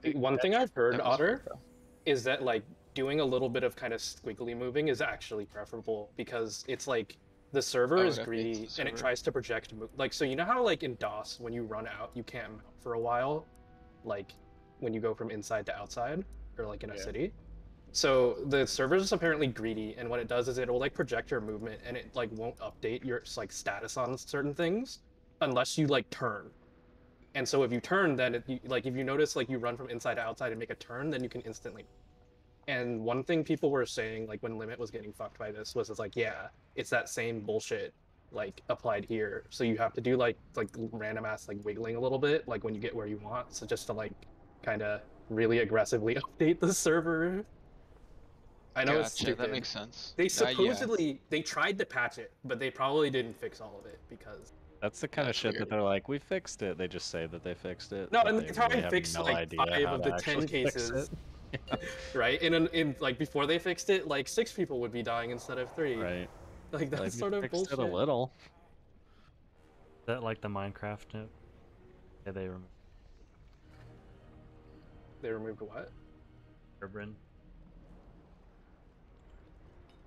mean, One thing I've heard, that was Otter, weird, though. is that like doing a little bit of kind of squiggly moving is actually preferable because it's like the server Oh, is it updates greedy the and it server. tries to project like, so you know how like in DOS when you run out you can't mount for a while, like when you go from inside to outside or like in a city. So the server is apparently greedy, and what it does is it will like project your movement and it like won't update your like status on certain things unless you like turn. And so if you turn, then like if you notice like you run from inside to outside and make a turn, then you can instantly. And one thing people were saying like when Limit was getting fucked by this was it's like, yeah, it's that same bullshit like applied here. So you have to do like random ass like wiggling a little bit like when you get where you want. So just to like kind of really aggressively update the server. I know it's Gotcha, stupid. that makes sense. They Yeah. supposedly they tried to patch it, but they probably didn't fix all of it because That's the kind of That's shit weird. that they're like, we fixed it. They just say that they fixed it. no, but and they they try really and have fix no like idea 5 how of to the 10 actually fix cases. it. Right? In like before they fixed it, like 6 people would be dying instead of 3. Right. Like that's Like, sort you of fixed bullshit. it a little. Is that like the Minecraft note? Yeah, they removed They removed what? Urban.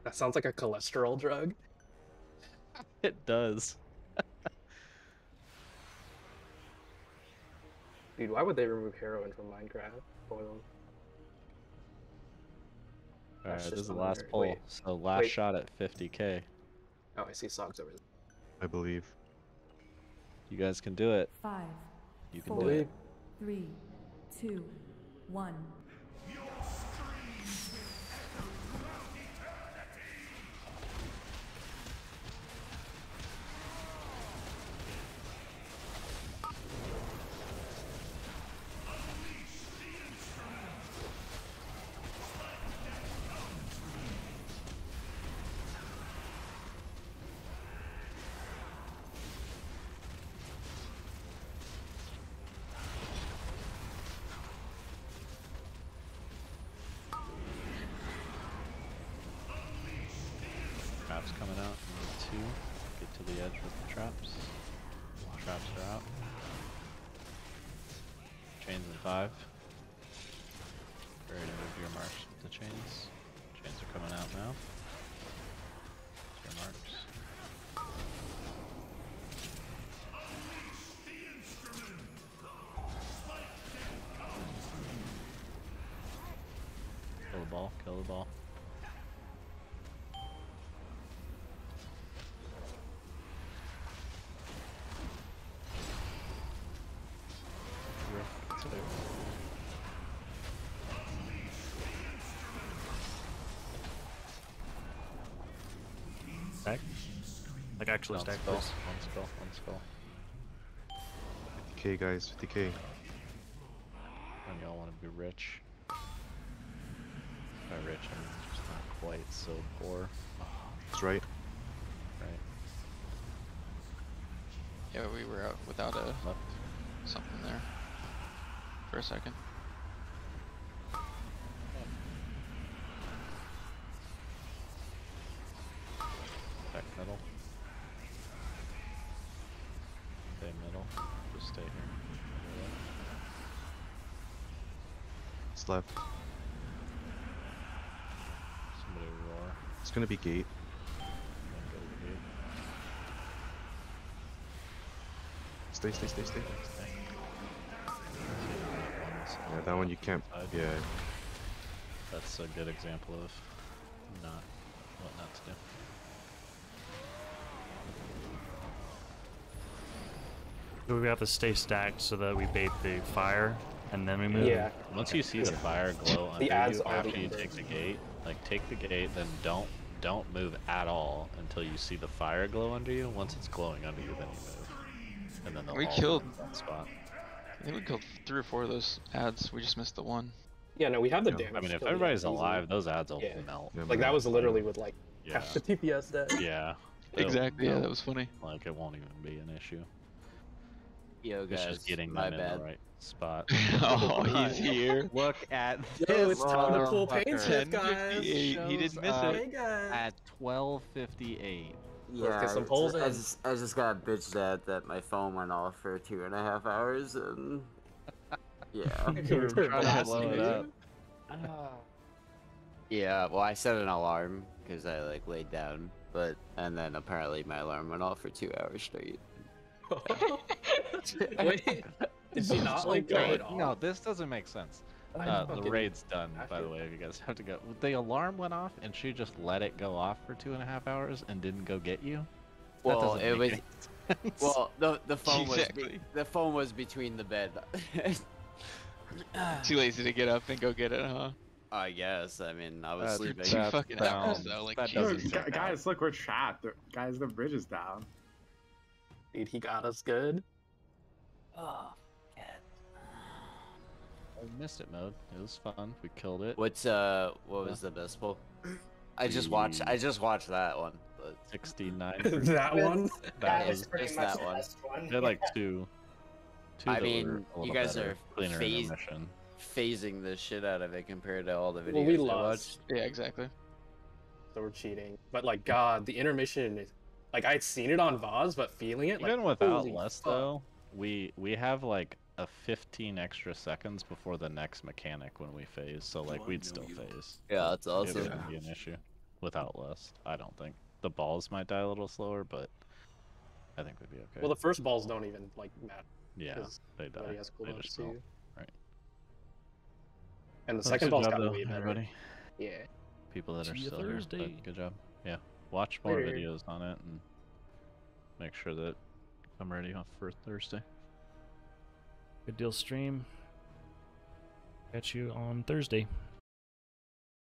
That sounds like a cholesterol drug. It does. Dude, why would they remove heroin from Minecraft? Boil. Alright, That's this is just the last under- pull. wait, So last wait. shot at 50k. Oh, I see Sog's over there. I believe. You guys can do it. 5, You can 4, do it. 3, 2, 1. Traps coming out in 2. Get to the edge with the traps. Traps are out. Chains in 5. Ready to move your marks with the chains. Chains are coming out now. Your marks. Kill the ball, kill the ball. Stack? Like actually One stack spell, this. one spell, one spell. 50k, guys, 50k. And y'all want to be rich. By rich, I mean just not quite so poor. That's right. Right. Yeah, we were out without a Left. something there for a second. Back middle. Stay middle. Just stay here. It's left. Somebody roar. It's gonna be gate. Don't go to the gate. Stay, stay, stay, stay. Stay. Yeah, that one you can't. Yeah. That's a good example of not what not to do. So we have to stay stacked so that we bait the fire and then we move. Yeah. Once you see the fire glow under ads you are after the you embers. take the gate, like take the gate, then don't move at all until you see the fire glow under you. Once it's glowing under you, then you move. And then they'll We all killed- move to that spot. I think we killed 3 or 4 of those ads. We just missed the one. Yeah, no, we have the Yeah. damage. I mean, if to the everybody's ads easily. alive, those ads will Yeah. melt. Yeah, Like that was literally with like Yeah. half the TPS dead. Yeah. They'll Exactly. Yeah, melt. that was funny. Like it won't even be an issue. Yo, It's guys, just getting my them in bad. the right spot. Oh, he's here. Look at Yo, this it's time to pull motherfucker. Painsmith, guys. 10:58. He didn't miss Shows it. Hey guys. At 12:58. Let's get some polls in. I just got bitched at that my phone went off for 2.5 hours and yeah. We were trying to blow it up. Yeah, well, I set an alarm because I like laid down, and then apparently my alarm went off for 2 hours straight. Wait, did she not like turn it off? No, this doesn't make sense. The fucking- raid's done, I by the feel- way, if you guys have to go. The alarm went off, and she just let it go off for 2.5 hours and didn't go get you? That Well, doesn't it make was. any sense. Well, the phone Exactly. the phone was between the bed. Too lazy to get up and go get it, huh? I guess. I mean, I was That's- sleeping. 2 that's fucking down. hours though. Like That Jesus. doesn't Look, guys, look, we're trapped. Guys, the bridge is down. Dude, he got us good. Oh, I missed it mode. It was fun. We killed it. what was the best pull? I just watched that one. But 69. That one? That is was pretty just much that the one. best one. they're like two. I that mean, were a you little guys better, are cleaner in the phased- mission. phasing the shit out of it compared to all the videos Well, we I lost, watched. Yeah, exactly. so we're cheating. But like, God, the intermission is like I'd seen it on Vaz, but feeling it like Even without holy less fuck. though, we have like a 15 extra seconds before the next mechanic when we phase, so like we'd still phase. Yeah, that's It awesome. wouldn't be an issue without less. I don't think the balls might die a little slower, but I think we'd be okay. Well, the first balls don't even like matter. Yeah, 'cause they die. everybody has They cooldowns just too. melt. Right. And the Well, second good ball's job, got though, way better. everybody. Yeah. people that are See you still here. Thursday. But good job. Yeah, watch more Later. videos on it and make sure that I'm ready for Thursday. Good deal stream. Catch you on Thursday.